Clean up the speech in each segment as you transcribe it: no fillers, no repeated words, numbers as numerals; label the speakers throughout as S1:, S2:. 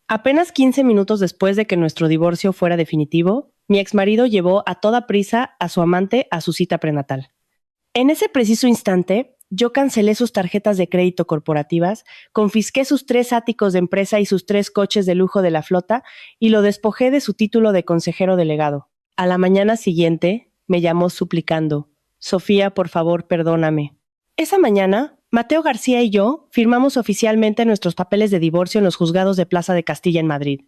S1: Apenas 15 minutos después de que nuestro divorcio fuera definitivo, mi exmarido llevó a toda prisa a su amante a su cita prenatal. En ese preciso instante, yo cancelé sus tarjetas de crédito corporativas, confisqué sus 3 áticos de empresa y sus 3 coches de lujo de la flota y lo despojé de su título de consejero delegado. A la mañana siguiente, me llamó suplicando: Sofía, por favor, perdóname. Esa mañana, Mateo García y yo firmamos oficialmente nuestros papeles de divorcio en los juzgados de Plaza de Castilla en Madrid.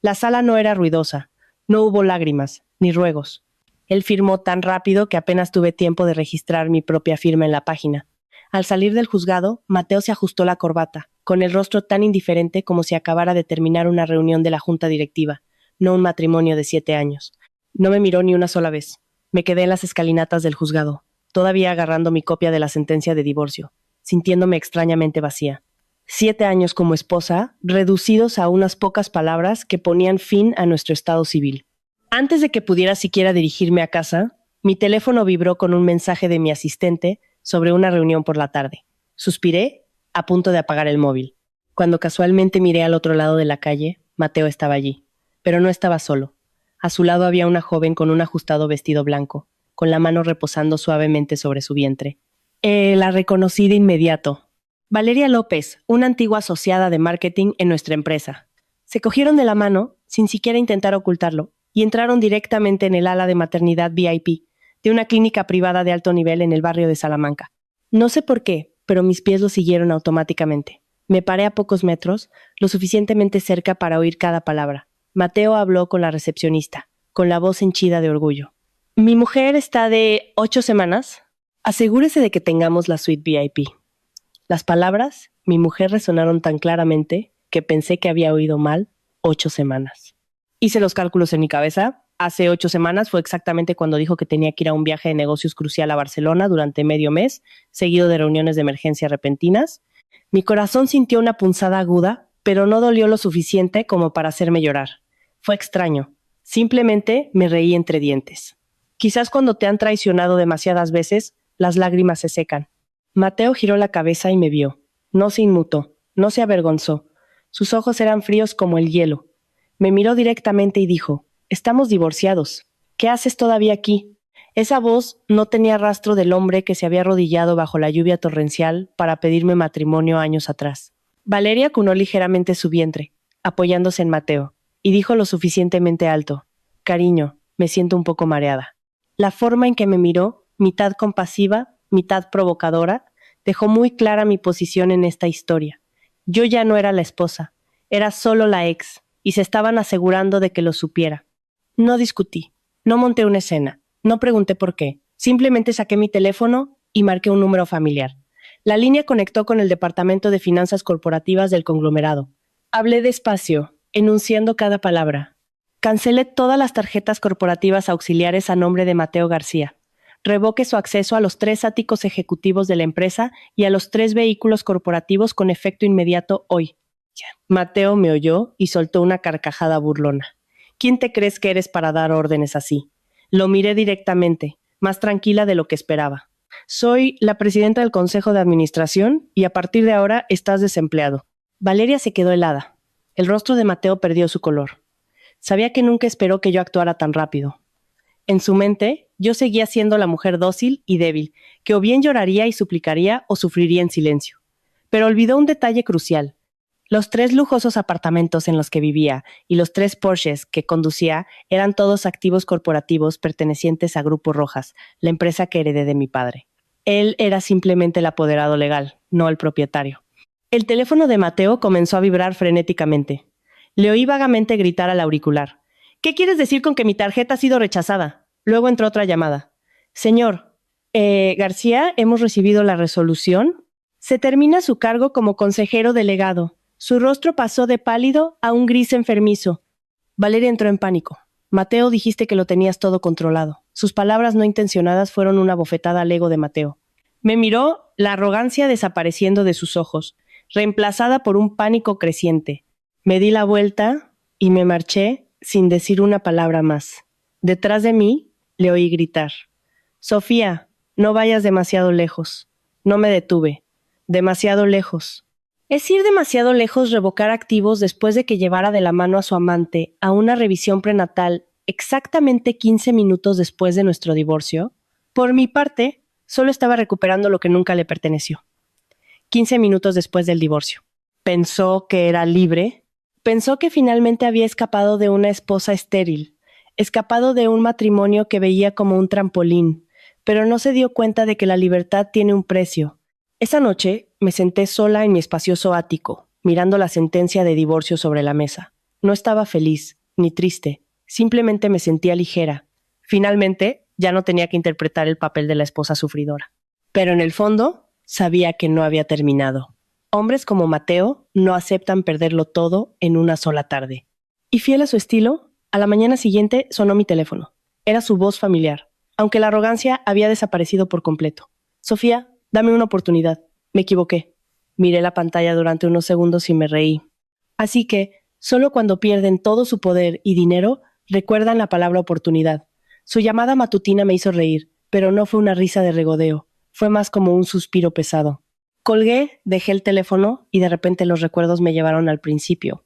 S1: La sala no era ruidosa, no hubo lágrimas, ni ruegos. Él firmó tan rápido que apenas tuve tiempo de registrar mi propia firma en la página. Al salir del juzgado, Mateo se ajustó la corbata, con el rostro tan indiferente como si acabara de terminar una reunión de la junta directiva, no un matrimonio de 7 años. No me miró ni una sola vez. Me quedé en las escalinatas del juzgado, todavía agarrando mi copia de la sentencia de divorcio, sintiéndome extrañamente vacía. 7 años como esposa, reducidos a unas pocas palabras que ponían fin a nuestro estado civil. Antes de que pudiera siquiera dirigirme a casa, mi teléfono vibró con un mensaje de mi asistente sobre una reunión por la tarde. Suspiré, a punto de apagar el móvil. Cuando casualmente miré al otro lado de la calle, Mateo estaba allí. Pero no estaba solo. A su lado había una joven con un ajustado vestido blanco, con la mano reposando suavemente sobre su vientre. La reconocí de inmediato. Valeria López, una antigua asociada de marketing en nuestra empresa. Se cogieron de la mano, sin siquiera intentar ocultarlo, y entraron directamente en el ala de maternidad VIP, de una clínica privada de alto nivel en el barrio de Salamanca. No sé por qué, pero mis pies lo siguieron automáticamente. Me paré a pocos metros, lo suficientemente cerca para oír cada palabra. Mateo habló con la recepcionista, con la voz henchida de orgullo. Mi mujer está de 8 semanas. Asegúrese de que tengamos la suite VIP. Las palabras, mi mujer, resonaron tan claramente que pensé que había oído mal 8 semanas. Hice los cálculos en mi cabeza. Hace 8 semanas fue exactamente cuando dijo que tenía que ir a un viaje de negocios crucial a Barcelona durante medio mes, seguido de reuniones de emergencia repentinas. Mi corazón sintió una punzada aguda, pero no dolió lo suficiente como para hacerme llorar. Fue extraño. Simplemente me reí entre dientes. Quizás cuando te han traicionado demasiadas veces, las lágrimas se secan. Mateo giró la cabeza y me vio. No se inmutó, no se avergonzó. Sus ojos eran fríos como el hielo. Me miró directamente y dijo: «Estamos divorciados. ¿Qué haces todavía aquí?» Esa voz no tenía rastro del hombre que se había arrodillado bajo la lluvia torrencial para pedirme matrimonio años atrás. Valeria cunó ligeramente su vientre, apoyándose en Mateo, y dijo lo suficientemente alto: «Cariño, me siento un poco mareada». La forma en que me miró, mitad compasiva, mitad provocadora, dejó muy clara mi posición en esta historia. Yo ya no era la esposa, era solo la ex, y se estaban asegurando de que lo supiera. No discutí, no monté una escena, no pregunté por qué. Simplemente saqué mi teléfono y marqué un número familiar. La línea conectó con el departamento de finanzas corporativas del conglomerado. Hablé despacio, enunciando cada palabra. Cancelé todas las tarjetas corporativas auxiliares a nombre de Mateo García. Revoque su acceso a los 3 áticos ejecutivos de la empresa y a los 3 vehículos corporativos con efecto inmediato hoy. Mateo me oyó y soltó una carcajada burlona. ¿Quién te crees que eres para dar órdenes así? Lo miré directamente, más tranquila de lo que esperaba. Soy la presidenta del Consejo de Administración y a partir de ahora estás desempleado. Valeria se quedó helada. El rostro de Mateo perdió su color. Sabía que nunca esperó que yo actuara tan rápido. En su mente, yo seguía siendo la mujer dócil y débil, que o bien lloraría y suplicaría o sufriría en silencio. Pero olvidó un detalle crucial. Los 3 lujosos apartamentos en los que vivía y los 3 Porsches que conducía eran todos activos corporativos pertenecientes a Grupo Rojas, la empresa que heredé de mi padre. Él era simplemente el apoderado legal, no el propietario. El teléfono de Mateo comenzó a vibrar frenéticamente. Le oí vagamente gritar al auricular: «¿Qué quieres decir con que mi tarjeta ha sido rechazada?». Luego entró otra llamada. «Señor, García, hemos recibido la resolución. Se termina su cargo como consejero delegado». Su rostro pasó de pálido a un gris enfermizo. Valeria entró en pánico. «Mateo, dijiste que lo tenías todo controlado». Sus palabras no intencionadas fueron una bofetada al ego de Mateo. Me miró, la arrogancia desapareciendo de sus ojos, reemplazada por un pánico creciente. Me di la vuelta y me marché sin decir una palabra más. Detrás de mí le oí gritar: «Sofía, no vayas demasiado lejos». No me detuve. «Demasiado lejos». Es ir demasiado lejos revocar activos después de que llevara de la mano a su amante a una revisión prenatal exactamente 15 minutos después de nuestro divorcio. Por mi parte, solo estaba recuperando lo que nunca le perteneció. 15 minutos después del divorcio. Pensó que era libre. Pensó que finalmente había escapado de una esposa estéril, escapado de un matrimonio que veía como un trampolín, pero no se dio cuenta de que la libertad tiene un precio. Esa noche me senté sola en mi espacioso ático, mirando la sentencia de divorcio sobre la mesa. No estaba feliz, ni triste, simplemente me sentía ligera. Finalmente, ya no tenía que interpretar el papel de la esposa sufridora. Pero en el fondo, sabía que no había terminado. Hombres como Mateo no aceptan perderlo todo en una sola tarde. Y fiel a su estilo, a la mañana siguiente sonó mi teléfono. Era su voz familiar, aunque la arrogancia había desaparecido por completo. Sofía, dame una oportunidad. Me equivoqué. Miré la pantalla durante unos segundos y me reí. Así que, solo cuando pierden todo su poder y dinero, recuerdan la palabra oportunidad. Su llamada matutina me hizo reír, pero no fue una risa de regodeo. Fue más como un suspiro pesado. Colgué, dejé el teléfono y de repente los recuerdos me llevaron al principio.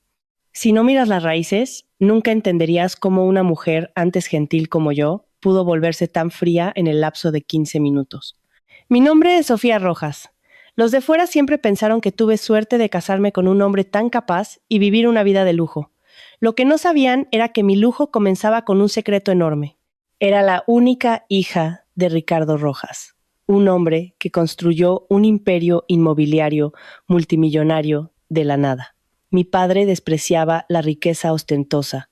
S1: Si no miras las raíces, nunca entenderías cómo una mujer antes gentil como yo pudo volverse tan fría en el lapso de 15 minutos. Mi nombre es Sofía Rojas. Los de fuera siempre pensaron que tuve suerte de casarme con un hombre tan capaz y vivir una vida de lujo. Lo que no sabían era que mi lujo comenzaba con un secreto enorme. Era la única hija de Ricardo Rojas, un hombre que construyó un imperio inmobiliario multimillonario de la nada. Mi padre despreciaba la riqueza ostentosa.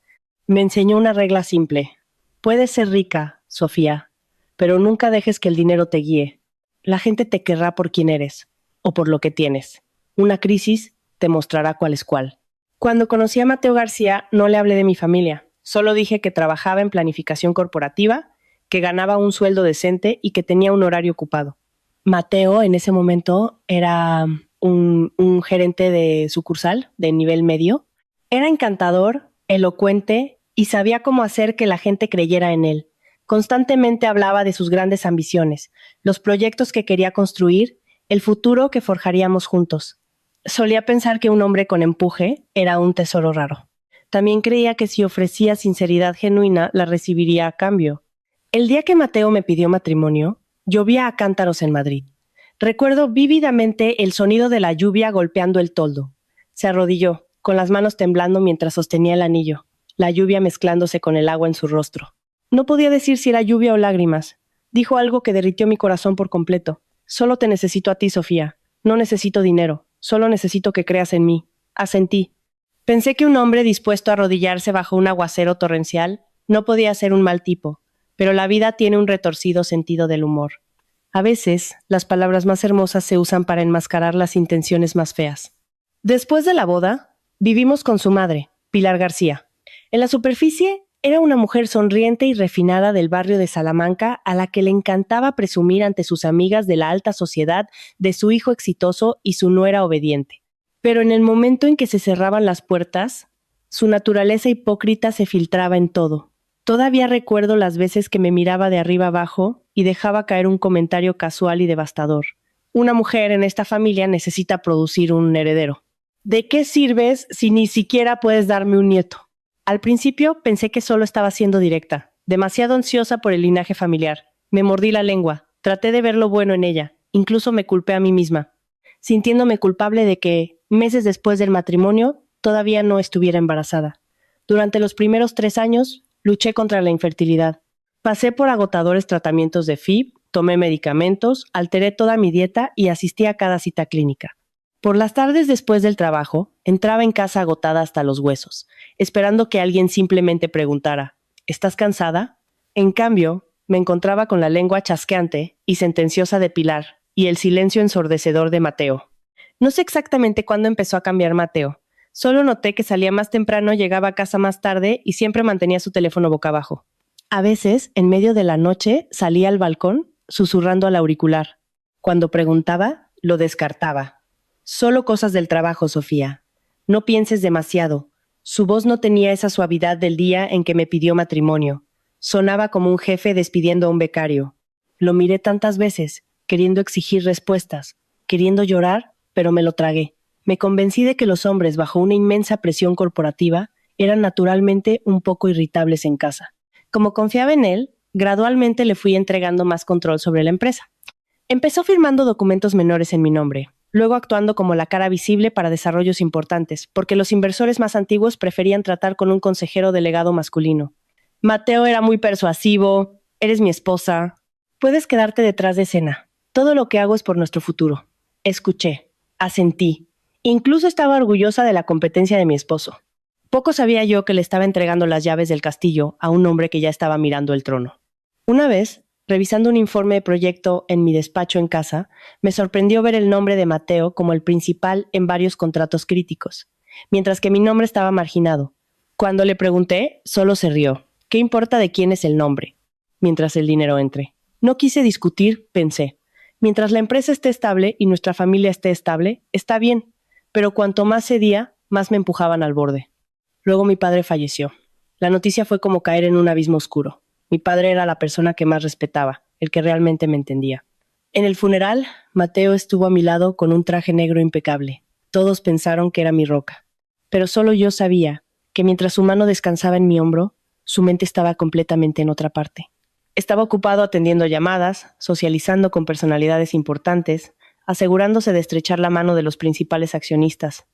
S1: Me enseñó una regla simple. Puedes ser rica, Sofía, pero nunca dejes que el dinero te guíe. La gente te querrá por quien eres o por lo que tienes. Una crisis te mostrará cuál es cuál. Cuando conocí a Mateo García, no le hablé de mi familia. Solo dije que trabajaba en planificación corporativa, que ganaba un sueldo decente y que tenía un horario ocupado. Mateo, en ese momento, era un gerente de sucursal de nivel medio. Era encantador, elocuente y sabía cómo hacer que la gente creyera en él. Constantemente hablaba de sus grandes ambiciones, los proyectos que quería construir, el futuro que forjaríamos juntos. Solía pensar que un hombre con empuje era un tesoro raro. También creía que si ofrecía sinceridad genuina, la recibiría a cambio. El día que Mateo me pidió matrimonio, llovía a cántaros en Madrid. Recuerdo vívidamente el sonido de la lluvia golpeando el toldo. Se arrodilló, con las manos temblando mientras sostenía el anillo, la lluvia mezclándose con el agua en su rostro. No podía decir si era lluvia o lágrimas. Dijo algo que derritió mi corazón por completo. Solo te necesito a ti, Sofía. No necesito dinero. Solo necesito que creas en mí. Asentí. Pensé que un hombre dispuesto a arrodillarse bajo un aguacero torrencial no podía ser un mal tipo, pero la vida tiene un retorcido sentido del humor. A veces, las palabras más hermosas se usan para enmascarar las intenciones más feas. Después de la boda, vivimos con su madre, Pilar García. En la superficie, era una mujer sonriente y refinada del barrio de Salamanca a la que le encantaba presumir ante sus amigas de la alta sociedad de su hijo exitoso y su nuera obediente. Pero en el momento en que se cerraban las puertas, su naturaleza hipócrita se filtraba en todo. Todavía recuerdo las veces que me miraba de arriba abajo y dejaba caer un comentario casual y devastador. Una mujer en esta familia necesita producir un heredero. ¿De qué sirves si ni siquiera puedes darme un nieto? Al principio pensé que solo estaba siendo directa, demasiado ansiosa por el linaje familiar. Me mordí la lengua, traté de ver lo bueno en ella, incluso me culpé a mí misma, sintiéndome culpable de que, meses después del matrimonio, todavía no estuviera embarazada. Durante los primeros 3 años, luché contra la infertilidad. Pasé por agotadores tratamientos de FIV, tomé medicamentos, alteré toda mi dieta y asistí a cada cita clínica. Por las tardes después del trabajo, entraba en casa agotada hasta los huesos, esperando que alguien simplemente preguntara, ¿estás cansada? En cambio, me encontraba con la lengua chasqueante y sentenciosa de Pilar y el silencio ensordecedor de Mateo. No sé exactamente cuándo empezó a cambiar Mateo. Solo noté que salía más temprano, llegaba a casa más tarde y siempre mantenía su teléfono boca abajo. A veces, en medio de la noche, salía al balcón, susurrando al auricular. Cuando preguntaba, lo descartaba. Solo cosas del trabajo, Sofía. No pienses demasiado. Su voz no tenía esa suavidad del día en que me pidió matrimonio. Sonaba como un jefe despidiendo a un becario. Lo miré tantas veces, queriendo exigir respuestas, queriendo llorar, pero me lo tragué. Me convencí de que los hombres, bajo una inmensa presión corporativa, eran naturalmente un poco irritables en casa. Como confiaba en él, gradualmente le fui entregando más control sobre la empresa. Empezó firmando documentos menores en mi nombre, luego actuando como la cara visible para desarrollos importantes, porque los inversores más antiguos preferían tratar con un consejero delegado masculino. Mateo era muy persuasivo, eres mi esposa, puedes quedarte detrás de escena. Todo lo que hago es por nuestro futuro. Escuché, asentí. Incluso estaba orgullosa de la competencia de mi esposo. Poco sabía yo que le estaba entregando las llaves del castillo a un hombre que ya estaba mirando el trono. Una vez, revisando un informe de proyecto en mi despacho en casa, me sorprendió ver el nombre de Mateo como el principal en varios contratos críticos, mientras que mi nombre estaba marginado. Cuando le pregunté, solo se rió. ¿Qué importa de quién es el nombre? Mientras el dinero entre. No quise discutir, pensé. Mientras la empresa esté estable y nuestra familia esté estable, está bien, pero cuanto más cedía, más me empujaban al borde. Luego mi padre falleció. La noticia fue como caer en un abismo oscuro. Mi padre era la persona que más respetaba, el que realmente me entendía. En el funeral, Mateo estuvo a mi lado con un traje negro impecable. Todos pensaron que era mi roca. Pero solo yo sabía que mientras su mano descansaba en mi hombro, su mente estaba completamente en otra parte. Estaba ocupado atendiendo llamadas, socializando con personalidades importantes, asegurándose de estrechar la mano de los principales accionistas.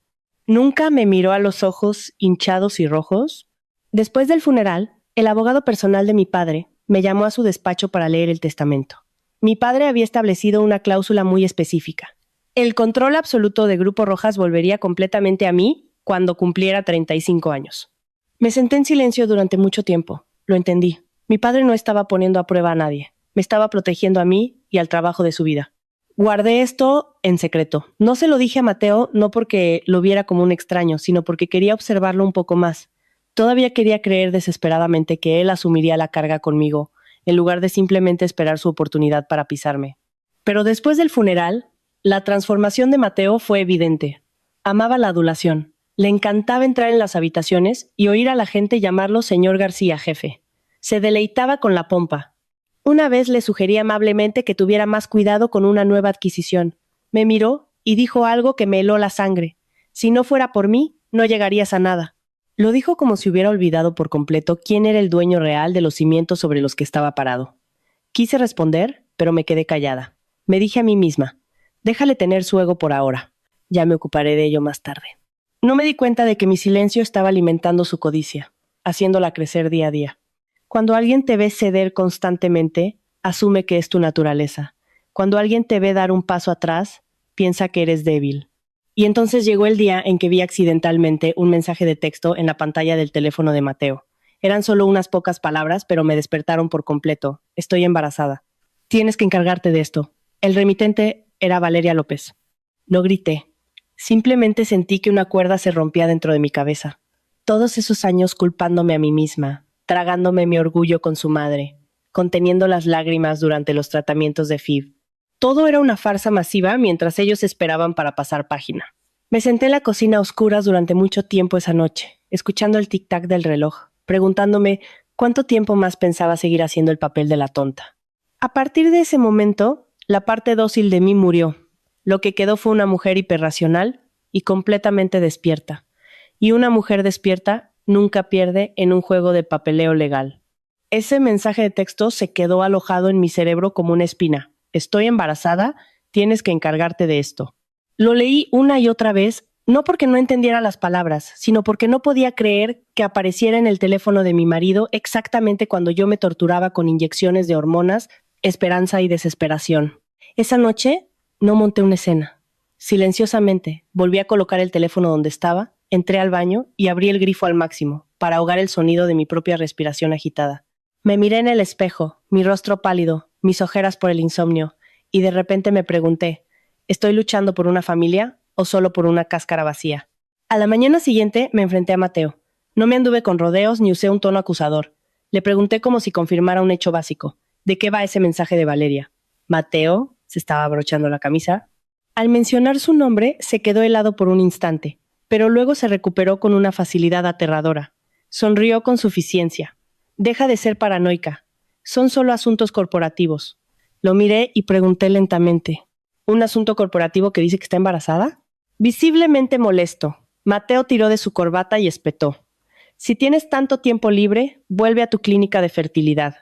S1: Nunca me miró a los ojos hinchados y rojos. Después del funeral, el abogado personal de mi padre me llamó a su despacho para leer el testamento. Mi padre había establecido una cláusula muy específica. El control absoluto de Grupo Rojas volvería completamente a mí cuando cumpliera 35 años. Me senté en silencio durante mucho tiempo. Lo entendí. Mi padre no estaba poniendo a prueba a nadie. Me estaba protegiendo a mí y al trabajo de su vida. Guardé esto en secreto. No se lo dije a Mateo, no porque lo viera como un extraño, sino porque quería observarlo un poco más. Todavía quería creer desesperadamente que él asumiría la carga conmigo, en lugar de simplemente esperar su oportunidad para pisarme. Pero después del funeral, la transformación de Mateo fue evidente. Amaba la adulación. Le encantaba entrar en las habitaciones y oír a la gente llamarlo señor García, jefe. Se deleitaba con la pompa. Una vez le sugerí amablemente que tuviera más cuidado con una nueva adquisición. Me miró y dijo algo que me heló la sangre. Si no fuera por mí, no llegarías a nada. Lo dijo como si hubiera olvidado por completo quién era el dueño real de los cimientos sobre los que estaba parado. Quise responder, pero me quedé callada. Me dije a mí misma, déjale tener su ego por ahora. Ya me ocuparé de ello más tarde. No me di cuenta de que mi silencio estaba alimentando su codicia, haciéndola crecer día a día. Cuando alguien te ve ceder constantemente, asume que es tu naturaleza. Cuando alguien te ve dar un paso atrás, piensa que eres débil. Y entonces llegó el día en que vi accidentalmente un mensaje de texto en la pantalla del teléfono de Mateo. Eran solo unas pocas palabras, pero me despertaron por completo. Estoy embarazada. Tienes que encargarte de esto. El remitente era Valeria López. No grité. Simplemente sentí que una cuerda se rompía dentro de mi cabeza. Todos esos años culpándome a mí misma, tragándome mi orgullo con su madre, conteniendo las lágrimas durante los tratamientos de FIV. Todo era una farsa masiva mientras ellos esperaban para pasar página. Me senté en la cocina a oscuras durante mucho tiempo esa noche, escuchando el tic-tac del reloj, preguntándome cuánto tiempo más pensaba seguir haciendo el papel de la tonta. A partir de ese momento, la parte dócil de mí murió. Lo que quedó fue una mujer hiperracional y completamente despierta. Y una mujer despierta nunca pierde en un juego de papeleo legal. Ese mensaje de texto se quedó alojado en mi cerebro como una espina. Estoy embarazada, tienes que encargarte de esto. Lo leí una y otra vez, no porque no entendiera las palabras, sino porque no podía creer que apareciera en el teléfono de mi marido exactamente cuando yo me torturaba con inyecciones de hormonas, esperanza y desesperación. Esa noche no monté una escena. Silenciosamente, volví a colocar el teléfono donde estaba, entré al baño y abrí el grifo al máximo, para ahogar el sonido de mi propia respiración agitada. Me miré en el espejo, mi rostro pálido, mis ojeras por el insomnio, y de repente me pregunté, ¿estoy luchando por una familia o solo por una cáscara vacía? A la mañana siguiente me enfrenté a Mateo. No me anduve con rodeos ni usé un tono acusador. Le pregunté como si confirmara un hecho básico. ¿De qué va ese mensaje de Valeria? Mateo se estaba abrochando la camisa. Al mencionar su nombre, se quedó helado por un instante, pero luego se recuperó con una facilidad aterradora. Sonrió con suficiencia. Deja de ser paranoica. Son solo asuntos corporativos. Lo miré y pregunté lentamente. ¿Un asunto corporativo que dice que está embarazada? Visiblemente molesto, Mateo tiró de su corbata y espetó. Si tienes tanto tiempo libre, vuelve a tu clínica de fertilidad.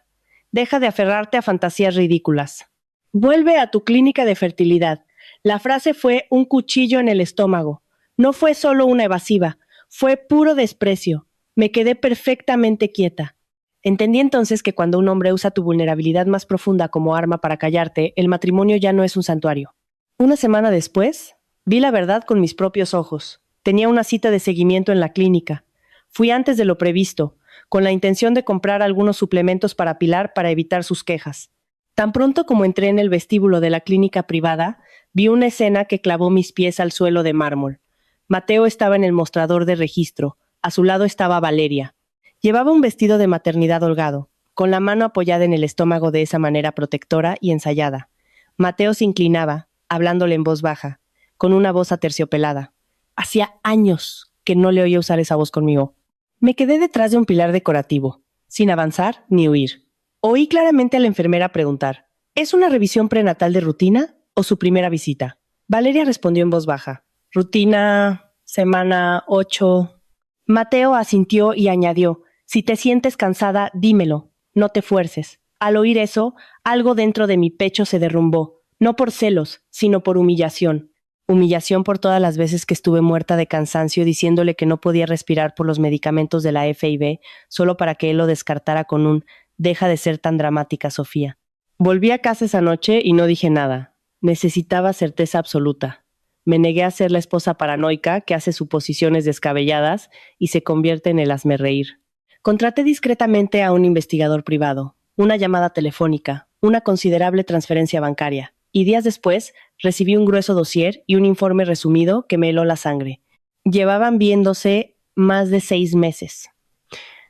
S1: Deja de aferrarte a fantasías ridículas. Vuelve a tu clínica de fertilidad. La frase fue un cuchillo en el estómago. No fue solo una evasiva, fue puro desprecio. Me quedé perfectamente quieta. Entendí entonces que cuando un hombre usa tu vulnerabilidad más profunda como arma para callarte, el matrimonio ya no es un santuario. Una semana después, vi la verdad con mis propios ojos. Tenía una cita de seguimiento en la clínica. Fui antes de lo previsto, con la intención de comprar algunos suplementos para Pilar para evitar sus quejas. Tan pronto como entré en el vestíbulo de la clínica privada, vi una escena que clavó mis pies al suelo de mármol. Mateo estaba en el mostrador de registro. A su lado estaba Valeria. Llevaba un vestido de maternidad holgado, con la mano apoyada en el estómago de esa manera protectora y ensayada. Mateo se inclinaba, hablándole en voz baja, con una voz aterciopelada. Hacía años que no le oía usar esa voz conmigo. Me quedé detrás de un pilar decorativo, sin avanzar ni huir. Oí claramente a la enfermera preguntar, ¿es una revisión prenatal de rutina o su primera visita? Valeria respondió en voz baja, rutina, semana 8. Mateo asintió y añadió, si te sientes cansada, dímelo, no te fuerces. Al oír eso, algo dentro de mi pecho se derrumbó, no por celos, sino por humillación. Humillación por todas las veces que estuve muerta de cansancio diciéndole que no podía respirar por los medicamentos de la FIB, solo para que él lo descartara con un «deja de ser tan dramática, Sofía». Volví a casa esa noche y no dije nada. Necesitaba certeza absoluta. Me negué a ser la esposa paranoica que hace suposiciones descabelladas y se convierte en el hazmerreír. Contraté discretamente a un investigador privado, una llamada telefónica, una considerable transferencia bancaria, y días después recibí un grueso dossier y un informe resumido que me heló la sangre. Llevaban viéndose más de 6 meses.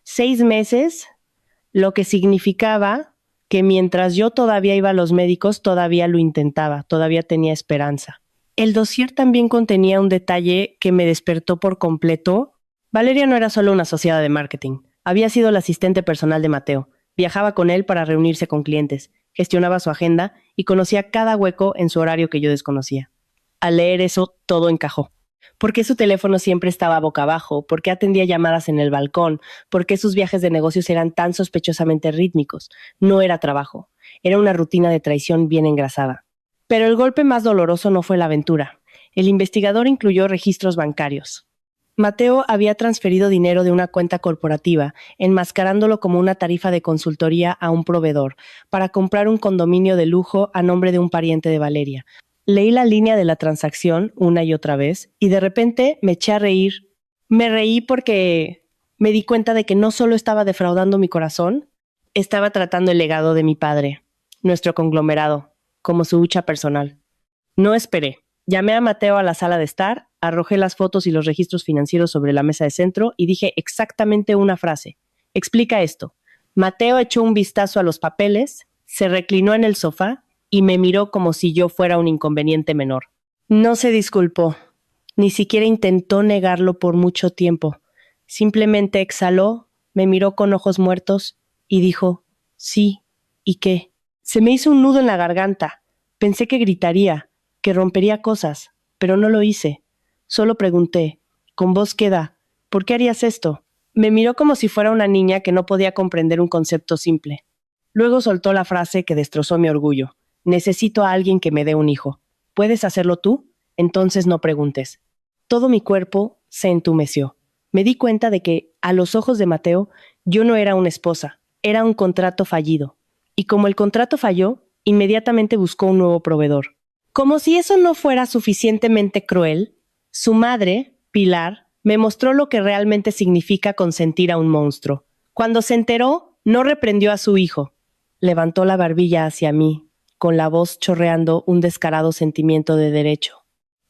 S1: 6 meses, lo que significaba que mientras yo todavía iba a los médicos, todavía lo intentaba, todavía tenía esperanza. El dossier también contenía un detalle que me despertó por completo. Valeria no era solo una asociada de marketing, había sido la asistente personal de Mateo. Viajaba con él para reunirse con clientes, gestionaba su agenda y conocía cada hueco en su horario que yo desconocía. Al leer eso, todo encajó. ¿Por qué su teléfono siempre estaba boca abajo? ¿Por qué atendía llamadas en el balcón? ¿Por qué sus viajes de negocios eran tan sospechosamente rítmicos? No era trabajo, era una rutina de traición bien engrasada. Pero el golpe más doloroso no fue la aventura. El investigador incluyó registros bancarios. Mateo había transferido dinero de una cuenta corporativa, enmascarándolo como una tarifa de consultoría a un proveedor, para comprar un condominio de lujo a nombre de un pariente de Valeria. Leí la línea de la transacción una y otra vez, y de repente me eché a reír. Me reí porque me di cuenta de que no solo estaba defraudando mi corazón, estaba tratando el legado de mi padre, nuestro conglomerado, como su hucha personal. No esperé. Llamé a Mateo a la sala de estar, arrojé las fotos y los registros financieros sobre la mesa de centro y dije exactamente una frase. Explica esto. Mateo echó un vistazo a los papeles, se reclinó en el sofá y me miró como si yo fuera un inconveniente menor. No se disculpó, ni siquiera intentó negarlo por mucho tiempo. Simplemente exhaló, me miró con ojos muertos y dijo, sí, ¿y qué? Se me hizo un nudo en la garganta. Pensé que gritaría, que rompería cosas, pero no lo hice. Solo pregunté, con voz queda, ¿por qué harías esto? Me miró como si fuera una niña que no podía comprender un concepto simple. Luego soltó la frase que destrozó mi orgullo. Necesito a alguien que me dé un hijo. ¿Puedes hacerlo tú? Entonces no preguntes. Todo mi cuerpo se entumeció. Me di cuenta de que, a los ojos de Mateo, yo no era una esposa, era un contrato fallido. Y como el contrato falló, inmediatamente buscó un nuevo proveedor. Como si eso no fuera suficientemente cruel, su madre, Pilar, me mostró lo que realmente significa consentir a un monstruo. Cuando se enteró, no reprendió a su hijo. Levantó la barbilla hacia mí, con la voz chorreando un descarado sentimiento de derecho.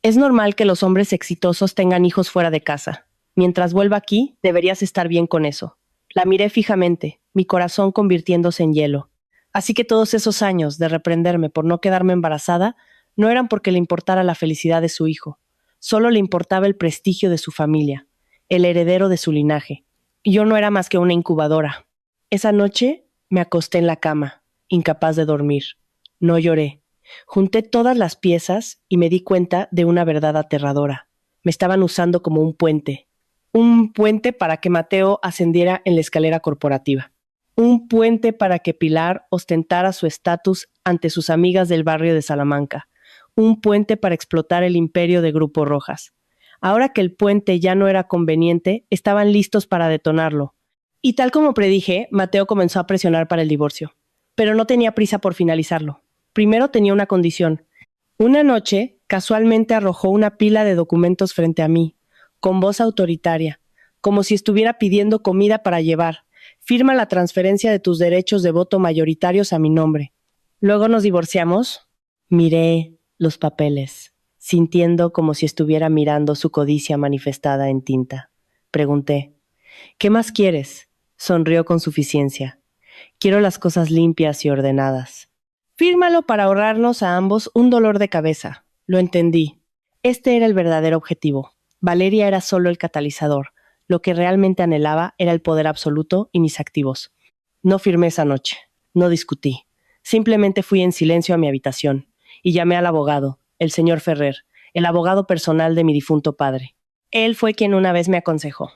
S1: Es normal que los hombres exitosos tengan hijos fuera de casa. Mientras vuelva aquí, deberías estar bien con eso. La miré fijamente, mi corazón convirtiéndose en hielo. Así que todos esos años de reprenderme por no quedarme embarazada no eran porque le importara la felicidad de su hijo. Solo le importaba el prestigio de su familia, el heredero de su linaje. Y yo no era más que una incubadora. Esa noche me acosté en la cama, incapaz de dormir. No lloré. Junté todas las piezas y me di cuenta de una verdad aterradora. Me estaban usando como un puente. Un puente para que Mateo ascendiera en la escalera corporativa. Un puente para que Pilar ostentara su estatus ante sus amigas del barrio de Salamanca. Un puente para explotar el imperio de Grupo Rojas. Ahora que el puente ya no era conveniente, estaban listos para detonarlo. Y tal como predije, Mateo comenzó a presionar para el divorcio. Pero no tenía prisa por finalizarlo. Primero tenía una condición. Una noche, casualmente arrojó una pila de documentos frente a mí, con voz autoritaria, como si estuviera pidiendo comida para llevar. Firma la transferencia de tus derechos de voto mayoritarios a mi nombre. Luego nos divorciamos. Miré los papeles, sintiendo como si estuviera mirando su codicia manifestada en tinta. Pregunté, ¿qué más quieres? Sonrió con suficiencia. Quiero las cosas limpias y ordenadas. Fírmalo para ahorrarnos a ambos un dolor de cabeza. Lo entendí. Este era el verdadero objetivo. Valeria era solo el catalizador. Lo que realmente anhelaba era el poder absoluto y mis activos. No firmé esa noche. No discutí. Simplemente fui en silencio a mi habitación y llamé al abogado, el señor Ferrer, el abogado personal de mi difunto padre. Él fue quien una vez me aconsejó.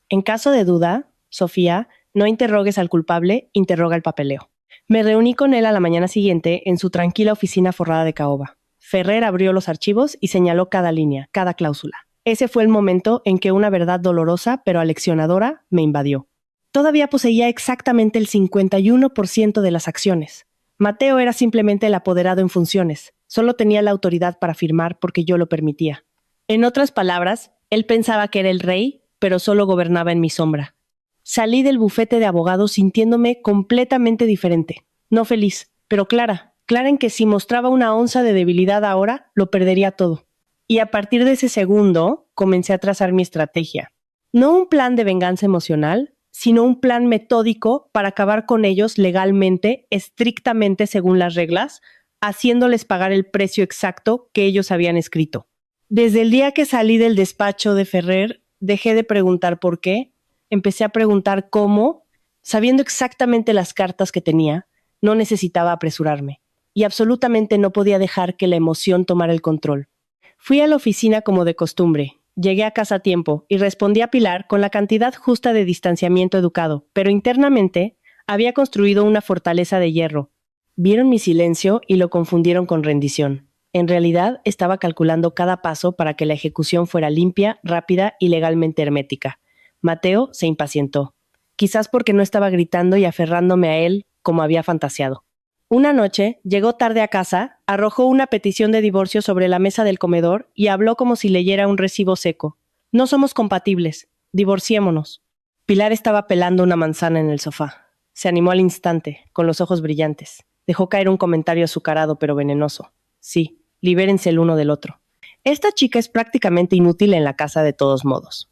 S1: En caso de duda, Sofía, no interrogues al culpable, interroga el papeleo. Me reuní con él a la mañana siguiente en su tranquila oficina forrada de caoba. Ferrer abrió los archivos y señaló cada línea, cada cláusula. Ese fue el momento en que una verdad dolorosa pero aleccionadora me invadió. Todavía poseía exactamente el 51% de las acciones. Mateo era simplemente el apoderado en funciones. Solo tenía la autoridad para firmar porque yo lo permitía. En otras palabras, él pensaba que era el rey, pero solo gobernaba en mi sombra. Salí del bufete de abogados sintiéndome completamente diferente. No feliz, pero clara en que si mostraba una onza de debilidad ahora, lo perdería todo. Y a partir de ese segundo, comencé a trazar mi estrategia. No un plan de venganza emocional, sino un plan metódico para acabar con ellos legalmente, estrictamente según las reglas, haciéndoles pagar el precio exacto que ellos habían escrito. Desde el día que salí del despacho de Ferrer, dejé de preguntar por qué, empecé a preguntar cómo. Sabiendo exactamente las cartas que tenía, no necesitaba apresurarme, y absolutamente no podía dejar que la emoción tomara el control. Fui a la oficina como de costumbre, llegué a casa a tiempo y respondí a Pilar con la cantidad justa de distanciamiento educado, pero internamente había construido una fortaleza de hierro. Vieron mi silencio y lo confundieron con rendición. En realidad, estaba calculando cada paso para que la ejecución fuera limpia, rápida y legalmente hermética. Mateo se impacientó, quizás porque no estaba gritando y aferrándome a él como había fantaseado. Una noche, llegó tarde a casa, arrojó una petición de divorcio sobre la mesa del comedor y habló como si leyera un recibo seco. No somos compatibles, divorciémonos. Pilar estaba pelando una manzana en el sofá. Se animó al instante, con los ojos brillantes. Dejó caer un comentario azucarado pero venenoso. Sí, libérense el uno del otro. Esta chica es prácticamente inútil en la casa de todos modos.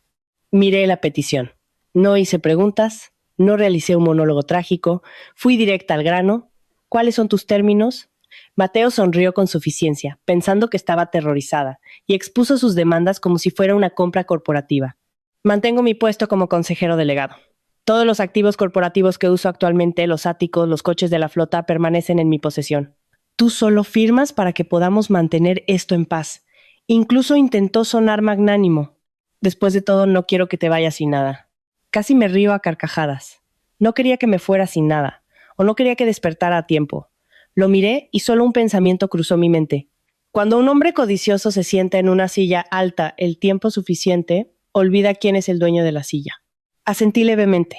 S1: Miré la petición. No hice preguntas, no realicé un monólogo trágico, fui directa al grano. ¿Cuáles son tus términos? Mateo sonrió con suficiencia, pensando que estaba aterrorizada, y expuso sus demandas como si fuera una compra corporativa. Mantengo mi puesto como consejero delegado. Todos los activos corporativos que uso actualmente, los áticos, los coches de la flota, permanecen en mi posesión. Tú solo firmas para que podamos mantener esto en paz. Incluso intentó sonar magnánimo. Después de todo, no quiero que te vayas sin nada. Casi me río a carcajadas. No quería que me fuera sin nada, o no quería que despertara a tiempo. Lo miré y solo un pensamiento cruzó mi mente. Cuando un hombre codicioso se sienta en una silla alta el tiempo suficiente, olvida quién es el dueño de la silla. Asentí levemente,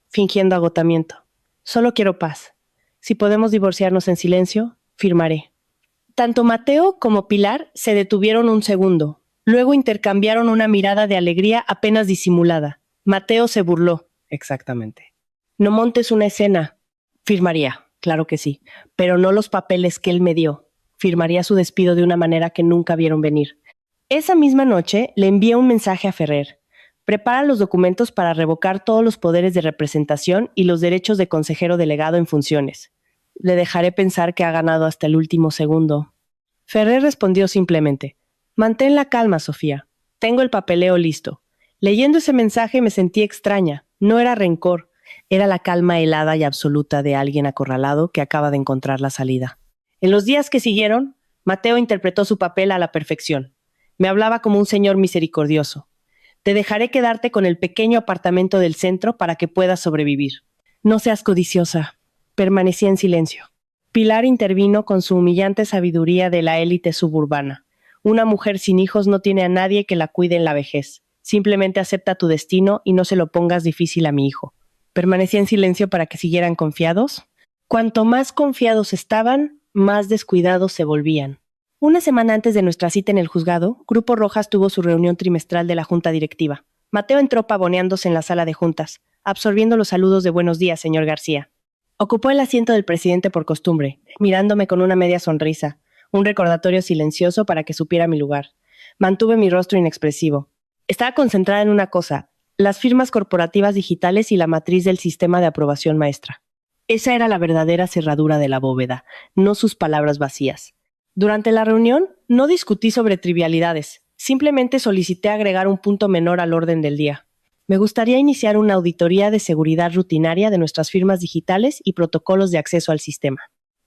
S1: fingiendo agotamiento. Solo quiero paz. Si podemos divorciarnos en silencio, firmaré. Tanto Mateo como Pilar se detuvieron un segundo. Luego intercambiaron una mirada de alegría apenas disimulada. Mateo se burló. Exactamente. No montes una escena. Firmaría, claro que sí, pero no los papeles que él me dio. Firmaría su despido de una manera que nunca vieron venir. Esa misma noche le envié un mensaje a Ferrer. Prepara los documentos para revocar todos los poderes de representación y los derechos de consejero delegado en funciones. Le dejaré pensar que ha ganado hasta el último segundo. Ferrer respondió simplemente: mantén la calma, Sofía. Tengo el papeleo listo. Leyendo ese mensaje me sentí extraña. No era rencor. Era la calma helada y absoluta de alguien acorralado que acaba de encontrar la salida. En los días que siguieron, Mateo interpretó su papel a la perfección. Me hablaba como un señor misericordioso. Te dejaré quedarte con el pequeño apartamento del centro para que puedas sobrevivir. No seas codiciosa. Permanecí en silencio. Pilar intervino con su humillante sabiduría de la élite suburbana. Una mujer sin hijos no tiene a nadie que la cuide en la vejez. Simplemente acepta tu destino y no se lo pongas difícil a mi hijo. Permanecí en silencio para que siguieran confiados. Cuanto más confiados estaban, más descuidados se volvían. Una semana antes de nuestra cita en el juzgado, Grupo Rojas tuvo su reunión trimestral de la junta directiva. Mateo entró pavoneándose en la sala de juntas, absorbiendo los saludos de buenos días, señor García. Ocupó el asiento del presidente por costumbre, mirándome con una media sonrisa, un recordatorio silencioso para que supiera mi lugar. Mantuve mi rostro inexpresivo. Estaba concentrada en una cosa, las firmas corporativas digitales y la matriz del sistema de aprobación maestra. Esa era la verdadera cerradura de la bóveda, no sus palabras vacías. Durante la reunión, no discutí sobre trivialidades, simplemente solicité agregar un punto menor al orden del día. Me gustaría iniciar una auditoría de seguridad rutinaria de nuestras firmas digitales y protocolos de acceso al sistema.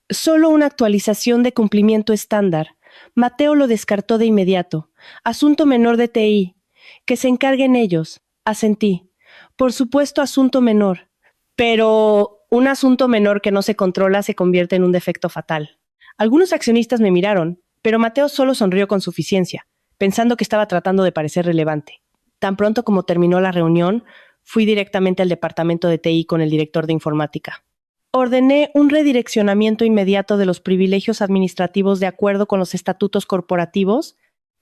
S1: Solo una actualización de cumplimiento estándar. Mateo lo descartó de inmediato. Asunto menor de TI. Que se encarguen ellos. Asentí. Por supuesto, asunto menor. Pero un asunto menor que no se controla se convierte en un defecto fatal. Algunos accionistas me miraron, pero Mateo solo sonrió con suficiencia, pensando que estaba tratando de parecer relevante. Tan pronto como terminó la reunión, fui directamente al departamento de TI con el director de informática. Ordené un redireccionamiento inmediato de los privilegios administrativos de acuerdo con los estatutos corporativos.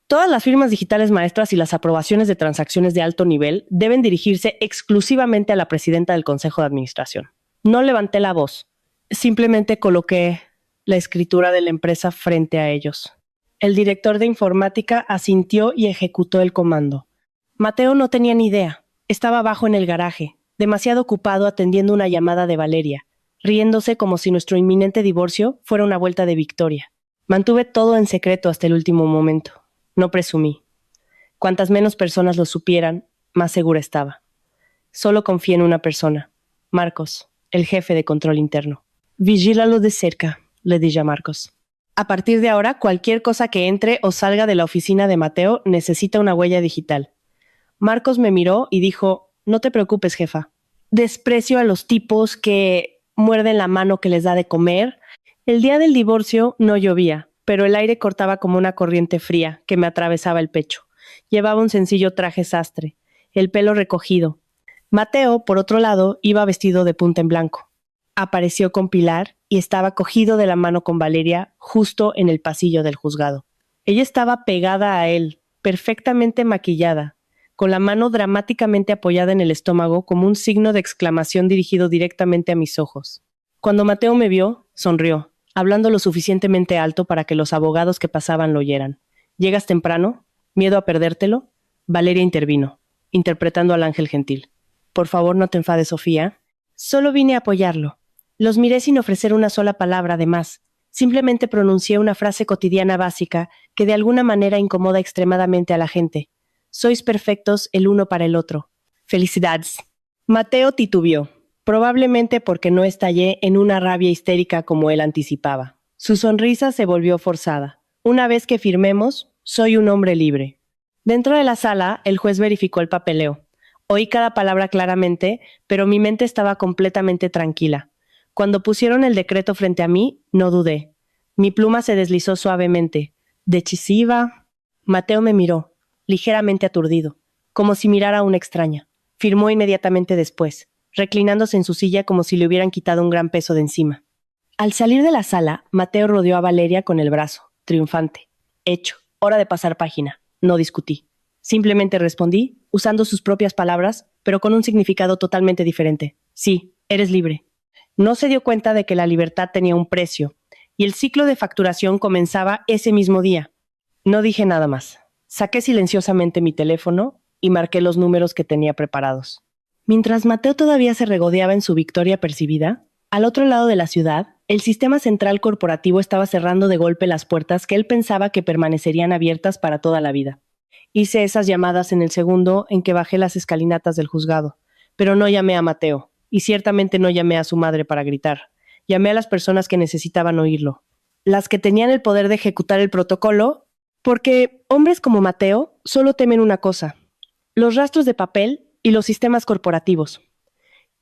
S1: Todas las firmas digitales maestras y las aprobaciones de transacciones de alto nivel deben dirigirse exclusivamente a la presidenta del Consejo de Administración. No levanté la voz, simplemente coloqué la escritura de la empresa frente a ellos. El director de informática asintió y ejecutó el comando. Mateo no tenía ni idea. Estaba abajo en el garaje, demasiado ocupado atendiendo una llamada de Valeria, riéndose como si nuestro inminente divorcio fuera una vuelta de victoria. Mantuve todo en secreto hasta el último momento. No presumí. Cuantas menos personas lo supieran, más segura estaba. Solo confié en una persona, Marcos, el jefe de control interno. Vigílalo de cerca, le dije a Marcos. A partir de ahora, cualquier cosa que entre o salga de la oficina de Mateo necesita una huella digital. Marcos me miró y dijo, no te preocupes, jefa. Desprecio a los tipos que muerden la mano que les da de comer. El día del divorcio no llovía, pero el aire cortaba como una corriente fría que me atravesaba el pecho. Llevaba un sencillo traje sastre, el pelo recogido. Mateo, por otro lado, iba vestido de punta en blanco. Apareció con Pilar y estaba cogido de la mano con Valeria justo en el pasillo del juzgado. Ella estaba pegada a él, perfectamente maquillada, con la mano dramáticamente apoyada en el estómago como un signo de exclamación dirigido directamente a mis ojos. Cuando Mateo me vio, sonrió, hablando lo suficientemente alto para que los abogados que pasaban lo oyeran. ¿Llegas temprano? ¿Miedo a perdértelo? Valeria intervino, interpretando al ángel gentil. Por favor, no te enfades, Sofía. Solo vine a apoyarlo. Los miré sin ofrecer una sola palabra, además. Simplemente pronuncié una frase cotidiana básica que de alguna manera incomoda extremadamente a la gente. Sois perfectos el uno para el otro. Felicidades. Mateo titubeó, probablemente porque no estallé en una rabia histérica como él anticipaba. Su sonrisa se volvió forzada. Una vez que firmemos, soy un hombre libre. Dentro de la sala, el juez verificó el papeleo. Oí cada palabra claramente, pero mi mente estaba completamente tranquila. Cuando pusieron el decreto frente a mí, no dudé. Mi pluma se deslizó suavemente. Decisiva. Mateo me miró, ligeramente aturdido, como si mirara a una extraña. Firmó inmediatamente después, reclinándose en su silla como si le hubieran quitado un gran peso de encima. Al salir de la sala, Mateo rodeó a Valeria con el brazo, triunfante. Hecho, hora de pasar página. No discutí. Simplemente respondí, usando sus propias palabras, pero con un significado totalmente diferente. Sí, eres libre. No se dio cuenta de que la libertad tenía un precio, y el ciclo de facturación comenzaba ese mismo día. No dije nada más. Saqué silenciosamente mi teléfono y marqué los números que tenía preparados. Mientras Mateo todavía se regodeaba en su victoria percibida, al otro lado de la ciudad, el sistema central corporativo estaba cerrando de golpe las puertas que él pensaba que permanecerían abiertas para toda la vida. Hice esas llamadas en el segundo en que bajé las escalinatas del juzgado, pero no llamé a Mateo, y ciertamente no llamé a su madre para gritar. Llamé a las personas que necesitaban oírlo. Las que tenían el poder de ejecutar el protocolo, Porque hombres como Mateo solo temen una cosa: los rastros de papel y los sistemas corporativos.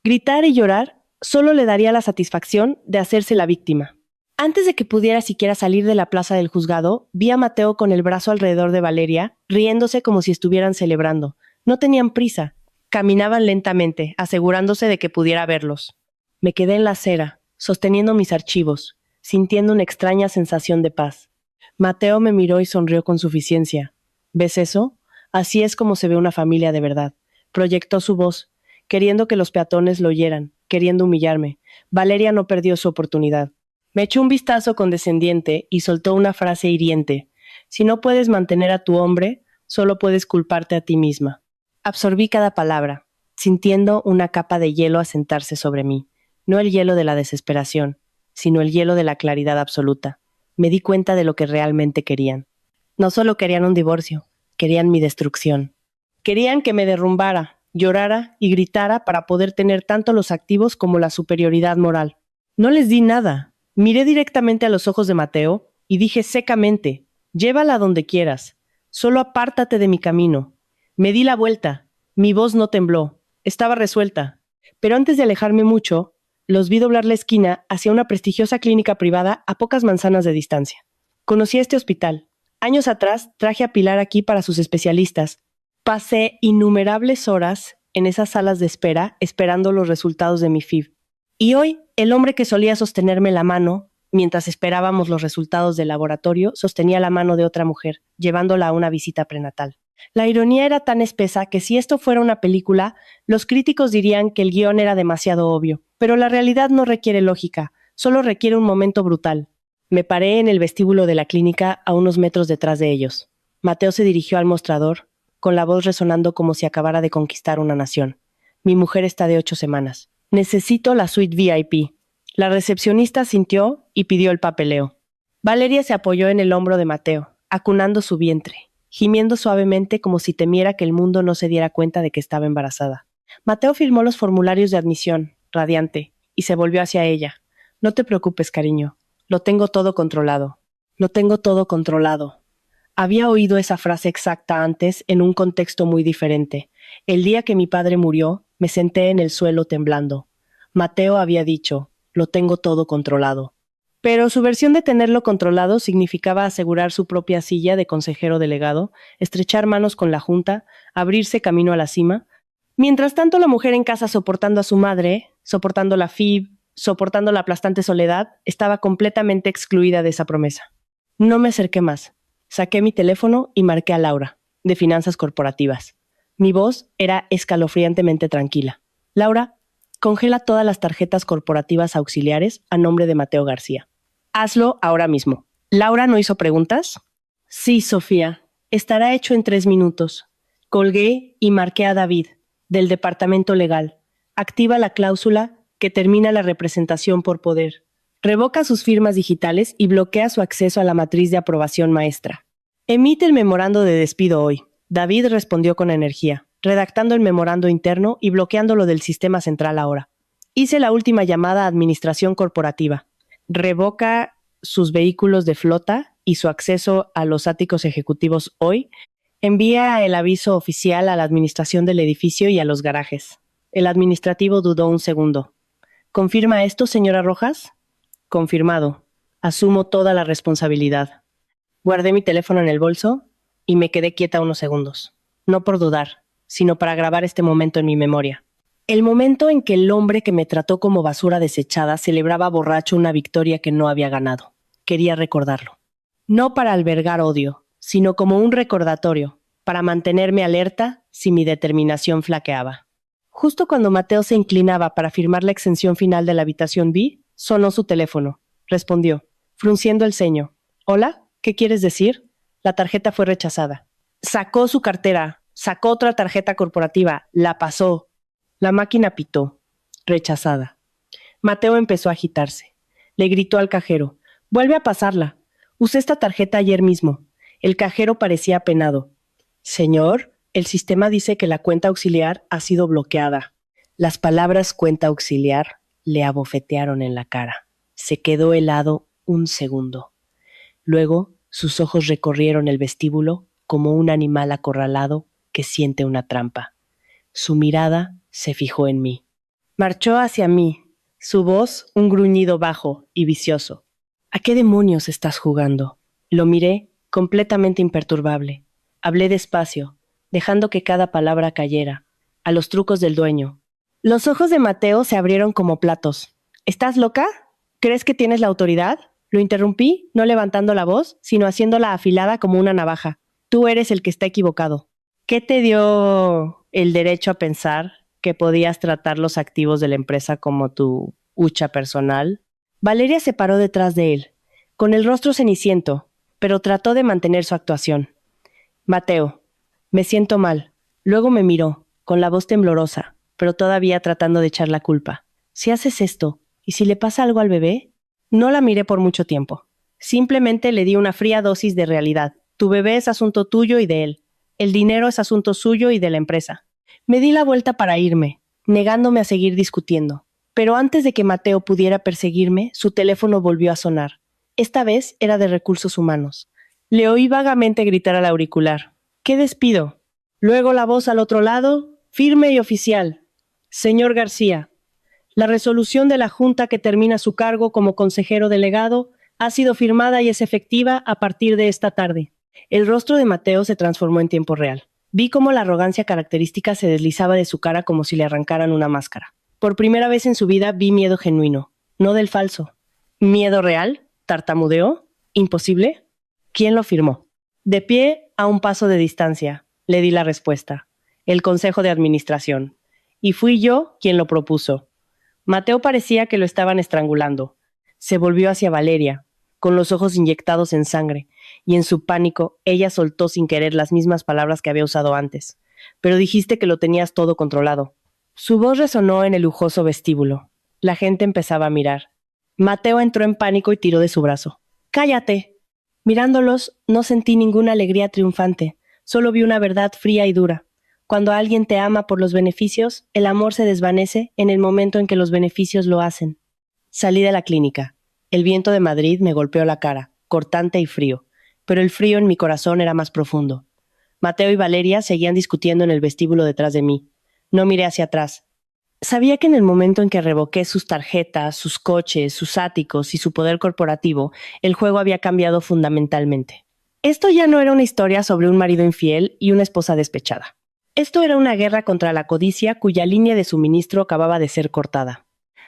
S1: Gritar y llorar solo le daría la satisfacción de hacerse la víctima. Antes de que pudiera siquiera salir de la plaza del juzgado, vi a Mateo con el brazo alrededor de Valeria, riéndose como si estuvieran celebrando. No tenían prisa. Caminaban lentamente, asegurándose de que pudiera verlos. Me quedé en la acera, sosteniendo mis archivos, sintiendo una extraña sensación de paz. Mateo me miró y sonrió con suficiencia. ¿Ves eso? Así es como se ve una familia de verdad. Proyectó su voz, queriendo que los peatones lo oyeran, queriendo humillarme. Valeria no perdió su oportunidad. Me echó un vistazo condescendiente y soltó una frase hiriente. Si no puedes mantener a tu hombre, solo puedes culparte a ti misma. Absorbí cada palabra, sintiendo una capa de hielo asentarse sobre mí. No el hielo de la desesperación, sino el hielo de la claridad absoluta. Me di cuenta de lo que realmente querían. No solo querían un divorcio, querían mi destrucción. Querían que me derrumbara, llorara y gritara para poder tener tanto los activos como la superioridad moral. No les di nada. Miré directamente a los ojos de Mateo y dije secamente: llévala donde quieras, solo apártate de mi camino. Me di la vuelta, mi voz no tembló, estaba resuelta. Pero antes de alejarme mucho, los vi doblar la esquina hacia una prestigiosa clínica privada a pocas manzanas de distancia. Conocí este hospital. Años atrás traje a Pilar aquí para sus especialistas. Pasé innumerables horas en esas salas de espera esperando los resultados de mi FIV. Y hoy, el hombre que solía sostenerme la mano, mientras esperábamos los resultados del laboratorio, sostenía la mano de otra mujer, llevándola a una visita prenatal. La ironía era tan espesa que si esto fuera una película, los críticos dirían que el guión era demasiado obvio. Pero la realidad no requiere lógica, solo requiere un momento brutal. Me paré en el vestíbulo de la clínica a unos metros detrás de ellos. Mateo se dirigió al mostrador, con la voz resonando como si acabara de conquistar una nación. Mi mujer está de 8 semanas. Necesito la suite VIP. La recepcionista asintió y pidió el papeleo. Valeria se apoyó en el hombro de Mateo, acunando su vientre, gimiendo suavemente como si temiera que el mundo no se diera cuenta de que estaba embarazada. Mateo firmó los formularios de admisión, radiante, y se volvió hacia ella. No te preocupes, cariño. Lo tengo todo controlado. Lo tengo todo controlado. Había oído esa frase exacta antes en un contexto muy diferente. El día que mi padre murió, me senté en el suelo temblando. Mateo había dicho: lo tengo todo controlado. Pero su versión de tenerlo controlado significaba asegurar su propia silla de consejero delegado, estrechar manos con la junta, abrirse camino a la cima. Mientras tanto, la mujer en casa soportando a su madre, soportando la FIV, soportando la aplastante soledad, estaba completamente excluida de esa promesa. No me acerqué más. Saqué mi teléfono y marqué a Laura, de Finanzas Corporativas. Mi voz era escalofriantemente tranquila. Laura, congela todas las tarjetas corporativas auxiliares a nombre de Mateo García. Hazlo ahora mismo. ¿Laura no hizo preguntas? Sí, Sofía. Estará hecho en 3 minutos. Colgué y marqué a David, del departamento legal. Activa la cláusula que termina la representación por poder. Revoca sus firmas digitales y bloquea su acceso a la matriz de aprobación maestra. Emite el memorando de despido hoy. David respondió con energía, redactando el memorando interno y bloqueándolo del sistema central ahora. Hice la última llamada a administración corporativa. Revoca sus vehículos de flota y su acceso a los áticos ejecutivos hoy. Envía el aviso oficial a la administración del edificio y a los garajes. El administrativo dudó un segundo. ¿Confirma esto, señora Rojas? Confirmado. Asumo toda la responsabilidad. Guardé mi teléfono en el bolso y me quedé quieta unos segundos. No por dudar, sino para grabar este momento en mi memoria. El momento en que el hombre que me trató como basura desechada celebraba borracho una victoria que no había ganado. Quería recordarlo. No para albergar odio, sino como un recordatorio, para mantenerme alerta si mi determinación flaqueaba. Justo cuando Mateo se inclinaba para firmar la exención final de la habitación B, sonó su teléfono. Respondió, frunciendo el ceño. ¿Hola? ¿Qué quieres decir? La tarjeta fue rechazada. Sacó su cartera, sacó otra tarjeta corporativa, la pasó. La máquina pitó. Rechazada. Mateo empezó a agitarse. Le gritó al cajero, vuelve a pasarla. Usé esta tarjeta ayer mismo. El cajero parecía apenado. Señor, el sistema dice que la cuenta auxiliar ha sido bloqueada. Las palabras cuenta auxiliar le abofetearon en la cara. Se quedó helado un segundo. Luego Sus ojos recorrieron el vestíbulo como un animal acorralado que siente una trampa. Su mirada se fijó en mí. Marchó hacia mí, su voz un gruñido bajo y vicioso. ¿A qué demonios estás jugando? Lo miré, completamente imperturbable. Hablé despacio, dejando que cada palabra cayera. A los trucos del dueño. Los ojos de Mateo se abrieron como platos. ¿Estás loca? ¿Crees que tienes la autoridad? Lo interrumpí, no levantando la voz, sino haciéndola afilada como una navaja. Tú eres el que está equivocado. ¿Qué te dio el derecho a pensar que podías tratar los activos de la empresa como tu hucha personal? Valeria se paró detrás de él, con el rostro ceniciento, pero trató de mantener su actuación. Mateo, me siento mal. Luego me miró, con la voz temblorosa, pero todavía tratando de echar la culpa. Si haces esto, ¿y si le pasa algo al bebé? No la miré por mucho tiempo. Simplemente le di una fría dosis de realidad. Tu bebé es asunto tuyo y de él. El dinero es asunto suyo y de la empresa. Me di la vuelta para irme, negándome a seguir discutiendo. Pero antes de que Mateo pudiera perseguirme, su teléfono volvió a sonar. Esta vez era de recursos humanos. Le oí vagamente gritar al auricular. ¿Qué despido? Luego la voz al otro lado, firme y oficial. Señor García, la resolución de la Junta que termina su cargo como consejero delegado ha sido firmada y es efectiva a partir de esta tarde. El rostro de Mateo se transformó en tiempo real. Vi cómo la arrogancia característica se deslizaba de su cara como si le arrancaran una máscara. Por primera vez en su vida vi miedo genuino, no del falso. ¿Miedo real? ¿Tartamudeó? ¿Imposible? ¿Quién lo firmó? De pie, a un paso de distancia, le di la respuesta. El Consejo de Administración. Y fui yo quien lo propuso. Mateo parecía que lo estaban estrangulando. Se volvió hacia Valeria, con los ojos inyectados en sangre, y en su pánico ella soltó sin querer las mismas palabras que había usado antes. Pero dijiste que lo tenías todo controlado. Su voz resonó en el lujoso vestíbulo. La gente empezaba a mirar. Mateo entró en pánico y tiró de su brazo. ¡Cállate! Mirándolos, no sentí ninguna alegría triunfante, solo vi una verdad fría y dura. Cuando alguien te ama por los beneficios, el amor se desvanece en el momento en que los beneficios lo hacen. Salí de la clínica. El viento de Madrid me golpeó la cara, cortante y frío, pero el frío en mi corazón era más profundo. Mateo y Valeria seguían discutiendo en el vestíbulo detrás de mí. No miré hacia atrás. Sabía que en el momento en que revoqué sus tarjetas, sus coches, sus áticos y su poder corporativo, el juego había cambiado fundamentalmente. Esto ya no era una historia sobre un marido infiel y una esposa despechada. Esto era una guerra contra la codicia cuya línea de suministro acababa de ser cortada.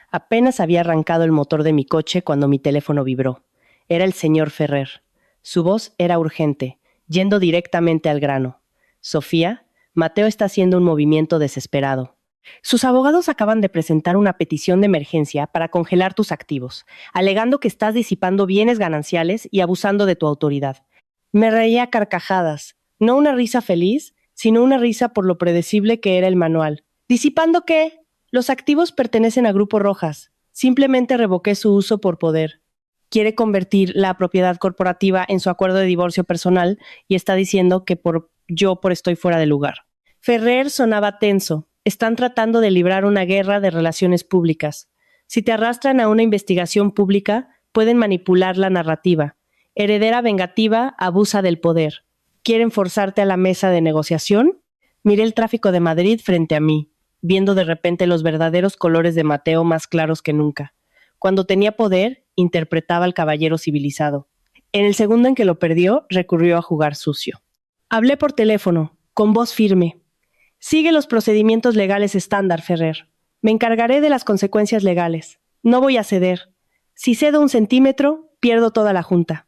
S1: Apenas había arrancado el motor de mi coche cuando mi teléfono vibró. Era el señor Ferrer. Su voz era urgente, yendo directamente al grano. Sofía, Mateo está haciendo un movimiento desesperado. Sus abogados acaban de presentar una petición de emergencia para congelar tus activos, alegando que estás disipando bienes gananciales y abusando de tu autoridad. Me reía a carcajadas, no una risa feliz, sino una risa por lo predecible que era el manual. ¿Disipando qué? Los activos pertenecen a Grupo Rojas. Simplemente revoqué su uso por poder. Quiere convertir la propiedad corporativa en su acuerdo de divorcio personal y está diciendo que yo estoy fuera de lugar. Ferrer sonaba tenso. Están tratando de librar una guerra de relaciones públicas. Si te arrastran a una investigación pública, pueden manipular la narrativa. Heredera vengativa abusa del poder. ¿Quieren forzarte a la mesa de negociación? Miré el tráfico de Madrid frente a mí, viendo de repente los verdaderos colores de Mateo más claros que nunca. Cuando tenía poder, interpretaba al caballero civilizado. En el segundo en que lo perdió, recurrió a jugar sucio. Hablé por teléfono, con voz firme. Sigue los procedimientos legales estándar, Ferrer. Me encargaré de las consecuencias legales. No voy a ceder. Si cedo 1 centímetro, pierdo toda la junta.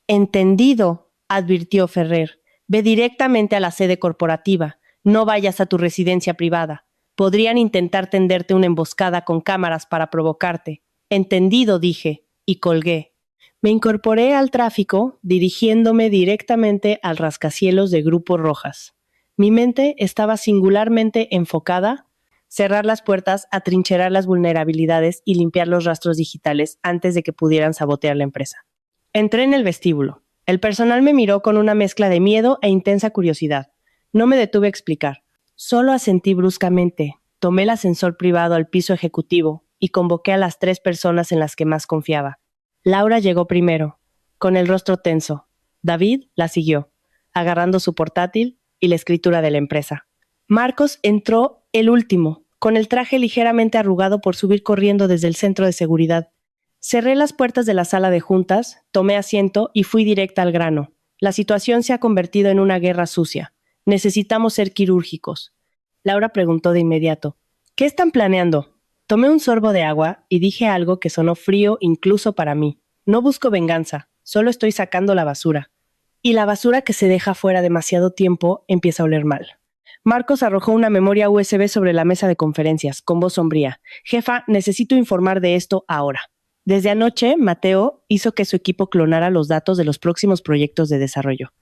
S1: Entendido, advirtió Ferrer. Ve directamente a la sede corporativa. No vayas a tu residencia privada. Podrían intentar tenderte una emboscada con cámaras para provocarte. Entendido, dije, y colgué. Me incorporé al tráfico, dirigiéndome directamente al rascacielos de Grupo Rojas. Mi mente estaba singularmente enfocada, cerrar las puertas, atrincherar las vulnerabilidades y limpiar los rastros digitales antes de que pudieran sabotear la empresa. Entré en el vestíbulo. El personal me miró con una mezcla de miedo e intensa curiosidad. No me detuve a explicar. Solo asentí bruscamente, tomé el ascensor privado al piso ejecutivo y convoqué a las 3 personas en las que más confiaba. Laura llegó primero, con el rostro tenso. David la siguió, agarrando su portátil y la escritura de la empresa. Marcos entró el último, con el traje ligeramente arrugado por subir corriendo desde el centro de seguridad. Cerré las puertas de la sala de juntas, tomé asiento y fui directa al grano. La situación se ha convertido en una guerra sucia. Necesitamos ser quirúrgicos. Laura preguntó de inmediato, ¿qué están planeando? Tomé un sorbo de agua y dije algo que sonó frío incluso para mí. No busco venganza, solo estoy sacando la basura. Y la basura que se deja fuera demasiado tiempo empieza a oler mal. Marcos arrojó una memoria USB sobre la mesa de conferencias, con voz sombría. Jefa, necesito informar de esto ahora. Desde anoche, Mateo hizo que su equipo clonara los datos de los próximos proyectos de desarrollo.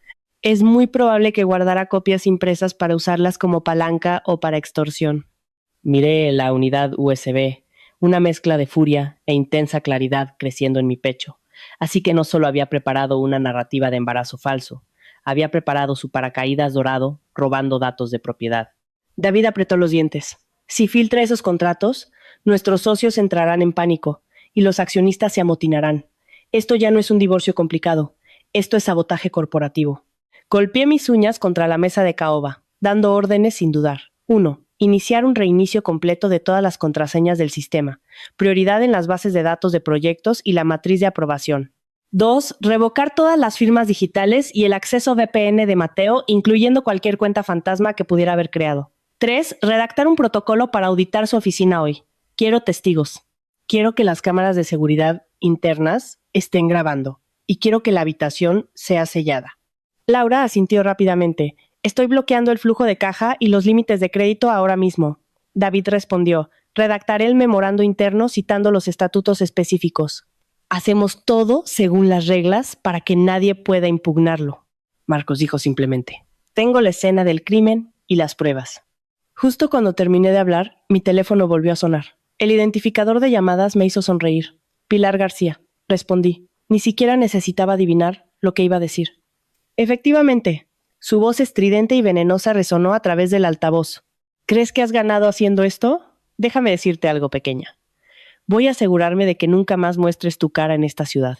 S1: Es muy probable que guardara copias impresas para usarlas como palanca o para extorsión. Miré la unidad USB, una mezcla de furia e intensa claridad creciendo en mi pecho. Así que no solo había preparado una narrativa de embarazo falso, había preparado su paracaídas dorado, robando datos de propiedad. David apretó los dientes. Si filtra esos contratos, nuestros socios entrarán en pánico y los accionistas se amotinarán. Esto ya no es un divorcio complicado, esto es sabotaje corporativo. Golpeé mis uñas contra la mesa de caoba, dando órdenes sin dudar. 1. Iniciar un reinicio completo de todas las contraseñas del sistema. Prioridad en las bases de datos de proyectos y la matriz de aprobación. 2. Revocar todas las firmas digitales y el acceso VPN de Mateo, incluyendo cualquier cuenta fantasma que pudiera haber creado. 3. Redactar un protocolo para auditar su oficina hoy. Quiero testigos. Quiero que las cámaras de seguridad internas estén grabando. Y quiero que la habitación sea sellada. Laura asintió rápidamente. Estoy bloqueando el flujo de caja y los límites de crédito ahora mismo. David respondió. Redactaré el memorando interno citando los estatutos específicos. Hacemos todo según las reglas para que nadie pueda impugnarlo. Marcos dijo simplemente. Tengo la escena del crimen y las pruebas. Justo cuando terminé de hablar, mi teléfono volvió a sonar. El identificador de llamadas me hizo sonreír. Pilar García. Respondí. Ni siquiera necesitaba adivinar lo que iba a decir. Efectivamente. Su voz estridente y venenosa resonó a través del altavoz. ¿Crees que has ganado haciendo esto? Déjame decirte algo, pequeña. Voy a asegurarme de que nunca más muestres tu cara en esta ciudad.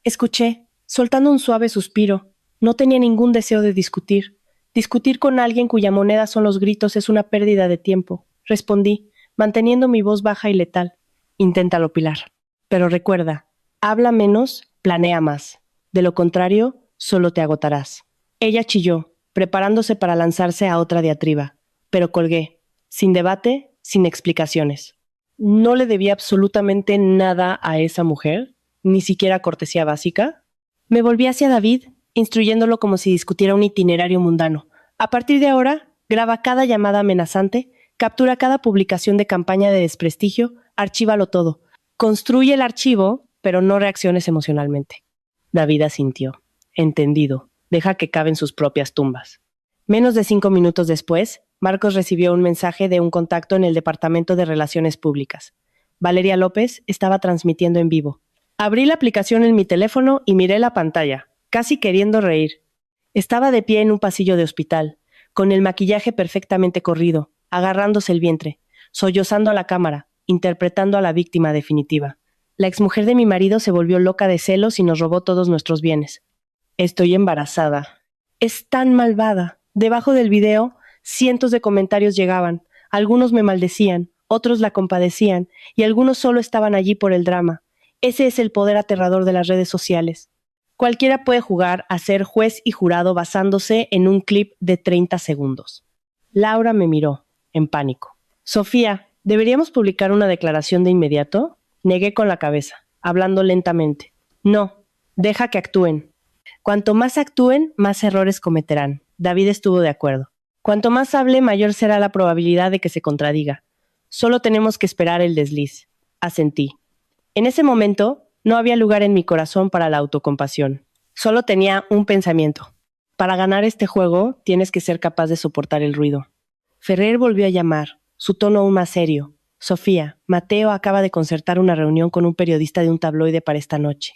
S1: Escuché, soltando un suave suspiro. No tenía ningún deseo de discutir. Discutir con alguien cuya moneda son los gritos es una pérdida de tiempo. Respondí, manteniendo mi voz baja y letal. Inténtalo, Pilar. Pero recuerda, habla menos, planea más. De lo contrario, solo te agotarás. Ella chilló, preparándose para lanzarse a otra diatriba. Pero colgué, sin debate, sin explicaciones. ¿No le debía absolutamente nada a esa mujer? ¿Ni siquiera cortesía básica? Me volví hacia David, instruyéndolo como si discutiera un itinerario mundano. A partir de ahora, graba cada llamada amenazante, captura cada publicación de campaña de desprestigio, archívalo todo. Construye el archivo, pero no reacciones emocionalmente. David asintió. Entendido. Deja que caven sus propias tumbas. Menos de 5 minutos después, Marcos recibió un mensaje de un contacto en el Departamento de Relaciones Públicas. Valeria López estaba transmitiendo en vivo. Abrí la aplicación en mi teléfono y miré la pantalla, casi queriendo reír. Estaba de pie en un pasillo de hospital, con el maquillaje perfectamente corrido, agarrándose el vientre, sollozando a la cámara, interpretando a la víctima definitiva. La exmujer de mi marido se volvió loca de celos y nos robó todos nuestros bienes. Estoy embarazada. Es tan malvada. Debajo del video, cientos de comentarios llegaban. Algunos me maldecían, otros la compadecían, y algunos solo estaban allí por el drama. Ese es el poder aterrador de las redes sociales. Cualquiera puede jugar a ser juez y jurado basándose en un clip de 30 segundos. Laura me miró, en pánico. Sofía, ¿deberíamos publicar una declaración de inmediato? Negué con la cabeza, hablando lentamente. No, deja que actúen. Cuanto más actúen, más errores cometerán. David estuvo de acuerdo. Cuanto más hable, mayor será la probabilidad de que se contradiga. Solo tenemos que esperar el desliz. Asentí. En ese momento, no había lugar en mi corazón para la autocompasión. Solo tenía un pensamiento. Para ganar este juego, tienes que ser capaz de soportar el ruido. Ferrer volvió a llamar, su tono aún más serio. Sofía, Mateo acaba de concertar una reunión con un periodista de un tabloide para esta noche.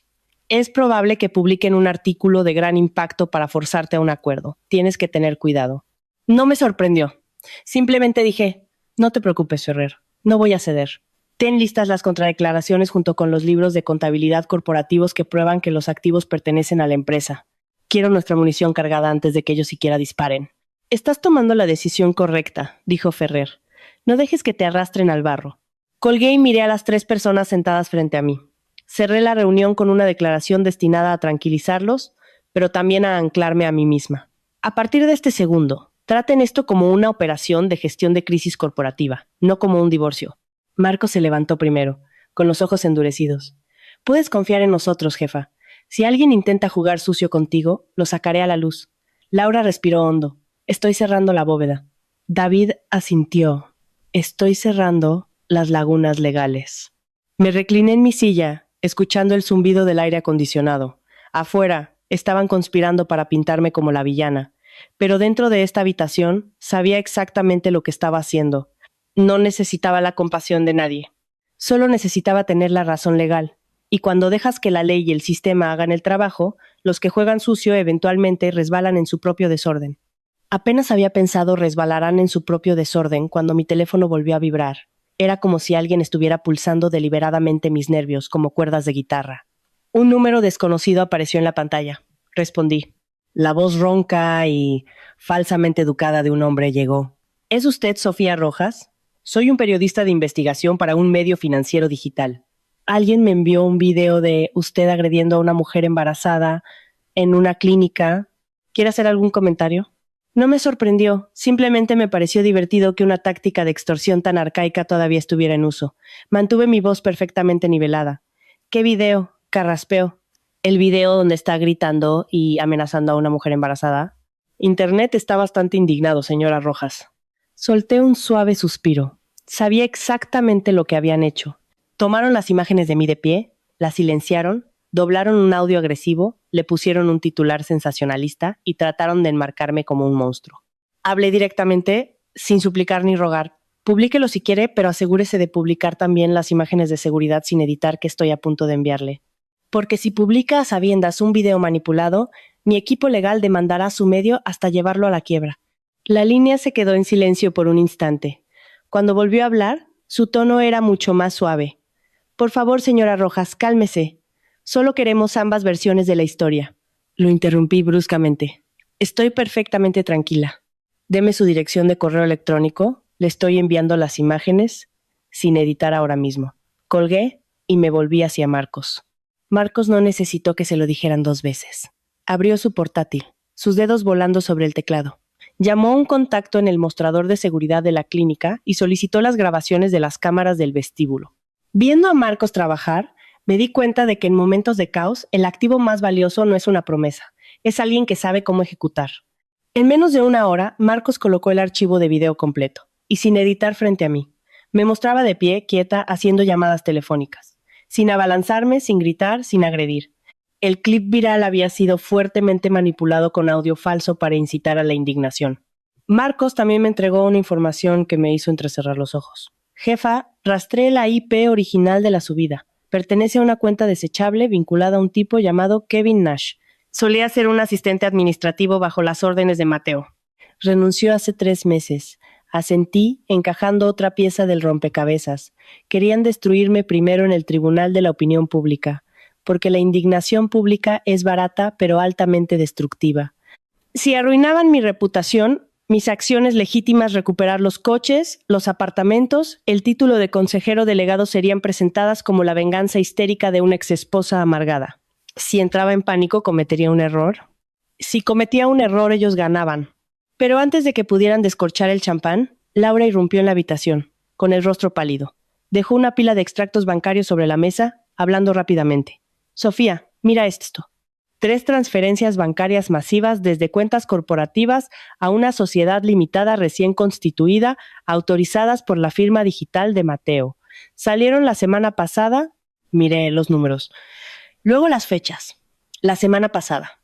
S1: Es probable que publiquen un artículo de gran impacto para forzarte a un acuerdo. Tienes que tener cuidado. No me sorprendió. Simplemente dije, no te preocupes, Ferrer, no voy a ceder. Ten listas las contradeclaraciones junto con los libros de contabilidad corporativos que prueban que los activos pertenecen a la empresa. Quiero nuestra munición cargada antes de que ellos siquiera disparen. Estás tomando la decisión correcta, dijo Ferrer. No dejes que te arrastren al barro. Colgué y miré a las 3 personas sentadas frente a mí. Cerré la reunión con una declaración destinada a tranquilizarlos, pero también a anclarme a mí misma. A partir de este segundo, traten esto como una operación de gestión de crisis corporativa, no como un divorcio. Marcos se levantó primero, con los ojos endurecidos. Puedes confiar en nosotros, jefa. Si alguien intenta jugar sucio contigo, lo sacaré a la luz. Laura respiró hondo. Estoy cerrando la bóveda. David asintió. Estoy cerrando las lagunas legales. Me recliné en mi silla, escuchando el zumbido del aire acondicionado. Afuera, estaban conspirando para pintarme como la villana, pero dentro de esta habitación sabía exactamente lo que estaba haciendo. No necesitaba la compasión de nadie. Solo necesitaba tener la razón legal. Y cuando dejas que la ley y el sistema hagan el trabajo, los que juegan sucio eventualmente resbalan en su propio desorden. Apenas había pensado resbalarán en su propio desorden cuando mi teléfono volvió a vibrar. Era como si alguien estuviera pulsando deliberadamente mis nervios como cuerdas de guitarra. Un número desconocido apareció en la pantalla. Respondí. La voz ronca y falsamente educada de un hombre llegó. ¿Es usted Sofía Rojas? Soy un periodista de investigación para un medio financiero digital. Alguien me envió un video de usted agrediendo a una mujer embarazada en una clínica. ¿Quiere hacer algún comentario? No me sorprendió, simplemente me pareció divertido que una táctica de extorsión tan arcaica todavía estuviera en uso. Mantuve mi voz perfectamente nivelada. ¿Qué video? Carraspeo. ¿El video donde está gritando y amenazando a una mujer embarazada? Internet está bastante indignado, señora Rojas. Solté un suave suspiro. Sabía exactamente lo que habían hecho. Tomaron las imágenes de mí de pie, las silenciaron, doblaron un audio agresivo, le pusieron un titular sensacionalista y trataron de enmarcarme como un monstruo. Hablé directamente, sin suplicar ni rogar. Publíquelo si quiere, pero asegúrese de publicar también las imágenes de seguridad sin editar que estoy a punto de enviarle. Porque si publica a sabiendas un video manipulado, mi equipo legal demandará a su medio hasta llevarlo a la quiebra. La línea se quedó en silencio por un instante. Cuando volvió a hablar, su tono era mucho más suave. Por favor, señora Rojas, cálmese. Solo queremos ambas versiones de la historia. Lo interrumpí bruscamente. Estoy perfectamente tranquila. Deme su dirección de correo electrónico. Le estoy enviando las imágenes, sin editar ahora mismo. Colgué y me volví hacia Marcos. Marcos no necesitó que se lo dijeran 2 veces. Abrió su portátil, sus dedos volando sobre el teclado. Llamó a un contacto en el mostrador de seguridad de la clínica y solicitó las grabaciones de las cámaras del vestíbulo. Viendo a Marcos trabajar, me di cuenta de que en momentos de caos, el activo más valioso no es una promesa, es alguien que sabe cómo ejecutar. En menos de 1 hora, Marcos colocó el archivo de video completo, y sin editar frente a mí. Me mostraba de pie, quieta, haciendo llamadas telefónicas. Sin abalanzarme, sin gritar, sin agredir. El clip viral había sido fuertemente manipulado con audio falso para incitar a la indignación. Marcos también me entregó una información que me hizo entrecerrar los ojos. Jefa, rastreé la IP original de la subida. Pertenece a una cuenta desechable vinculada a un tipo llamado Kevin Nash. Solía ser un asistente administrativo bajo las órdenes de Mateo. Renunció hace 3 meses. Asentí, encajando otra pieza del rompecabezas. Querían destruirme primero en el tribunal de la opinión pública, porque la indignación pública es barata pero altamente destructiva. Si arruinaban mi reputación, mis acciones legítimas recuperar los coches, los apartamentos, el título de consejero delegado serían presentadas como la venganza histérica de una exesposa amargada. Si entraba en pánico, cometería un error. Si cometía un error, ellos ganaban. Pero antes de que pudieran descorchar el champán, Laura irrumpió en la habitación, con el rostro pálido. Dejó una pila de extractos bancarios sobre la mesa, hablando rápidamente. Sofía, mira esto. 3 transferencias bancarias masivas desde cuentas corporativas a una sociedad limitada recién constituida, autorizadas por la firma digital de Mateo. Salieron la semana pasada. Miré los números. Luego las fechas. La semana pasada.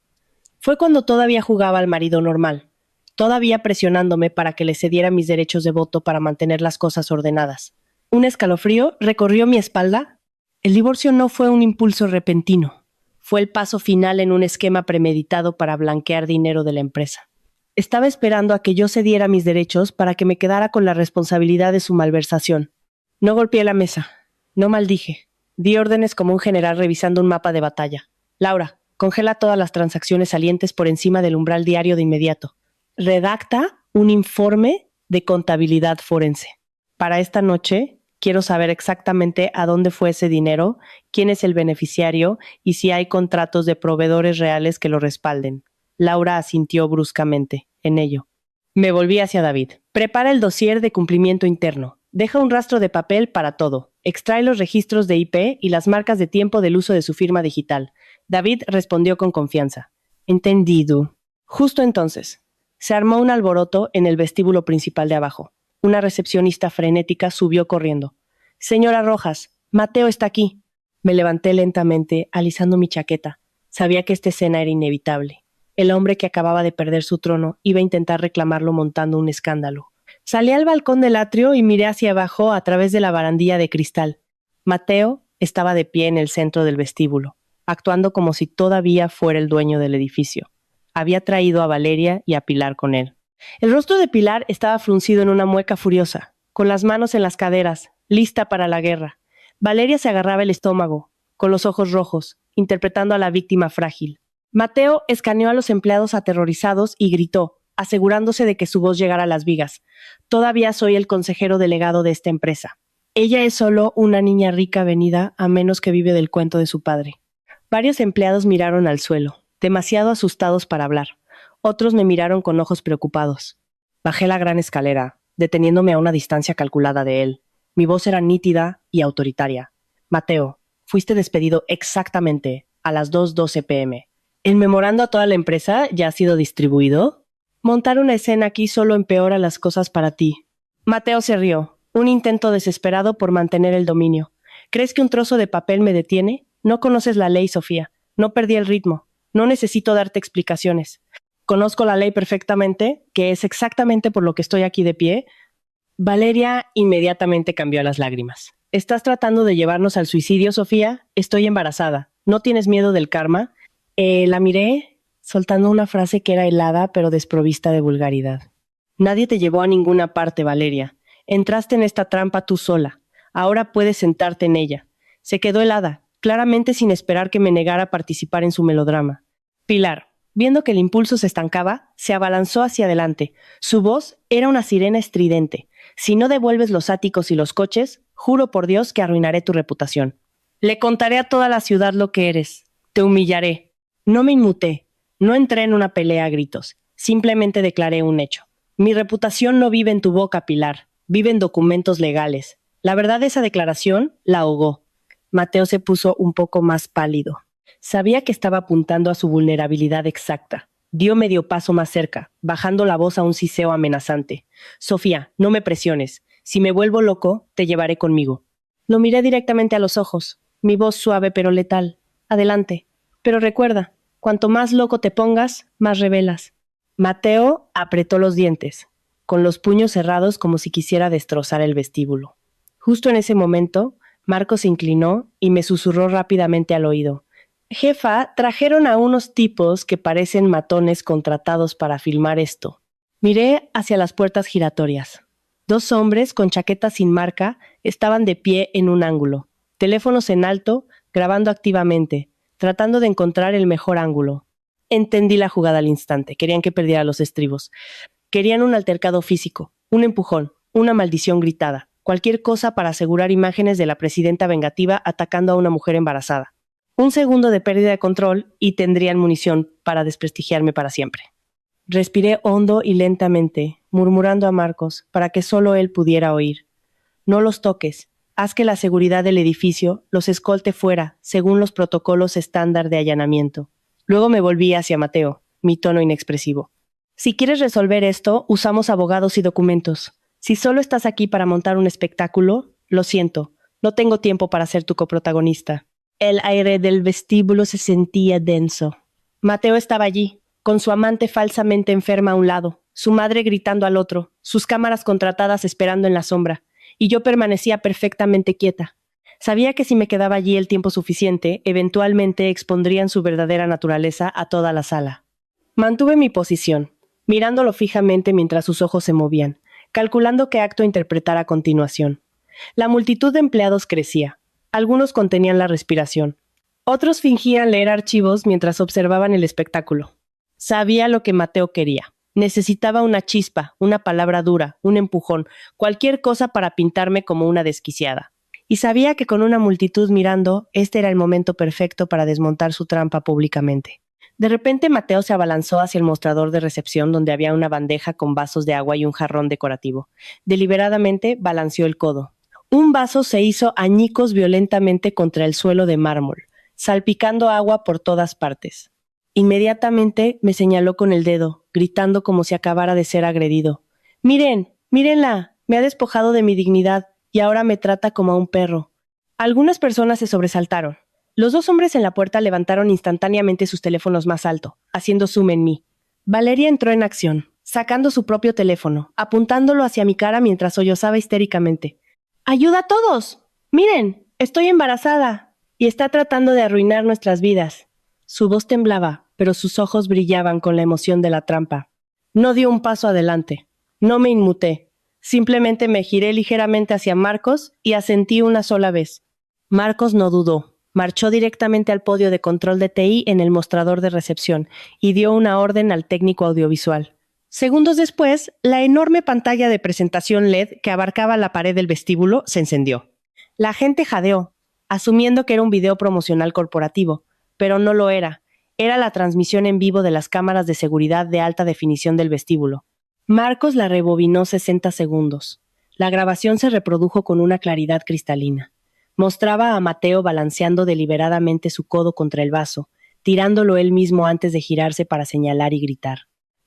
S1: Fue cuando todavía jugaba al marido normal, todavía presionándome para que le cediera mis derechos de voto para mantener las cosas ordenadas. Un escalofrío recorrió mi espalda. El divorcio no fue un impulso repentino. Fue el paso final en un esquema premeditado para blanquear dinero de la empresa. Estaba esperando a que yo cediera mis derechos para que me quedara con la responsabilidad de su malversación. No golpeé la mesa. No maldije. Di órdenes como un general revisando un mapa de batalla. Laura, Congela todas las transacciones salientes por encima del umbral diario de inmediato. Redacta un informe de contabilidad forense. Para esta noche, quiero saber exactamente a dónde fue ese dinero, quién es el beneficiario y si hay contratos de proveedores reales que lo respalden. Laura asintió bruscamente. En ello. Me volví hacia David. Prepara el dossier de cumplimiento interno. Deja un rastro de papel para todo. Extrae los registros de IP y las marcas de tiempo del uso de su firma digital. David respondió con confianza. Entendido. Justo entonces, se armó un alboroto en el vestíbulo principal de abajo. Una recepcionista frenética subió corriendo. Señora Rojas, Mateo está aquí. Me levanté lentamente, alisando mi chaqueta. Sabía que esta escena era inevitable. El hombre que acababa de perder su trono iba a intentar reclamarlo montando un escándalo. Salí al balcón del atrio y miré hacia abajo a través de la barandilla de cristal. Mateo estaba de pie en el centro del vestíbulo, actuando como si todavía fuera el dueño del edificio. Había traído a Valeria y a Pilar con él. El rostro de Pilar estaba fruncido en una mueca furiosa, con las manos en las caderas, lista para la guerra. Valeria se agarraba el estómago, con los ojos rojos, interpretando a la víctima frágil. Mateo escaneó a los empleados aterrorizados y gritó, asegurándose de que su voz llegara a las vigas. Todavía soy el consejero delegado de esta empresa. Ella es solo una niña rica venida, a menos que vive del cuento de su padre. Varios empleados miraron al suelo, demasiado asustados para hablar. Otros me miraron con ojos preocupados. Bajé la gran escalera, deteniéndome a una distancia calculada de él. Mi voz era nítida y autoritaria. Mateo, fuiste despedido exactamente a las 2:12 p.m. ¿El memorando a toda la empresa ya ha sido distribuido? Montar una escena aquí solo empeora las cosas para ti. Mateo se rió, un intento desesperado por mantener el dominio. ¿Crees que un trozo de papel me detiene? No conoces la ley, Sofía. No perdí el ritmo. No necesito darte explicaciones. Conozco la ley perfectamente, que es exactamente por lo que estoy aquí de pie. Valeria inmediatamente cambió a las lágrimas. ¿Estás tratando de llevarnos al suicidio, Sofía? Estoy embarazada. ¿No tienes miedo del karma? La miré, soltando una frase que era helada pero desprovista de vulgaridad. Nadie te llevó a ninguna parte, Valeria. Entraste en esta trampa tú sola. Ahora puedes sentarte en ella. Se quedó helada, claramente sin esperar que me negara a participar en su melodrama. Pilar, viendo que el impulso se estancaba, se abalanzó hacia adelante. Su voz era una sirena estridente. Si no devuelves los áticos y los coches, juro por Dios que arruinaré tu reputación. Le contaré a toda la ciudad lo que eres. Te humillaré. No me inmuté, no entré en una pelea a gritos, simplemente declaré un hecho. Mi reputación no vive en tu boca, Pilar, vive en documentos legales. La verdad de esa declaración la ahogó. Mateo se puso un poco más pálido. Sabía que estaba apuntando a su vulnerabilidad exacta. Dio medio paso más cerca, bajando la voz a un siseo amenazante. Sofía, no me presiones. Si me vuelvo loco, te llevaré conmigo. Lo miré directamente a los ojos, mi voz suave pero letal. Adelante. Pero recuerda, cuanto más loco te pongas, más revelas. Mateo apretó los dientes, con los puños cerrados como si quisiera destrozar el vestíbulo. Justo en ese momento, Marco se inclinó y me susurró rápidamente al oído. Jefa, trajeron a unos tipos que parecen matones contratados para filmar esto. Miré hacia las puertas giratorias. 2 hombres con chaquetas sin marca estaban de pie en un ángulo, teléfonos en alto, grabando activamente, tratando de encontrar el mejor ángulo. Entendí la jugada al instante. Querían que perdiera los estribos. Querían un altercado físico, un empujón, una maldición gritada, cualquier cosa para asegurar imágenes de la presidenta vengativa atacando a una mujer embarazada. Un segundo de pérdida de control y tendrían munición para desprestigiarme para siempre. Respiré hondo y lentamente, murmurando a Marcos para que solo él pudiera oír. No los toques. Haz que la seguridad del edificio los escolte fuera, según los protocolos estándar de allanamiento. Luego me volví hacia Mateo, mi tono inexpresivo. Si quieres resolver esto, usamos abogados y documentos. Si solo estás aquí para montar un espectáculo, lo siento, no tengo tiempo para ser tu coprotagonista. El aire del vestíbulo se sentía denso. Mateo estaba allí, con su amante falsamente enferma a un lado, su madre gritando al otro, sus cámaras contratadas esperando en la sombra. Y yo permanecía perfectamente quieta. Sabía que si me quedaba allí el tiempo suficiente, eventualmente expondrían su verdadera naturaleza a toda la sala. Mantuve mi posición, mirándolo fijamente mientras sus ojos se movían, calculando qué acto interpretar a continuación. La multitud de empleados crecía. Algunos contenían la respiración. Otros fingían leer archivos mientras observaban el espectáculo. Sabía lo que Mateo quería. Necesitaba una chispa, una palabra dura, un empujón, cualquier cosa para pintarme como una desquiciada. Y sabía que con una multitud mirando, este era el momento perfecto para desmontar su trampa públicamente. De repente Mateo se abalanzó hacia el mostrador de recepción donde había una bandeja con vasos de agua y un jarrón decorativo. Deliberadamente balanceó el codo. Un vaso se hizo añicos violentamente contra el suelo de mármol, salpicando agua por todas partes. Inmediatamente me señaló con el dedo, gritando como si acabara de ser agredido. «Miren, mírenla, me ha despojado de mi dignidad y ahora me trata como a un perro». Algunas personas se sobresaltaron. Los dos hombres en la puerta levantaron instantáneamente sus teléfonos más alto, haciendo zoom en mí. Valeria entró en acción, sacando su propio teléfono, apuntándolo hacia mi cara mientras sollozaba histéricamente. «¡Ayuda a todos! ¡Miren! Estoy embarazada! Y está tratando de arruinar nuestras vidas». Su voz temblaba, pero sus ojos brillaban con la emoción de la trampa. No dio un paso adelante. No me inmuté. Simplemente me giré ligeramente hacia Marcos y asentí una sola vez. Marcos no dudó. Marchó directamente al podio de control de TI en el mostrador de recepción y dio una orden al técnico audiovisual. Segundos después, la enorme pantalla de presentación LED que abarcaba la pared del vestíbulo se encendió. La gente jadeó, asumiendo que era un video promocional corporativo, pero no lo era. Era la transmisión en vivo de las cámaras de seguridad de alta definición del vestíbulo. Marcos la rebobinó 60 segundos. La grabación se reprodujo con una claridad cristalina. Mostraba a Mateo balanceando deliberadamente su codo contra el vaso, tirándolo él mismo antes de girarse para señalar y gritar.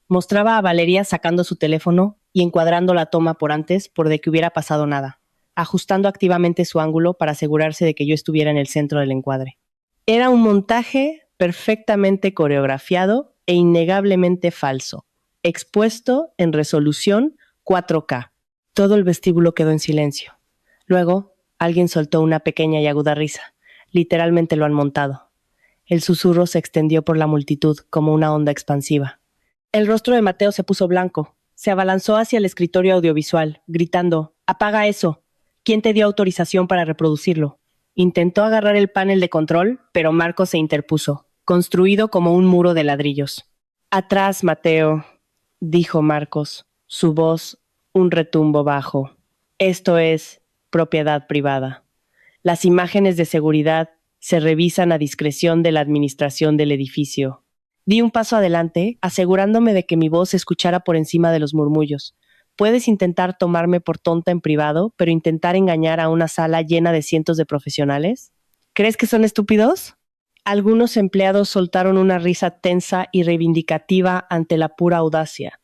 S1: Mostraba a Valeria sacando su teléfono y encuadrando la toma por antes por de que hubiera pasado nada, ajustando activamente su ángulo para asegurarse de que yo estuviera en el centro del encuadre. Era un montaje perfectamente coreografiado e innegablemente falso, expuesto en resolución 4K. Todo el vestíbulo quedó en silencio. Luego, alguien soltó una pequeña y aguda risa. Literalmente lo han montado. El susurro se extendió por la multitud como una onda expansiva. El rostro de Mateo se puso blanco. Se abalanzó hacia el escritorio audiovisual, gritando: «¡Apaga eso! ¿Quién te dio autorización para reproducirlo?». Intentó agarrar el panel de control, pero Marcos se interpuso, construido como un muro de ladrillos. «Atrás, Mateo», dijo Marcos, su voz un retumbo bajo. «Esto es propiedad privada. Las imágenes de seguridad se revisan a discreción de la administración del edificio». Di un paso adelante, asegurándome de que mi voz se escuchara por encima de los murmullos. Puedes intentar tomarme por tonta en privado, pero intentar engañar a una sala llena de cientos de profesionales. ¿Crees que son estúpidos? Algunos empleados soltaron una risa tensa y reivindicativa ante la pura audacia.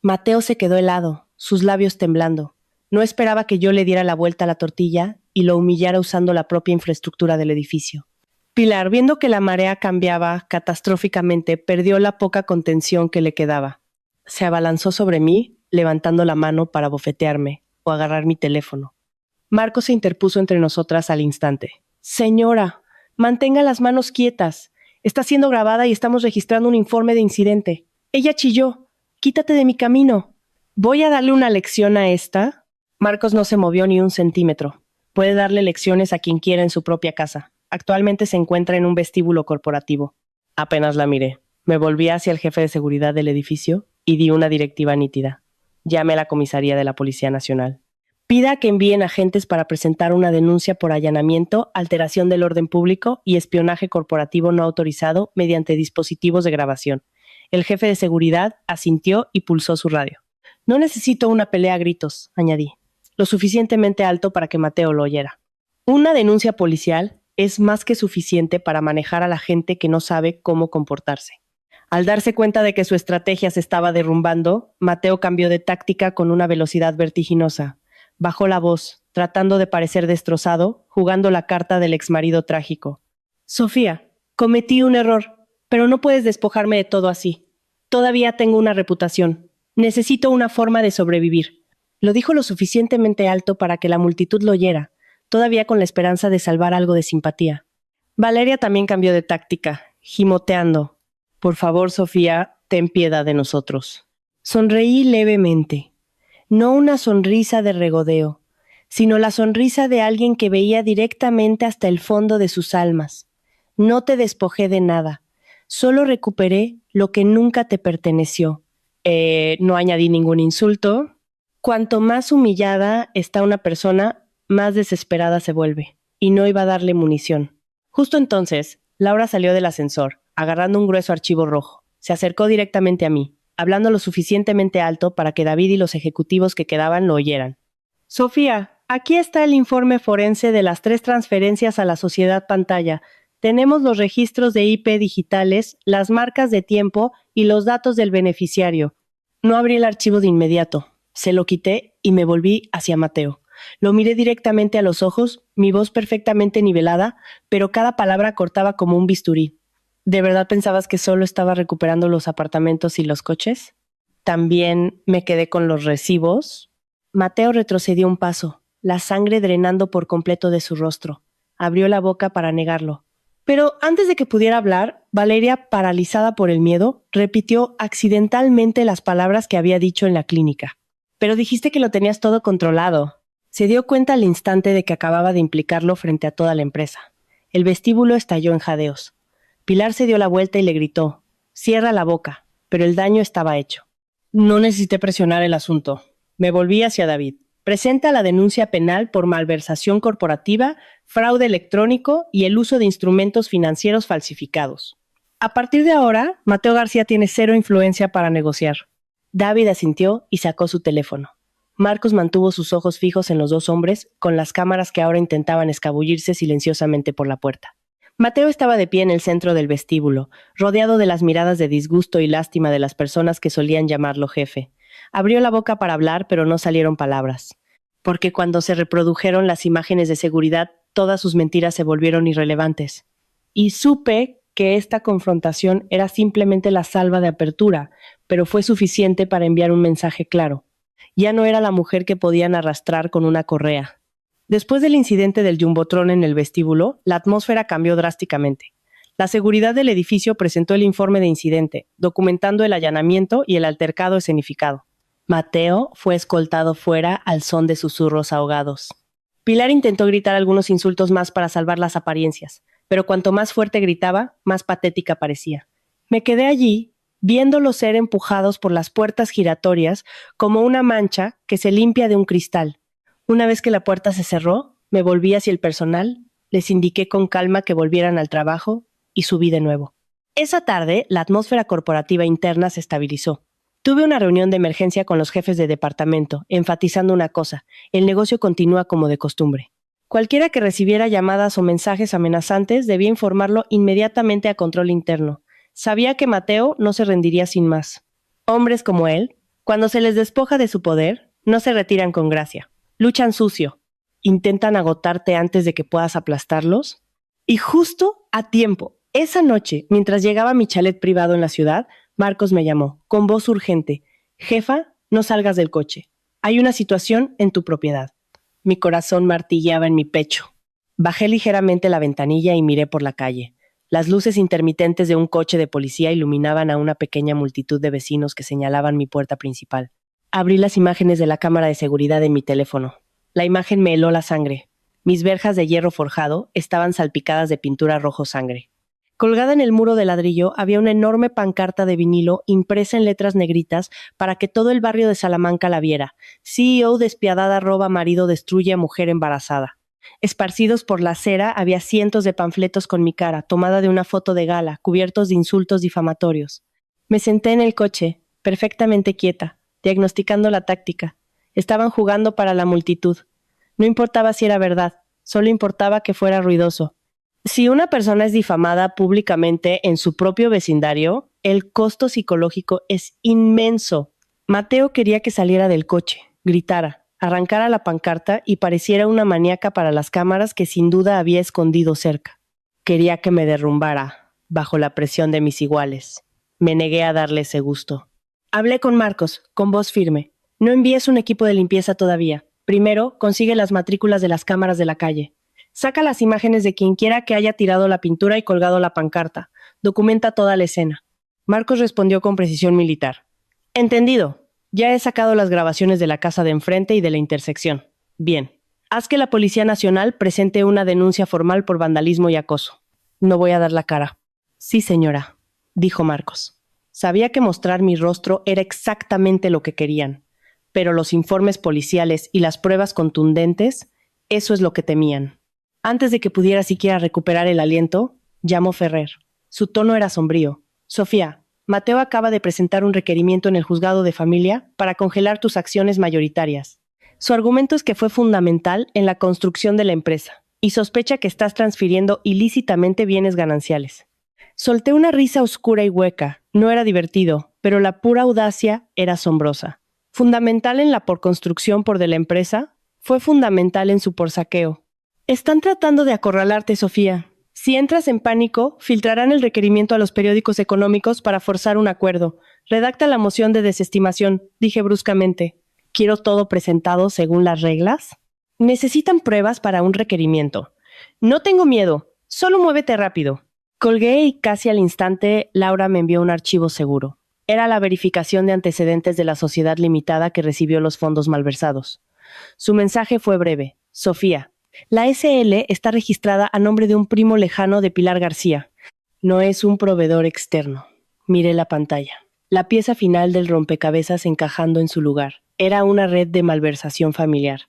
S1: Mateo se quedó helado, sus labios temblando. No esperaba que yo le diera la vuelta a la tortilla y lo humillara usando la propia infraestructura del edificio. Pilar, viendo que la marea cambiaba catastróficamente, perdió la poca contención que le quedaba. Se abalanzó sobre mí, levantando la mano para bofetearme o agarrar mi teléfono. Marcos se interpuso entre nosotras al instante. «Señora, mantenga las manos quietas. Está siendo grabada y estamos registrando un informe de incidente. Ella chilló. Quítate de mi camino». «¿Voy a darle una lección a esta?» Marcos no se movió ni un centímetro. Puede darle lecciones a quien quiera en su propia casa. Actualmente se encuentra en un vestíbulo corporativo. Apenas la miré. Me volví hacia el jefe de seguridad del edificio y di una directiva nítida. Llame a la comisaría de la Policía Nacional. Pida que envíen agentes para presentar una denuncia por allanamiento, alteración del orden público y espionaje corporativo no autorizado mediante dispositivos de grabación. El jefe de seguridad asintió y pulsó su radio. «No necesito una pelea a gritos», añadí, lo suficientemente alto para que Mateo lo oyera. Una denuncia policial es más que suficiente para manejar a la gente que no sabe cómo comportarse. Al darse cuenta de que su estrategia se estaba derrumbando, Mateo cambió de táctica con una velocidad vertiginosa. Bajó la voz, tratando de parecer destrozado, jugando la carta del exmarido trágico. «Sofía, cometí un error, pero no puedes despojarme de todo así. Todavía tengo una reputación. Necesito una forma de sobrevivir». Lo dijo lo suficientemente alto para que la multitud lo oyera, todavía con la esperanza de salvar algo de simpatía. Valeria también cambió de táctica, gimoteando. «Por favor, Sofía, ten piedad de nosotros». Sonreí levemente. No una sonrisa de regodeo, sino la sonrisa de alguien que veía directamente hasta el fondo de sus almas. No te despojé de nada. Solo recuperé lo que nunca te perteneció. No añadí ningún insulto. Cuanto más humillada está una persona, más desesperada se vuelve. Y no iba a darle munición. Justo entonces, Laura salió del ascensor, agarrando un grueso archivo rojo. Se acercó directamente a mí, hablando lo suficientemente alto para que David y los ejecutivos que quedaban lo oyeran. Sofía, aquí está el informe forense de las 3 transferencias a la sociedad pantalla. Tenemos los registros de IP digitales, las marcas de tiempo y los datos del beneficiario. No abrí el archivo de inmediato. Se lo quité y me volví hacia Mateo. Lo miré directamente a los ojos, mi voz perfectamente nivelada, pero cada palabra cortaba como un bisturí. ¿De verdad pensabas que solo estaba recuperando los apartamentos y los coches? También me quedé con los recibos. Mateo retrocedió un paso, la sangre drenando por completo de su rostro. Abrió la boca para negarlo. Pero antes de que pudiera hablar, Valeria, paralizada por el miedo, repitió accidentalmente las palabras que había dicho en la clínica. Pero dijiste que lo tenías todo controlado. Se dio cuenta al instante de que acababa de implicarlo frente a toda la empresa. El vestíbulo estalló en jadeos. Pilar se dio la vuelta y le gritó: «Cierra la boca», pero el daño estaba hecho. No necesité presionar el asunto. Me volví hacia David. Presenta la denuncia penal por malversación corporativa, fraude electrónico y el uso de instrumentos financieros falsificados. A partir de ahora, Mateo García tiene 0 influencia para negociar. David asintió y sacó su teléfono. Marcos mantuvo sus ojos fijos en los 2 hombres, con las cámaras que ahora intentaban escabullirse silenciosamente por la puerta. Mateo estaba de pie en el centro del vestíbulo, rodeado de las miradas de disgusto y lástima de las personas que solían llamarlo jefe. Abrió la boca para hablar, pero no salieron palabras. Porque cuando se reprodujeron las imágenes de seguridad, todas sus mentiras se volvieron irrelevantes. Y supe que esta confrontación era simplemente la salva de apertura, pero fue suficiente para enviar un mensaje claro. Ya no era la mujer que podían arrastrar con una correa. Después del incidente del Jumbotron en el vestíbulo, la atmósfera cambió drásticamente. La seguridad del edificio presentó el informe de incidente, documentando el allanamiento y el altercado escenificado. Mateo fue escoltado fuera al son de susurros ahogados. Pilar intentó gritar algunos insultos más para salvar las apariencias, pero cuanto más fuerte gritaba, más patética parecía. Me quedé allí, viéndolos ser empujados por las puertas giratorias como una mancha que se limpia de un cristal. Una vez que la puerta se cerró, me volví hacia el personal, les indiqué con calma que volvieran al trabajo y subí de nuevo. Esa tarde, la atmósfera corporativa interna se estabilizó. Tuve una reunión de emergencia con los jefes de departamento, enfatizando una cosa: el negocio continúa como de costumbre. Cualquiera que recibiera llamadas o mensajes amenazantes debía informarlo inmediatamente a control interno. Sabía que Mateo no se rendiría sin más. Hombres como él, cuando se les despoja de su poder, no se retiran con gracia. Luchan sucio. Intentan agotarte antes de que puedas aplastarlos. Y justo a tiempo, esa noche, mientras llegaba a mi chalet privado en la ciudad, Marcos me llamó, con voz urgente: «Jefa, no salgas del coche. Hay una situación en tu propiedad». Mi corazón martilleaba en mi pecho. Bajé ligeramente la ventanilla y miré por la calle. Las luces intermitentes de un coche de policía iluminaban a una pequeña multitud de vecinos que señalaban mi puerta principal. Abrí las imágenes de la cámara de seguridad en mi teléfono. La imagen me heló la sangre. Mis verjas de hierro forjado estaban salpicadas de pintura rojo sangre. Colgada en el muro de ladrillo había una enorme pancarta de vinilo impresa en letras negritas para que todo el barrio de Salamanca la viera: CEO despiadada roba marido, destruye a mujer embarazada. Esparcidos por la acera había cientos de panfletos con mi cara, tomada de una foto de gala, cubiertos de insultos difamatorios. Me senté en el coche, perfectamente quieta, diagnosticando la táctica. Estaban jugando para la multitud. No importaba si era verdad, solo importaba que fuera ruidoso. Si una persona es difamada públicamente en su propio vecindario, el costo psicológico es inmenso. Mateo quería que saliera del coche, gritara, arrancara la pancarta y pareciera una maníaca para las cámaras que sin duda había escondido cerca. Quería que me derrumbara, bajo la presión de mis iguales. Me negué a darle ese gusto. Hablé con Marcos, con voz firme. No envíes un equipo de limpieza todavía. Primero, consigue las matrículas de las cámaras de la calle. Saca las imágenes de quien quiera que haya tirado la pintura y colgado la pancarta. Documenta toda la escena. Marcos respondió con precisión militar. Entendido. Ya he sacado las grabaciones de la casa de enfrente y de la intersección. Bien. Haz que la Policía Nacional presente una denuncia formal por vandalismo y acoso. No voy a dar la cara. Sí, señora, dijo Marcos. Sabía que mostrar mi rostro era exactamente lo que querían, pero los informes policiales y las pruebas contundentes, eso es lo que temían. Antes de que pudiera siquiera recuperar el aliento, llamó Ferrer. Su tono era sombrío. Sofía, Mateo acaba de presentar un requerimiento en el juzgado de familia para congelar tus acciones mayoritarias. Su argumento es que fue fundamental en la construcción de la empresa y sospecha que estás transfiriendo ilícitamente bienes gananciales. Solté una risa oscura y hueca. No era divertido, pero la pura audacia era asombrosa. Fundamental en la construcción por de la empresa, fue fundamental en su saqueo. Están tratando de acorralarte, Sofía. Si entras en pánico, filtrarán el requerimiento a los periódicos económicos para forzar un acuerdo. Redacta la moción de desestimación, dije bruscamente. ¿Quiero todo presentado según las reglas? Necesitan pruebas para un requerimiento. No tengo miedo, solo muévete rápido. Colgué y casi al instante Laura me envió un archivo seguro. Era la verificación de antecedentes de la sociedad limitada que recibió los fondos malversados. Su mensaje fue breve. Sofía, la SL está registrada a nombre de un primo lejano de Pilar García. No es un proveedor externo. Miré la pantalla. La pieza final del rompecabezas encajando en su lugar. Era una red de malversación familiar.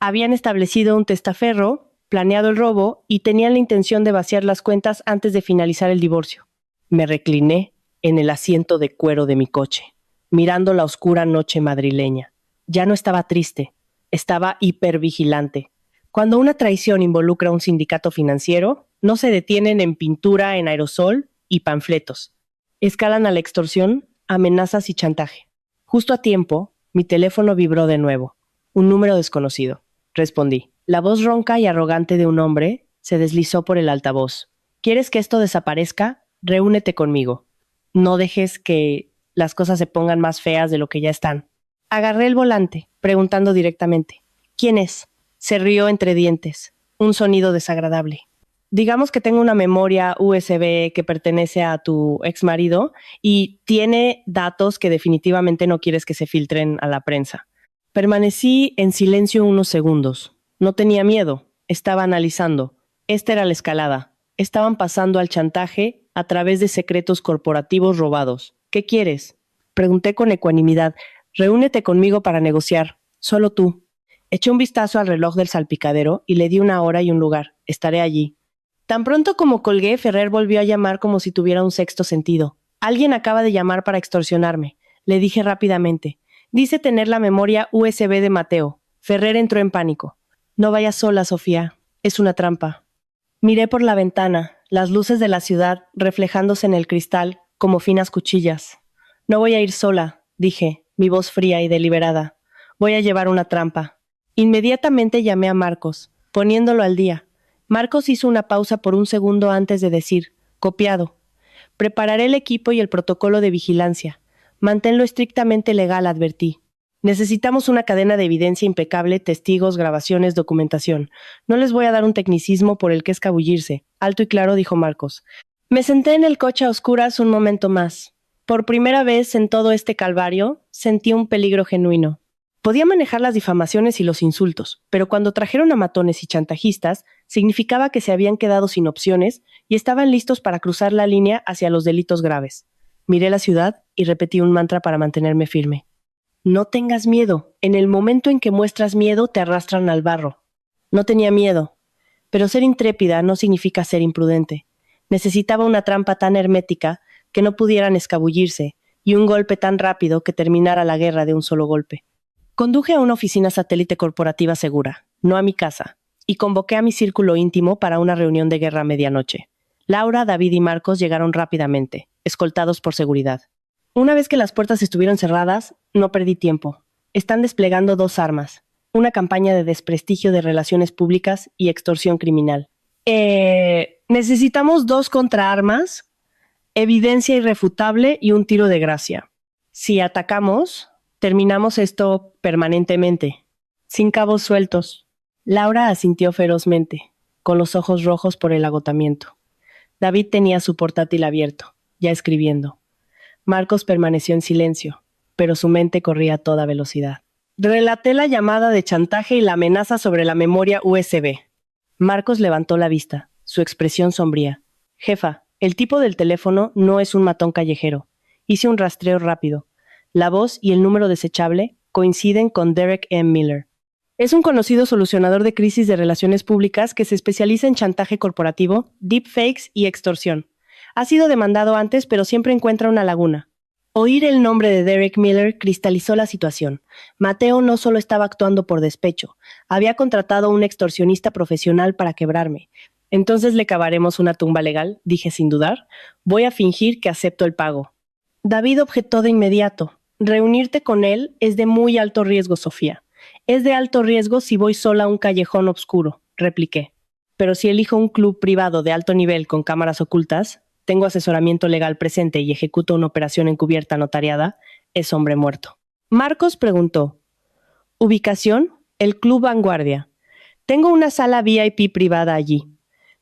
S1: Habían establecido un testaferro, planeado el robo y tenían la intención de vaciar las cuentas antes de finalizar el divorcio. Me recliné en el asiento de cuero de mi coche, mirando la oscura noche madrileña. Ya no estaba triste, estaba hipervigilante. Cuando una traición involucra a un sindicato financiero, no se detienen en pintura en aerosol y panfletos. Escalan a la extorsión, amenazas y chantaje. Justo a tiempo, mi teléfono vibró de nuevo. Un número desconocido. Respondí. La voz ronca y arrogante de un hombre se deslizó por el altavoz. ¿Quieres que esto desaparezca? Reúnete conmigo. No dejes que las cosas se pongan más feas de lo que ya están. Agarré el volante, preguntando directamente. ¿Quién es? Se rió entre dientes. Un sonido desagradable. Digamos que tengo una memoria USB que pertenece a tu exmarido y tiene datos que definitivamente no quieres que se filtren a la prensa. Permanecí en silencio unos segundos. No tenía miedo, estaba analizando. Esta era la escalada. Estaban pasando al chantaje a través de secretos corporativos robados. ¿Qué quieres? Pregunté con ecuanimidad. Reúnete conmigo para negociar. Solo tú. Eché un vistazo al reloj del salpicadero y le di una hora y un lugar. Estaré allí. Tan pronto como colgué, Ferrer volvió a llamar como si tuviera un sexto sentido. Alguien acaba de llamar para extorsionarme. Le dije rápidamente. Dice tener la memoria USB de Mateo. Ferrer entró en pánico. No vayas sola, Sofía. Es una trampa. Miré por la ventana, las luces de la ciudad reflejándose en el cristal como finas cuchillas. No voy a ir sola, dije, mi voz fría y deliberada. Voy a llevar una trampa. Inmediatamente llamé a Marcos, poniéndolo al día. Marcos hizo una pausa por un segundo antes de decir, copiado. Prepararé el equipo y el protocolo de vigilancia. Manténlo estrictamente legal, advertí. Necesitamos una cadena de evidencia impecable, testigos, grabaciones, documentación. No les voy a dar un tecnicismo por el que escabullirse. Alto y claro, dijo Marcos. Me senté en el coche a oscuras un momento más. Por primera vez en todo este calvario, sentí un peligro genuino. Podía manejar las difamaciones y los insultos, pero cuando trajeron a matones y chantajistas, significaba que se habían quedado sin opciones y estaban listos para cruzar la línea hacia los delitos graves. Miré la ciudad y repetí un mantra para mantenerme firme. No tengas miedo. En el momento en que muestras miedo, te arrastran al barro. No tenía miedo, pero ser intrépida no significa ser imprudente. Necesitaba una trampa tan hermética que no pudieran escabullirse y un golpe tan rápido que terminara la guerra de un solo golpe. Conduje a una oficina satélite corporativa segura, no a mi casa, y convoqué a mi círculo íntimo para una reunión de guerra a medianoche. Laura, David y Marcos llegaron rápidamente, escoltados por seguridad. Una vez que las puertas estuvieron cerradas, no perdí tiempo. Están desplegando 2 armas. Una campaña de desprestigio de relaciones públicas y extorsión criminal. Necesitamos 2 contraarmas, evidencia irrefutable y un tiro de gracia. Si atacamos, terminamos esto permanentemente, sin cabos sueltos. Laura asintió ferozmente, con los ojos rojos por el agotamiento. David tenía su portátil abierto, ya escribiendo. Marcos permaneció en silencio, pero su mente corría a toda velocidad. Relaté la llamada de chantaje y la amenaza sobre la memoria USB. Marcos levantó la vista, su expresión sombría. Jefa, el tipo del teléfono no es un matón callejero. Hice un rastreo rápido. La voz y el número desechable coinciden con Derek M. Miller. Es un conocido solucionador de crisis de relaciones públicas que se especializa en chantaje corporativo, deepfakes y extorsión. Ha sido demandado antes, pero siempre encuentra una laguna. Oír el nombre de Derek Miller cristalizó la situación. Mateo no solo estaba actuando por despecho, había contratado a un extorsionista profesional para quebrarme. Entonces le cavaremos una tumba legal, dije sin dudar. Voy a fingir que acepto el pago. David objetó de inmediato. Reunirte con él es de muy alto riesgo, Sofía. Es de alto riesgo si voy sola a un callejón oscuro, repliqué. Pero si elijo un club privado de alto nivel con cámaras ocultas, tengo asesoramiento legal presente y ejecuto una operación encubierta notariada, es hombre muerto. Marcos preguntó, ¿ubicación? El Club Vanguardia. Tengo una sala VIP privada allí.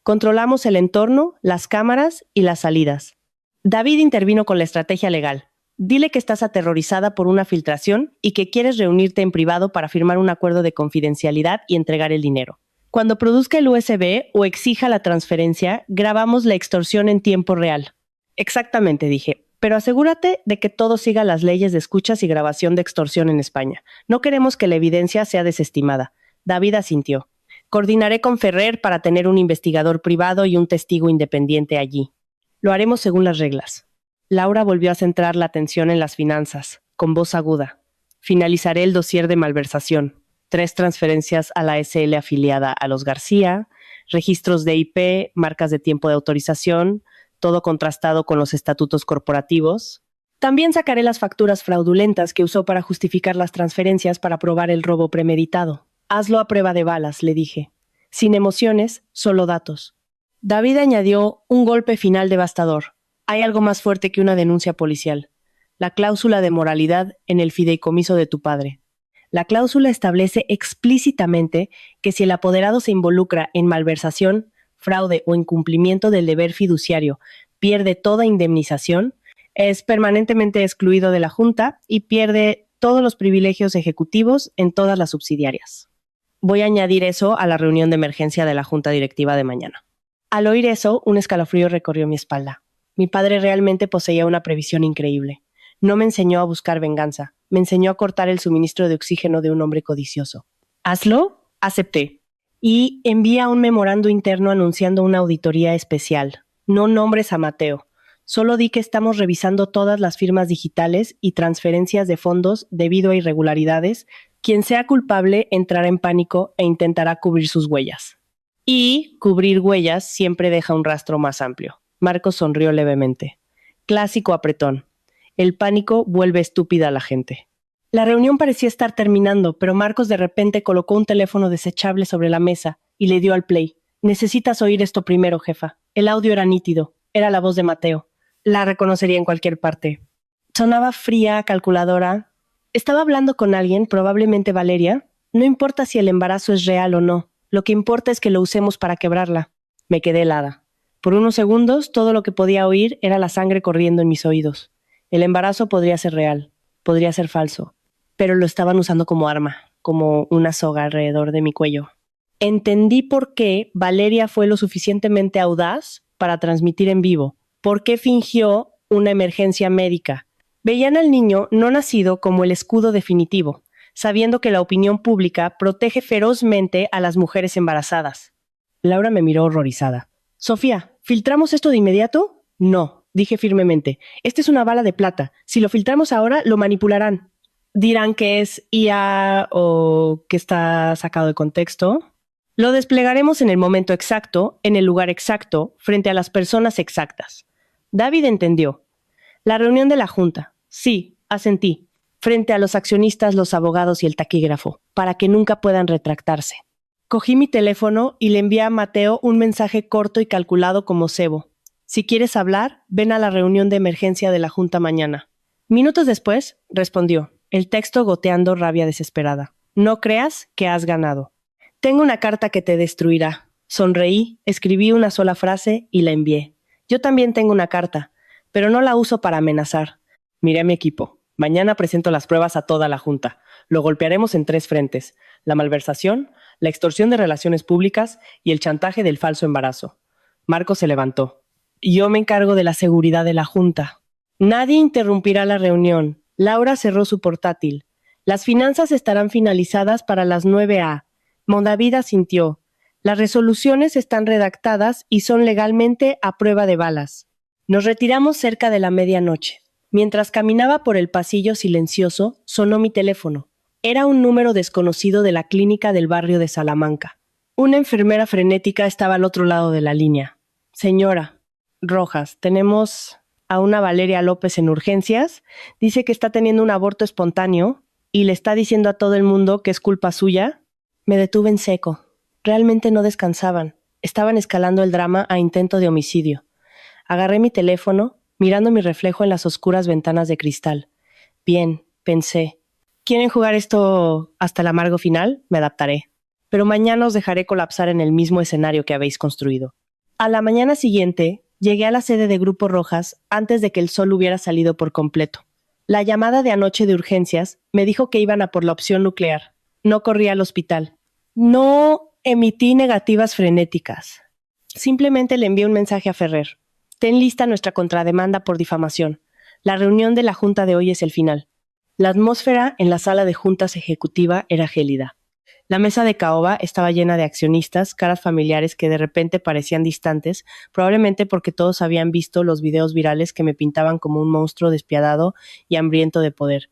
S1: Controlamos el entorno, las cámaras y las salidas. David intervino con la estrategia legal. Dile que estás aterrorizada por una filtración y que quieres reunirte en privado para firmar un acuerdo de confidencialidad y entregar el dinero. Cuando produzca el USB o exija la transferencia, grabamos la extorsión en tiempo real. Exactamente, dije, pero asegúrate de que todo siga las leyes de escuchas y grabación de extorsión en España. No queremos que la evidencia sea desestimada. David asintió. Coordinaré con Ferrer para tener un investigador privado y un testigo independiente allí. Lo haremos según las reglas. Laura volvió a centrar la atención en las finanzas, con voz aguda. Finalizaré el dossier de malversación. 3 transferencias a la SL afiliada a los García, registros de IP, marcas de tiempo de autorización, todo contrastado con los estatutos corporativos. También sacaré las facturas fraudulentas que usó para justificar las transferencias para probar el robo premeditado. Hazlo a prueba de balas, le dije. Sin emociones, solo datos. David añadió un golpe final devastador. Hay algo más fuerte que una denuncia policial. La cláusula de moralidad en el fideicomiso de tu padre. La cláusula establece explícitamente que si el apoderado se involucra en malversación, fraude o incumplimiento del deber fiduciario, pierde toda indemnización, es permanentemente excluido de la Junta y pierde todos los privilegios ejecutivos en todas las subsidiarias. Voy a añadir eso a la reunión de emergencia de la Junta Directiva de mañana. Al oír eso, un escalofrío recorrió mi espalda. Mi padre realmente poseía una previsión increíble. No me enseñó a buscar venganza, me enseñó a cortar el suministro de oxígeno de un hombre codicioso. ¿Hazlo? Acepté. Y envía un memorando interno anunciando una auditoría especial. No nombres a Mateo. Solo di que estamos revisando todas las firmas digitales y transferencias de fondos debido a irregularidades. Quien sea culpable entrará en pánico e intentará cubrir sus huellas. Y cubrir huellas siempre deja un rastro más amplio. Marcos sonrió levemente. Clásico apretón. El pánico vuelve estúpida a la gente. La reunión parecía estar terminando, pero Marcos de repente colocó un teléfono desechable sobre la mesa y le dio al play. Necesitas oír esto primero, jefa. El audio era nítido. Era la voz de Mateo. La reconocería en cualquier parte. Sonaba fría, calculadora. Estaba hablando con alguien, probablemente Valeria. No importa si el embarazo es real o no. Lo que importa es que lo usemos para quebrarla. Me quedé helada. Por unos segundos, todo lo que podía oír era la sangre corriendo en mis oídos. El embarazo podría ser real, podría ser falso, pero lo estaban usando como arma, como una soga alrededor de mi cuello. Entendí por qué Valeria fue lo suficientemente audaz para transmitir en vivo, por qué fingió una emergencia médica. Veían al niño no nacido como el escudo definitivo, sabiendo que la opinión pública protege ferozmente a las mujeres embarazadas. Laura me miró horrorizada. Sofía, ¿filtramos esto de inmediato? No. Dije firmemente, esta es una bala de plata. Si lo filtramos ahora, lo manipularán. Dirán que es IA o que está sacado de contexto. Lo desplegaremos en el momento exacto, en el lugar exacto, frente a las personas exactas. David entendió. La reunión de la Junta. Sí, asentí. Frente a los accionistas, los abogados y el taquígrafo, para que nunca puedan retractarse. Cogí mi teléfono y le envié a Mateo un mensaje corto y calculado como cebo. Si quieres hablar, ven a la reunión de emergencia de la Junta mañana. Minutos después, respondió, el texto goteando rabia desesperada. No creas que has ganado. Tengo una carta que te destruirá. Sonreí, escribí una sola frase y la envié. Yo también tengo una carta, pero no la uso para amenazar. Miré a mi equipo. Mañana presento las pruebas a toda la Junta. Lo golpearemos en 3 frentes. La malversación, la extorsión de relaciones públicas y el chantaje del falso embarazo. Marcos se levantó. Yo me encargo de la seguridad de la junta. Nadie interrumpirá la reunión. Laura cerró su portátil. Las finanzas estarán finalizadas para las 9 a. Mondavid asintió. Las resoluciones están redactadas y son legalmente a prueba de balas. Nos retiramos cerca de la medianoche. Mientras caminaba por el pasillo silencioso, sonó mi teléfono. Era un número desconocido de la clínica del barrio de Salamanca. Una enfermera frenética estaba al otro lado de la línea. Señora Rojas, tenemos a una Valeria López en urgencias. Dice que está teniendo un aborto espontáneo y le está diciendo a todo el mundo que es culpa suya. Me detuve en seco. Realmente no descansaban. Estaban escalando el drama a intento de homicidio. Agarré mi teléfono, mirando mi reflejo en las oscuras ventanas de cristal. Bien, pensé. ¿Quieren jugar esto hasta el amargo final? Me adaptaré. Pero mañana os dejaré colapsar en el mismo escenario que habéis construido. A la mañana siguiente, llegué a la sede de Grupo Rojas antes de que el sol hubiera salido por completo. La llamada de anoche de urgencias me dijo que iban a por la opción nuclear. No corrí al hospital. No emití negativas frenéticas. Simplemente le envié un mensaje a Ferrer. Ten lista nuestra contrademanda por difamación. La reunión de la junta de hoy es el final. La atmósfera en la sala de juntas ejecutiva era gélida. La mesa de caoba estaba llena de accionistas, caras familiares que de repente parecían distantes, probablemente porque todos habían visto los videos virales que me pintaban como un monstruo despiadado y hambriento de poder.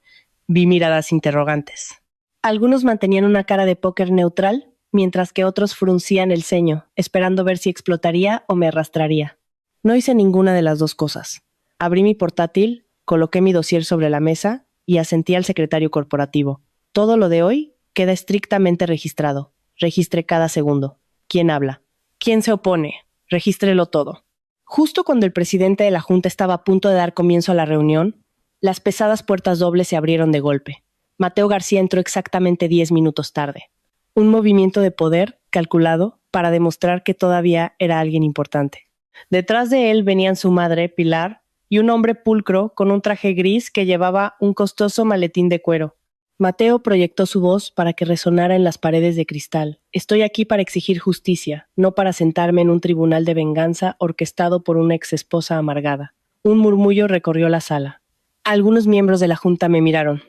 S1: Vi miradas interrogantes. Algunos mantenían una cara de póker neutral, mientras que otros fruncían el ceño, esperando ver si explotaría o me arrastraría. No hice ninguna de las dos cosas. Abrí mi portátil, coloqué mi dossier sobre la mesa y asentí al secretario corporativo. Todo lo de hoy queda estrictamente registrado. Registre cada segundo. ¿Quién habla? ¿Quién se opone? Regístrelo todo. Justo cuando el presidente de la junta estaba a punto de dar comienzo a la reunión, las pesadas puertas dobles se abrieron de golpe. Mateo García entró exactamente 10 minutos tarde. Un movimiento de poder calculado para demostrar que todavía era alguien importante. Detrás de él venían su madre, Pilar, y un hombre pulcro con un traje gris que llevaba un costoso maletín de cuero. Mateo proyectó su voz para que resonara en las paredes de cristal. Estoy aquí para exigir justicia, no para sentarme en un tribunal de venganza orquestado por una exesposa amargada. Un murmullo recorrió la sala. Algunos miembros de la junta me miraron.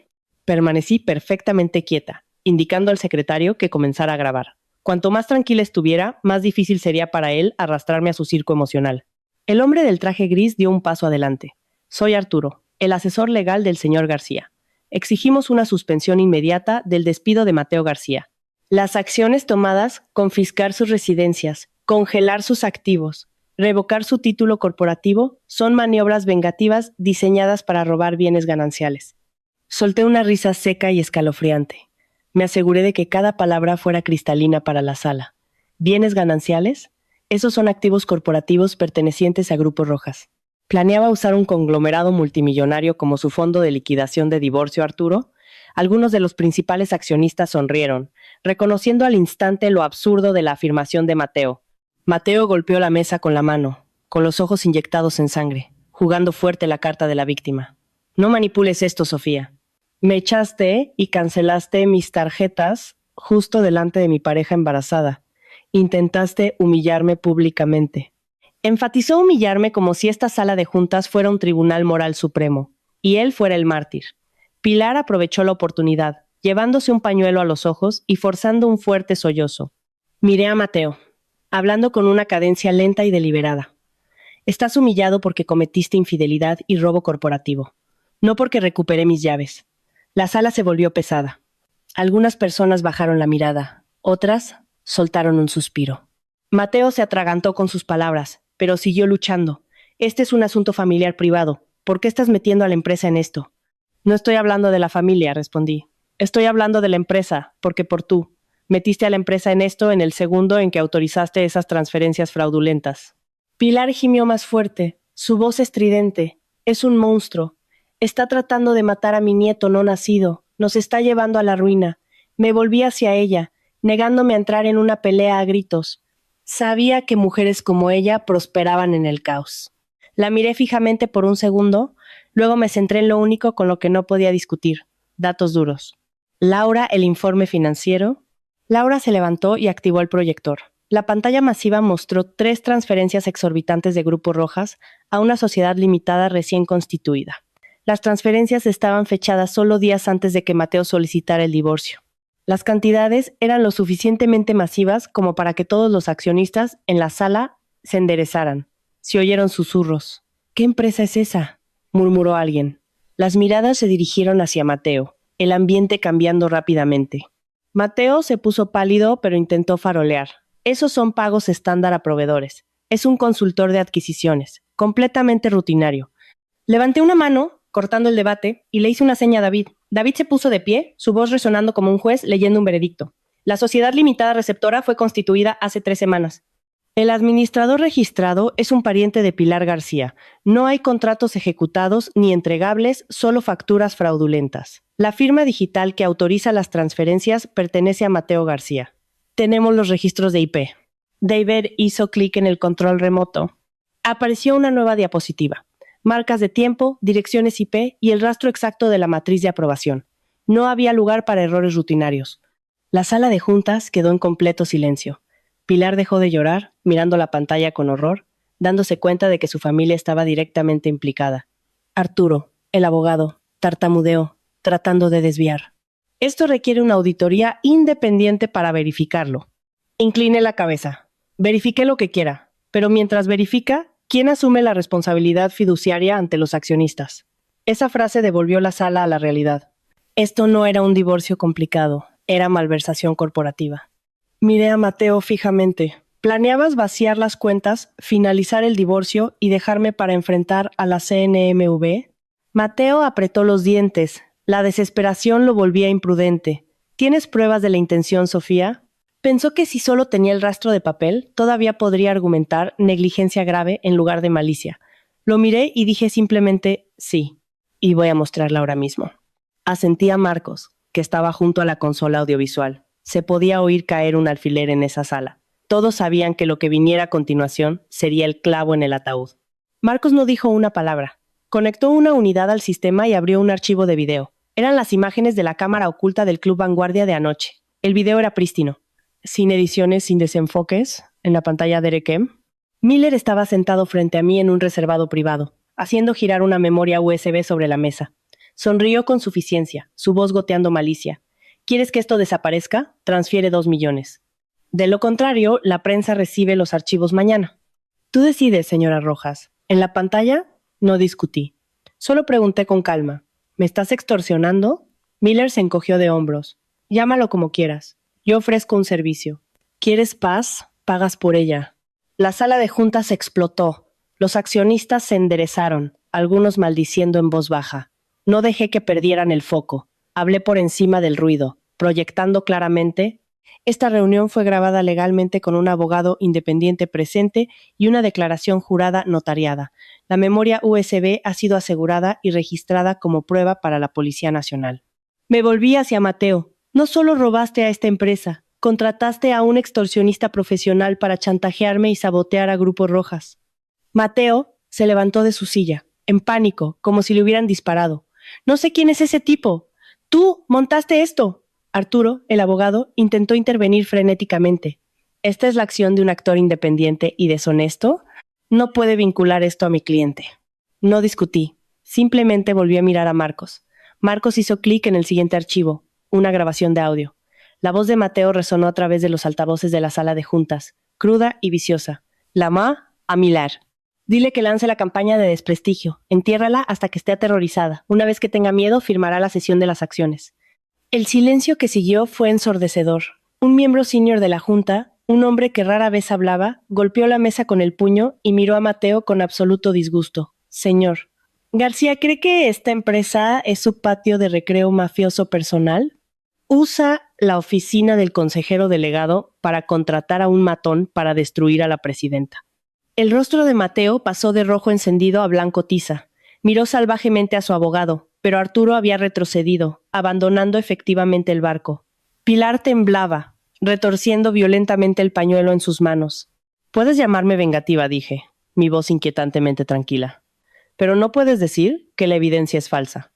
S1: Permanecí perfectamente quieta, indicando al secretario que comenzara a grabar. Cuanto más tranquila estuviera, más difícil sería para él arrastrarme a su circo emocional. El hombre del traje gris dio un paso adelante. Soy Arturo, el asesor legal del señor García. Exigimos una suspensión inmediata del despido de Mateo García. Las acciones tomadas, confiscar sus residencias, congelar sus activos, revocar su título corporativo, son maniobras vengativas diseñadas para robar bienes gananciales. Solté una risa seca y escalofriante. Me aseguré de que cada palabra fuera cristalina para la sala. ¿Bienes gananciales? Esos son activos corporativos pertenecientes a Grupo Rojas. ¿Planeaba usar un conglomerado multimillonario como su fondo de liquidación de divorcio, Arturo? Algunos de los principales accionistas sonrieron, reconociendo al instante lo absurdo de la afirmación de Mateo. Mateo golpeó la mesa con la mano, con los ojos inyectados en sangre, jugando fuerte la carta de la víctima. No manipules esto, Sofía. Me echaste y cancelaste mis tarjetas justo delante de mi pareja embarazada. Intentaste humillarme públicamente. Enfatizó humillarme como si esta sala de juntas fuera un tribunal moral supremo, y él fuera el mártir. Pilar aprovechó la oportunidad, llevándose un pañuelo a los ojos y forzando un fuerte sollozo. Miré a Mateo, hablando con una cadencia lenta y deliberada. Estás humillado porque cometiste infidelidad y robo corporativo, no porque recuperé mis llaves. La sala se volvió pesada. Algunas personas bajaron la mirada, otras soltaron un suspiro. Mateo se atragantó con sus palabras, pero siguió luchando. Este es un asunto familiar privado. ¿Por qué estás metiendo a la empresa en esto? No estoy hablando de la familia, respondí. Estoy hablando de la empresa, porque por tú. Metiste a la empresa en esto en el segundo en que autorizaste esas transferencias fraudulentas. Pilar gimió más fuerte, su voz estridente. Es un monstruo. Está tratando de matar a mi nieto no nacido. Nos está llevando a la ruina. Me volví hacia ella, negándome a entrar en una pelea a gritos. Sabía que mujeres como ella prosperaban en el caos. La miré fijamente por un segundo, luego me centré en lo único con lo que no podía discutir, datos duros. Laura, el informe financiero. Laura se levantó y activó el proyector. La pantalla masiva mostró 3 transferencias exorbitantes de Grupo Rojas a una sociedad limitada recién constituida. Las transferencias estaban fechadas solo días antes de que Mateo solicitara el divorcio. Las cantidades eran lo suficientemente masivas como para que todos los accionistas en la sala se enderezaran. Se oyeron susurros. ¿Qué empresa es esa?, murmuró alguien. Las miradas se dirigieron hacia Mateo, el ambiente cambiando rápidamente. Mateo se puso pálido, pero intentó farolear. Esos son pagos estándar a proveedores. Es un consultor de adquisiciones, completamente rutinario. Levanté una mano, cortando el debate, y le hice una seña a David. David se puso de pie, su voz resonando como un juez leyendo un veredicto. La sociedad limitada receptora fue constituida hace 3 semanas. El administrador registrado es un pariente de Pilar García. No hay contratos ejecutados ni entregables, solo facturas fraudulentas. La firma digital que autoriza las transferencias pertenece a Mateo García. Tenemos los registros de IP. David hizo clic en el control remoto. Apareció una nueva diapositiva. Marcas de tiempo, direcciones IP y el rastro exacto de la matriz de aprobación. No había lugar para errores rutinarios. La sala de juntas quedó en completo silencio. Pilar dejó de llorar, mirando la pantalla con horror, dándose cuenta de que su familia estaba directamente implicada. Arturo, el abogado, tartamudeó, tratando de desviar. Esto requiere una auditoría independiente para verificarlo. Incline la cabeza. Verifique lo que quiera, pero mientras verifica, ¿quién asume la responsabilidad fiduciaria ante los accionistas? Esa frase devolvió la sala a la realidad. Esto no era un divorcio complicado, era malversación corporativa. Miré a Mateo fijamente. ¿Planeabas vaciar las cuentas, finalizar el divorcio y dejarme para enfrentar a la CNMV? Mateo apretó los dientes. La desesperación lo volvía imprudente. ¿Tienes pruebas de la intención, Sofía? Pensó que si solo tenía el rastro de papel, todavía podría argumentar negligencia grave en lugar de malicia. Lo miré y dije simplemente sí. Y voy a mostrarla ahora mismo. Asentí a Marcos, que estaba junto a la consola audiovisual. Se podía oír caer un alfiler en esa sala. Todos sabían que lo que viniera a continuación sería el clavo en el ataúd. Marcos no dijo una palabra. Conectó una unidad al sistema y abrió un archivo de video. Eran las imágenes de la cámara oculta del Club Vanguardia de anoche. El video era prístino. Sin ediciones, sin desenfoques, en la pantalla de Erekem. Miller estaba sentado frente a mí en un reservado privado, haciendo girar una memoria USB sobre la mesa. Sonrió con suficiencia, su voz goteando malicia. ¿Quieres que esto desaparezca? Transfiere 2 millones. De lo contrario, la prensa recibe los archivos mañana. Tú decides, señora Rojas. En la pantalla, no discutí. Solo pregunté con calma. ¿Me estás extorsionando? Miller se encogió de hombros. Llámalo como quieras. Yo ofrezco un servicio. ¿Quieres paz? Pagas por ella. La sala de juntas explotó. Los accionistas se enderezaron, algunos maldiciendo en voz baja. No dejé que perdieran el foco. Hablé por encima del ruido, proyectando claramente. Esta reunión fue grabada legalmente con un abogado independiente presente y una declaración jurada notariada. La memoria USB ha sido asegurada y registrada como prueba para la Policía Nacional. Me volví hacia Mateo. No solo robaste a esta empresa, contrataste a un extorsionista profesional para chantajearme y sabotear a Grupo Rojas. Mateo se levantó de su silla, en pánico, como si le hubieran disparado. No sé quién es ese tipo. ¡Tú montaste esto! Arturo, el abogado, intentó intervenir frenéticamente. ¿Esta es la acción de un actor independiente y deshonesto? No puede vincular esto a mi cliente. No discutí. Simplemente volví a mirar a Marcos. Marcos hizo clic en el siguiente archivo, una grabación de audio. La voz de Mateo resonó a través de los altavoces de la sala de juntas, cruda y viciosa. Llamá a Miller. Dile que lance la campaña de desprestigio. Entiérrala hasta que esté aterrorizada. Una vez que tenga miedo, firmará la cesión de las acciones. El silencio que siguió fue ensordecedor. Un miembro senior de la junta, un hombre que rara vez hablaba, golpeó la mesa con el puño y miró a Mateo con absoluto disgusto. Señor, ¿García cree que esta empresa es su patio de recreo mafioso personal? Usa la oficina del consejero delegado para contratar a un matón para destruir a la presidenta. El rostro de Mateo pasó de rojo encendido a blanco tiza. Miró salvajemente a su abogado, pero Arturo había retrocedido, abandonando efectivamente el barco. Pilar temblaba, retorciendo violentamente el pañuelo en sus manos. Puedes llamarme vengativa, dije, mi voz inquietantemente tranquila. Pero no puedes decir que la evidencia es falsa.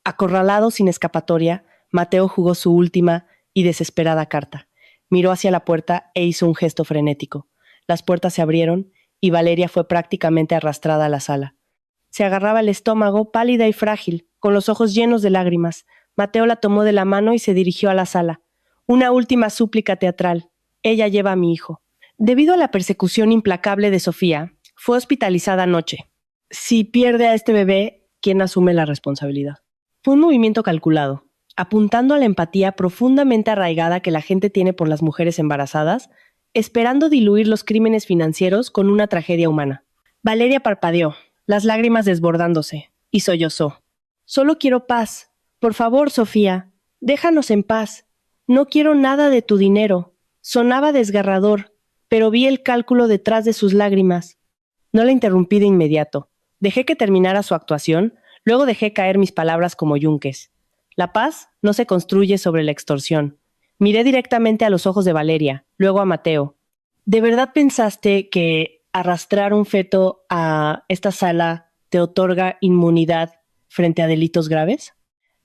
S1: Acorralado sin escapatoria, Mateo jugó su última y desesperada carta. Miró hacia la puerta e hizo un gesto frenético. Las puertas se abrieron y Valeria fue prácticamente arrastrada a la sala. Se agarraba el estómago, pálida y frágil, con los ojos llenos de lágrimas. Mateo la tomó de la mano y se dirigió a la sala. Una última súplica teatral. Ella lleva a mi hijo. Debido a la persecución implacable de Sofía, fue hospitalizada anoche. Si pierde a este bebé, ¿quién asume la responsabilidad? Fue un movimiento calculado, apuntando a la empatía profundamente arraigada que la gente tiene por las mujeres embarazadas, esperando diluir los crímenes financieros con una tragedia humana. Valeria parpadeó, las lágrimas desbordándose, y sollozó. Solo quiero paz. Por favor, Sofía, déjanos en paz. No quiero nada de tu dinero. Sonaba desgarrador, pero vi el cálculo detrás de sus lágrimas. No la interrumpí de inmediato. Dejé que terminara su actuación, luego dejé caer mis palabras como yunques. La paz no se construye sobre la extorsión. Miré directamente a los ojos de Valeria, luego a Mateo. ¿De verdad pensaste que arrastrar un feto a esta sala te otorga inmunidad frente a delitos graves?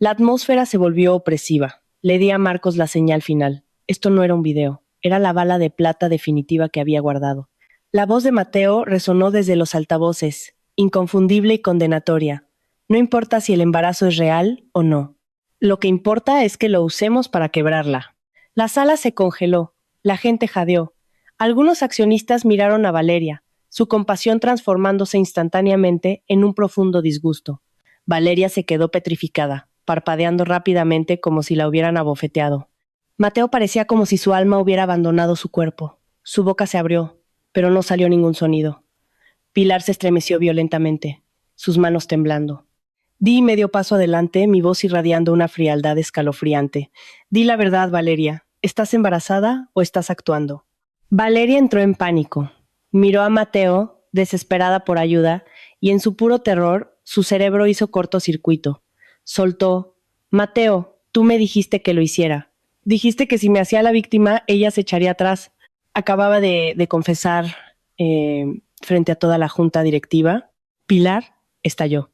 S1: La atmósfera se volvió opresiva. Le di a Marcos la señal final. Esto no era un video, era la bala de plata definitiva que había guardado. La voz de Mateo resonó desde los altavoces, inconfundible y condenatoria. No importa si el embarazo es real o no. Lo que importa es que lo usemos para quebrarla. La sala se congeló. La gente jadeó. Algunos accionistas miraron a Valeria, su compasión transformándose instantáneamente en un profundo disgusto. Valeria se quedó petrificada, parpadeando rápidamente como si la hubieran abofeteado. Mateo parecía como si su alma hubiera abandonado su cuerpo. Su boca se abrió, pero no salió ningún sonido. Pilar se estremeció violentamente, sus manos temblando. Di medio paso adelante, mi voz irradiando una frialdad escalofriante. Di la verdad, Valeria. ¿Estás embarazada o estás actuando? Valeria entró en pánico. Miró a Mateo, desesperada por ayuda, y en su puro terror, su cerebro hizo cortocircuito. Soltó. Mateo, tú me dijiste que lo hiciera. Dijiste que si me hacía la víctima, ella se echaría atrás. Acababa de confesar frente a toda la junta directiva. Pilar estalló.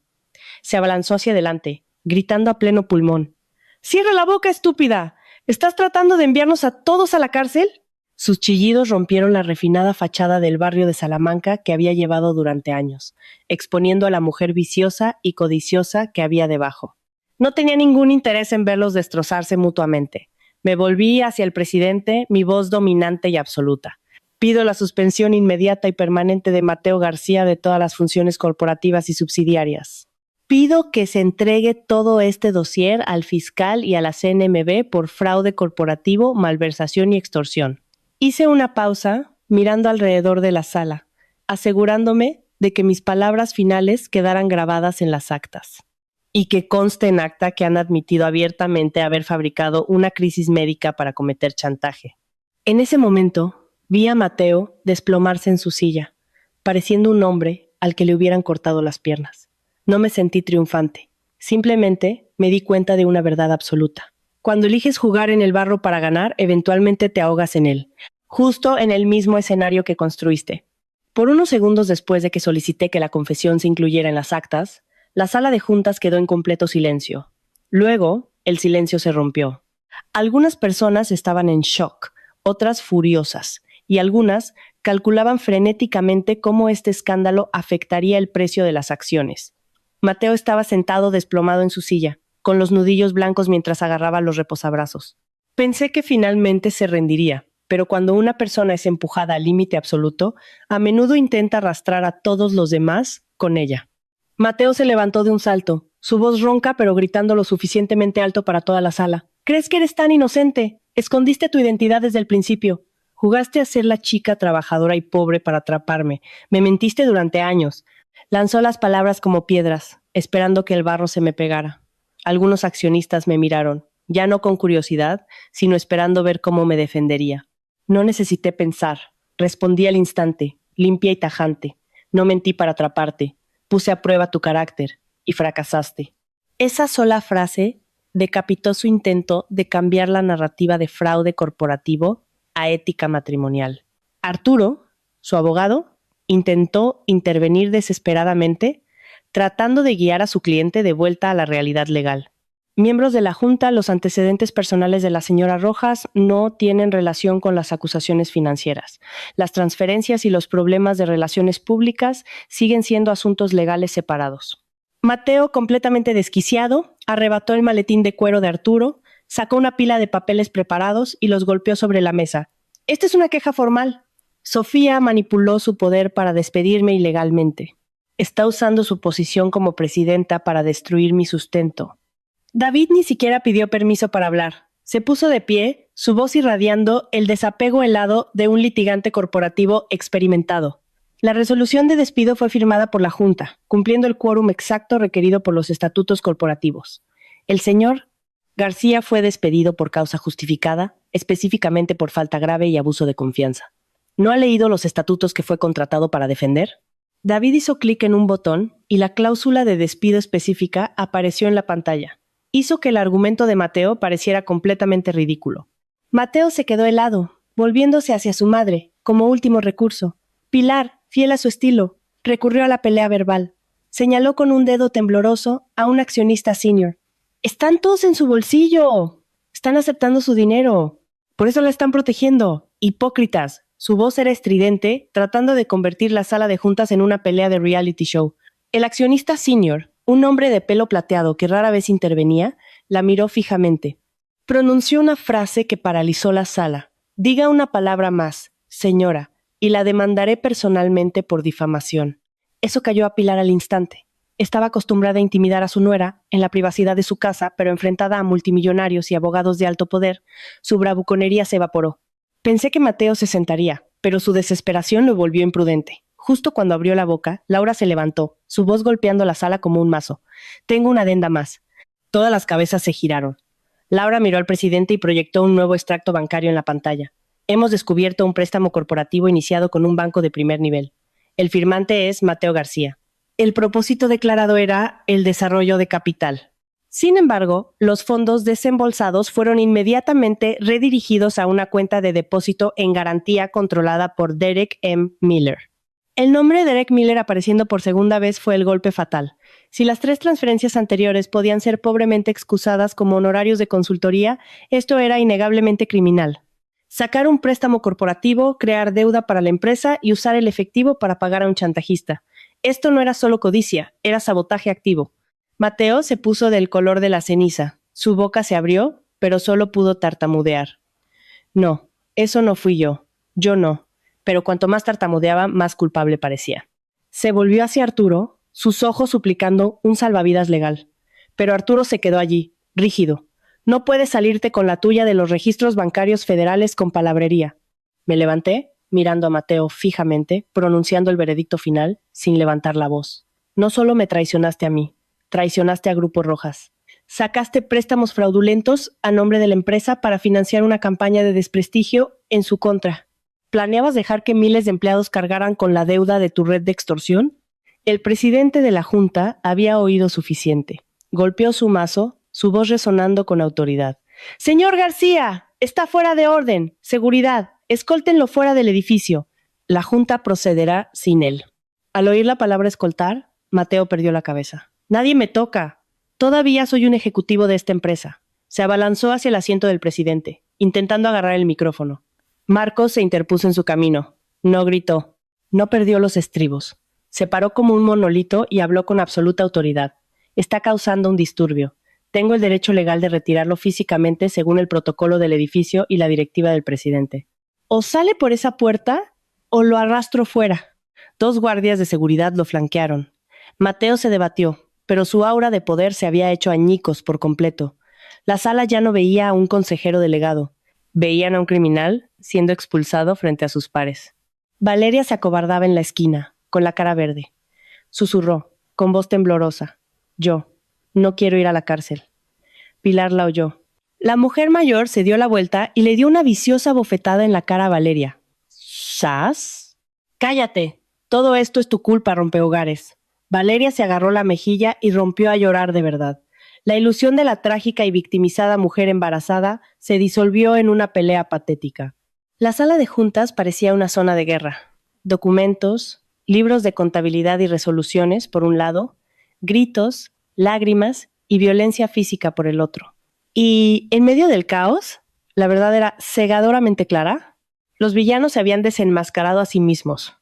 S1: Se abalanzó hacia adelante, gritando a pleno pulmón. ¡Cierra la boca, estúpida! ¿Estás tratando de enviarnos a todos a la cárcel? Sus chillidos rompieron la refinada fachada del barrio de Salamanca que había llevado durante años, exponiendo a la mujer viciosa y codiciosa que había debajo. No tenía ningún interés en verlos destrozarse mutuamente. Me volví hacia el presidente, mi voz dominante y absoluta. Pido la suspensión inmediata y permanente de Mateo García de todas las funciones corporativas y subsidiarias. Pido que se entregue todo este dossier al fiscal y a la CNMV por fraude corporativo, malversación y extorsión. Hice una pausa, mirando alrededor de la sala, asegurándome de que mis palabras finales quedaran grabadas en las actas. Y que conste en acta que han admitido abiertamente haber fabricado una crisis médica para cometer chantaje. En ese momento, vi a Mateo desplomarse en su silla, pareciendo un hombre al que le hubieran cortado las piernas. No me sentí triunfante. Simplemente me di cuenta de una verdad absoluta. Cuando eliges jugar en el barro para ganar, eventualmente te ahogas en él, justo en el mismo escenario que construiste. Por unos segundos después de que solicité que la confesión se incluyera en las actas, la sala de juntas quedó en completo silencio. Luego, el silencio se rompió. Algunas personas estaban en shock, otras furiosas, y algunas calculaban frenéticamente cómo este escándalo afectaría el precio de las acciones. Mateo estaba sentado desplomado en su silla, con los nudillos blancos mientras agarraba los reposabrazos. Pensé que finalmente se rendiría, pero cuando una persona es empujada al límite absoluto, a menudo intenta arrastrar a todos los demás con ella. Mateo se levantó de un salto, su voz ronca pero gritando lo suficientemente alto para toda la sala. ¿Crees que eres tan inocente? Escondiste tu identidad desde el principio. Jugaste a ser la chica trabajadora y pobre para atraparme. Me mentiste durante años. Lanzó las palabras como piedras, esperando que el barro se me pegara. Algunos accionistas me miraron, ya no con curiosidad, sino esperando ver cómo me defendería. No necesité pensar. Respondí al instante, limpia y tajante. No mentí para atraparte. Puse a prueba tu carácter y fracasaste. Esa sola frase decapitó su intento de cambiar la narrativa de fraude corporativo a ética matrimonial. Arturo, su abogado, intentó intervenir desesperadamente, tratando de guiar a su cliente de vuelta a la realidad legal. Miembros de la Junta, los antecedentes personales de la señora Rojas no tienen relación con las acusaciones financieras. Las transferencias y los problemas de relaciones públicas siguen siendo asuntos legales separados. Mateo, completamente desquiciado, arrebató el maletín de cuero de Arturo, sacó una pila de papeles preparados y los golpeó sobre la mesa. Esta es una queja formal. Sofía manipuló su poder para despedirme ilegalmente. Está usando su posición como presidenta para destruir mi sustento. David ni siquiera pidió permiso para hablar. Se puso de pie, su voz irradiando el desapego helado de un litigante corporativo experimentado. La resolución de despido fue firmada por la Junta, cumpliendo el quórum exacto requerido por los estatutos corporativos. El señor García fue despedido por causa justificada, específicamente por falta grave y abuso de confianza. ¿No ha leído los estatutos que fue contratado para defender? David hizo clic en un botón y la cláusula de despido específica apareció en la pantalla. Hizo que el argumento de Mateo pareciera completamente ridículo. Mateo se quedó helado, volviéndose hacia su madre, como último recurso. Pilar, fiel a su estilo, recurrió a la pelea verbal. Señaló con un dedo tembloroso a un accionista senior. ¡Están todos en su bolsillo! ¡Están aceptando su dinero! ¡Por eso la están protegiendo! ¡Hipócritas! Su voz era estridente, tratando de convertir la sala de juntas en una pelea de reality show. El accionista senior, un hombre de pelo plateado que rara vez intervenía, la miró fijamente. Pronunció una frase que paralizó la sala. Diga una palabra más, señora, y la demandaré personalmente por difamación. Eso cayó a Pilar al instante. Estaba acostumbrada a intimidar a su nuera en la privacidad de su casa, pero enfrentada a multimillonarios y abogados de alto poder, su bravuconería se evaporó. Pensé que Mateo se sentaría, pero su desesperación lo volvió imprudente. Justo cuando abrió la boca, Laura se levantó, su voz golpeando la sala como un mazo. Tengo una adenda más. Todas las cabezas se giraron. Laura miró al presidente y proyectó un nuevo extracto bancario en la pantalla. Hemos descubierto un préstamo corporativo iniciado con un banco de primer nivel. El firmante es Mateo García. El propósito declarado era el desarrollo de capital. Sin embargo, los fondos desembolsados fueron inmediatamente redirigidos a una cuenta de depósito en garantía controlada por Derek M. Miller. El nombre Derek Miller apareciendo por segunda vez fue el golpe fatal. Si las 3 transferencias anteriores podían ser pobremente excusadas como honorarios de consultoría, esto era innegablemente criminal. Sacar un préstamo corporativo, crear deuda para la empresa y usar el efectivo para pagar a un chantajista. Esto no era solo codicia, era sabotaje activo. Mateo se puso del color de la ceniza. Su boca se abrió, pero solo pudo tartamudear. No, eso no fui yo. Yo no. Pero cuanto más tartamudeaba, más culpable parecía. Se volvió hacia Arturo, sus ojos suplicando un salvavidas legal. Pero Arturo se quedó allí, rígido. No puedes salirte con la tuya de los registros bancarios federales con palabrería. Me levanté, mirando a Mateo fijamente, pronunciando el veredicto final, sin levantar la voz. No solo me traicionaste a mí, traicionaste a Grupo Rojas. Sacaste préstamos fraudulentos a nombre de la empresa para financiar una campaña de desprestigio en su contra. ¿Planeabas dejar que miles de empleados cargaran con la deuda de tu red de extorsión? El presidente de la Junta había oído suficiente. Golpeó su mazo, su voz resonando con autoridad. «Señor García, está fuera de orden. Seguridad, escóltenlo fuera del edificio. La Junta procederá sin él». Al oír la palabra escoltar, Mateo perdió la cabeza. «Nadie me toca. Todavía soy un ejecutivo de esta empresa». Se abalanzó hacia el asiento del presidente, intentando agarrar el micrófono. Marcos se interpuso en su camino. No gritó. No perdió los estribos. Se paró como un monolito y habló con absoluta autoridad. «Está causando un disturbio. Tengo el derecho legal de retirarlo físicamente según el protocolo del edificio y la directiva del presidente. O sale por esa puerta o lo arrastro fuera». 2 guardias de seguridad lo flanquearon. Mateo se debatió, pero su aura de poder se había hecho añicos por completo. La sala ya no veía a un consejero delegado. Veían a un criminal siendo expulsado frente a sus pares. Valeria se acobardaba en la esquina, con la cara verde. Susurró, con voz temblorosa. «Yo. No quiero ir a la cárcel». Pilar la oyó. La mujer mayor se dio la vuelta y le dio una viciosa bofetada en la cara a Valeria. «¿Sas?» «Cállate. Todo esto es tu culpa, rompehogares». Valeria se agarró la mejilla y rompió a llorar de verdad. La ilusión de la trágica y victimizada mujer embarazada se disolvió en una pelea patética. La sala de juntas parecía una zona de guerra. Documentos, libros de contabilidad y resoluciones, por un lado, gritos, lágrimas y violencia física por el otro. Y en medio del caos, la verdad era cegadoramente clara, los villanos se habían desenmascarado a sí mismos.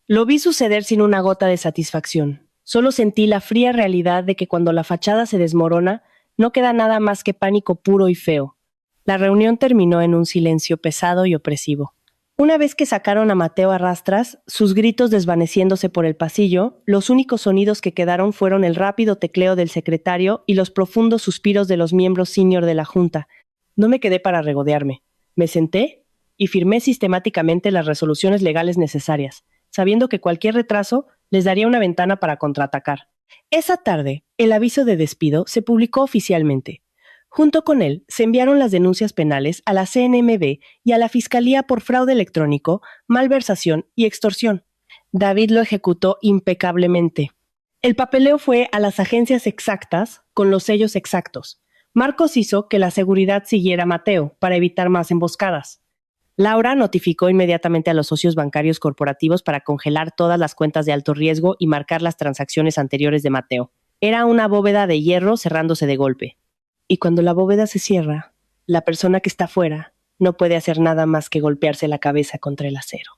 S1: Lo vi suceder sin una gota de satisfacción. Solo sentí la fría realidad de que cuando la fachada se desmorona, no queda nada más que pánico puro y feo. La reunión terminó en un silencio pesado y opresivo. Una vez que sacaron a Mateo a rastras, sus gritos desvaneciéndose por el pasillo, los únicos sonidos que quedaron fueron el rápido tecleo del secretario y los profundos suspiros de los miembros senior de la junta. No me quedé para regodearme. Me senté y firmé sistemáticamente las resoluciones legales necesarias, sabiendo que cualquier retraso les daría una ventana para contraatacar. Esa tarde, el aviso de despido se publicó oficialmente. Junto con él, se enviaron las denuncias penales a la CNMV y a la Fiscalía por fraude electrónico, malversación y extorsión. David lo ejecutó impecablemente. El papeleo fue a las agencias exactas, con los sellos exactos. Marcos hizo que la seguridad siguiera a Mateo para evitar más emboscadas. Laura notificó inmediatamente a los socios bancarios corporativos para congelar todas las cuentas de alto riesgo y marcar las transacciones anteriores de Mateo. Era una bóveda de hierro cerrándose de golpe. Y cuando la bóveda se cierra, la persona que está fuera no puede hacer nada más que golpearse la cabeza contra el acero.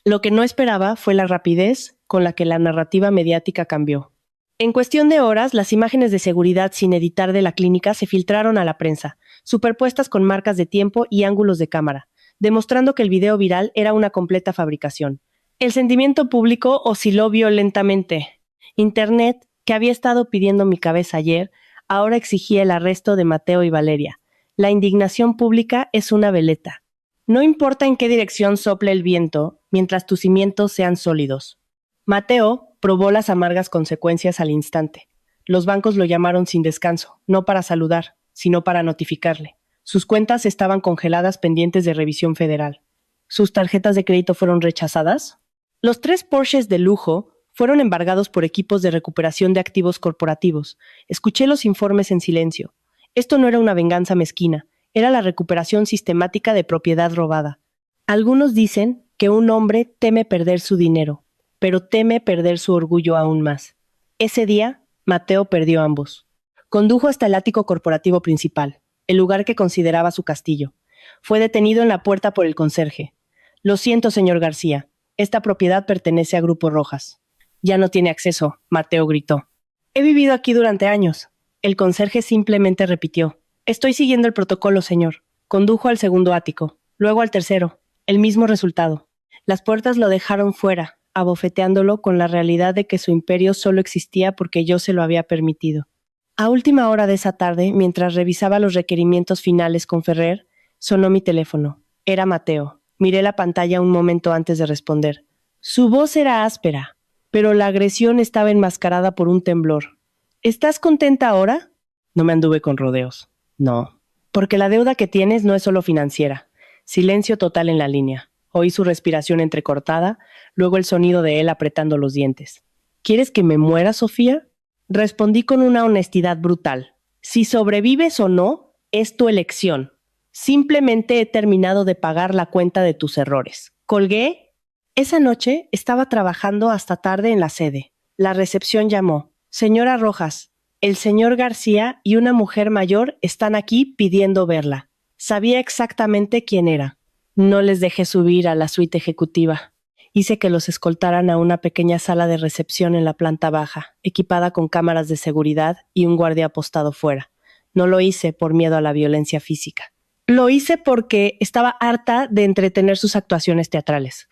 S1: Lo que no esperaba fue la rapidez con la que la narrativa mediática cambió. En cuestión de horas, las imágenes de seguridad sin editar de la clínica se filtraron a la prensa, superpuestas con marcas de tiempo y ángulos de cámara, demostrando que el video viral era una completa fabricación. El sentimiento público osciló violentamente. Internet, que había estado pidiendo mi cabeza ayer, ahora exigía el arresto de Mateo y Valeria. La indignación pública es una veleta. No importa en qué dirección sople el viento, mientras tus cimientos sean sólidos. Mateo probó las amargas consecuencias al instante. Los bancos lo llamaron sin descanso, no para saludar, sino para notificarle. Sus cuentas estaban congeladas pendientes de revisión federal. ¿Sus tarjetas de crédito fueron rechazadas? Los 3 Porsches de lujo fueron embargados por equipos de recuperación de activos corporativos. Escuché los informes en silencio. Esto no era una venganza mezquina, era la recuperación sistemática de propiedad robada. Algunos dicen que un hombre teme perder su dinero, pero teme perder su orgullo aún más. Ese día, Mateo perdió ambos. Condujo hasta el ático corporativo principal, el lugar que consideraba su castillo. Fue detenido en la puerta por el conserje. Lo siento, señor García, esta propiedad pertenece a Grupo Rojas. Ya no tiene acceso, Mateo gritó. He vivido aquí durante años. El conserje simplemente repitió. Estoy siguiendo el protocolo, señor. Condujo al segundo ático, luego al tercero. El mismo resultado. Las puertas lo dejaron fuera, abofeteándolo con la realidad de que su imperio solo existía porque yo se lo había permitido. A última hora de esa tarde, mientras revisaba los requerimientos finales con Ferrer, sonó mi teléfono. Era Mateo. Miré la pantalla un momento antes de responder. Su voz era áspera, pero la agresión estaba enmascarada por un temblor. ¿Estás contenta ahora? No me anduve con rodeos. No. Porque la deuda que tienes no es solo financiera. Silencio total en la línea. Oí su respiración entrecortada, luego el sonido de él apretando los dientes. ¿Quieres que me muera, Sofía? Respondí con una honestidad brutal. Si sobrevives o no, es tu elección. Simplemente he terminado de pagar la cuenta de tus errores. Colgué. Esa noche estaba trabajando hasta tarde en la sede. La recepción llamó. Señora Rojas, el señor García y una mujer mayor están aquí pidiendo verla. Sabía exactamente quién era. No les dejé subir a la suite ejecutiva. Hice que los escoltaran a una pequeña sala de recepción en la planta baja, equipada con cámaras de seguridad y un guardia apostado fuera. No lo hice por miedo a la violencia física. Lo hice porque estaba harta de entretener sus actuaciones teatrales.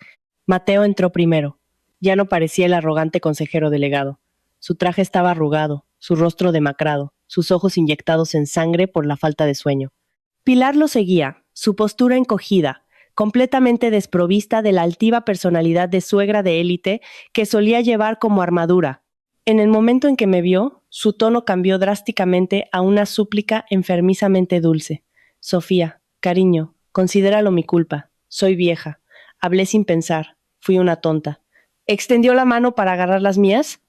S1: Mateo entró primero. Ya no parecía el arrogante consejero delegado. Su traje estaba arrugado, su rostro demacrado, sus ojos inyectados en sangre por la falta de sueño. Pilar lo seguía, su postura encogida, completamente desprovista de la altiva personalidad de suegra de élite que solía llevar como armadura. En el momento en que me vio, su tono cambió drásticamente a una súplica enfermizamente dulce. Sofía, cariño, considéralo mi culpa. Soy vieja. Hablé sin pensar. Fui una tonta. ¿Extendió la mano para agarrar las mías?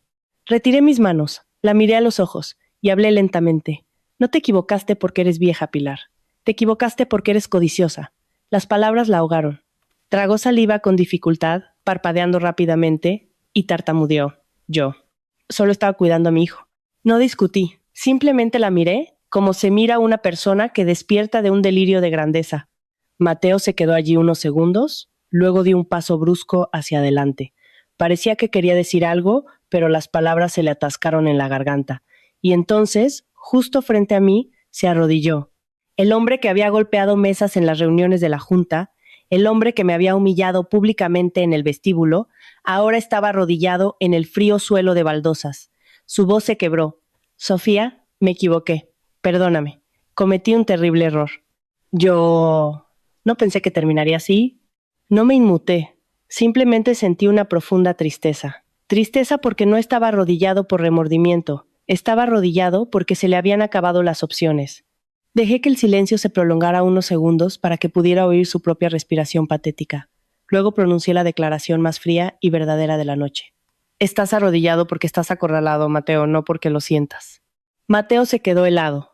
S1: Retiré mis manos, la miré a los ojos y hablé lentamente. No te equivocaste porque eres vieja, Pilar. Te equivocaste porque eres codiciosa. Las palabras la ahogaron. Tragó saliva con dificultad, parpadeando rápidamente, y tartamudeó. Yo. Solo estaba cuidando a mi hijo. No discutí. Simplemente la miré como se mira a una persona que despierta de un delirio de grandeza. Mateo se quedó allí unos segundos, luego dio un paso brusco hacia adelante. Parecía que quería decir algo, pero las palabras se le atascaron en la garganta. Y entonces, justo frente a mí, se arrodilló. El hombre que había golpeado mesas en las reuniones de la junta, el hombre que me había humillado públicamente en el vestíbulo, ahora estaba arrodillado en el frío suelo de baldosas. Su voz se quebró. Sofía, me equivoqué. Perdóname. Cometí un terrible error. Yo no pensé que terminaría así. No me inmuté. Simplemente sentí una profunda tristeza. Tristeza porque no estaba arrodillado por remordimiento. Estaba arrodillado porque se le habían acabado las opciones. Dejé que el silencio se prolongara unos segundos para que pudiera oír su propia respiración patética. Luego pronuncié la declaración más fría y verdadera de la noche. Estás arrodillado porque estás acorralado, Mateo, no porque lo sientas. Mateo se quedó helado.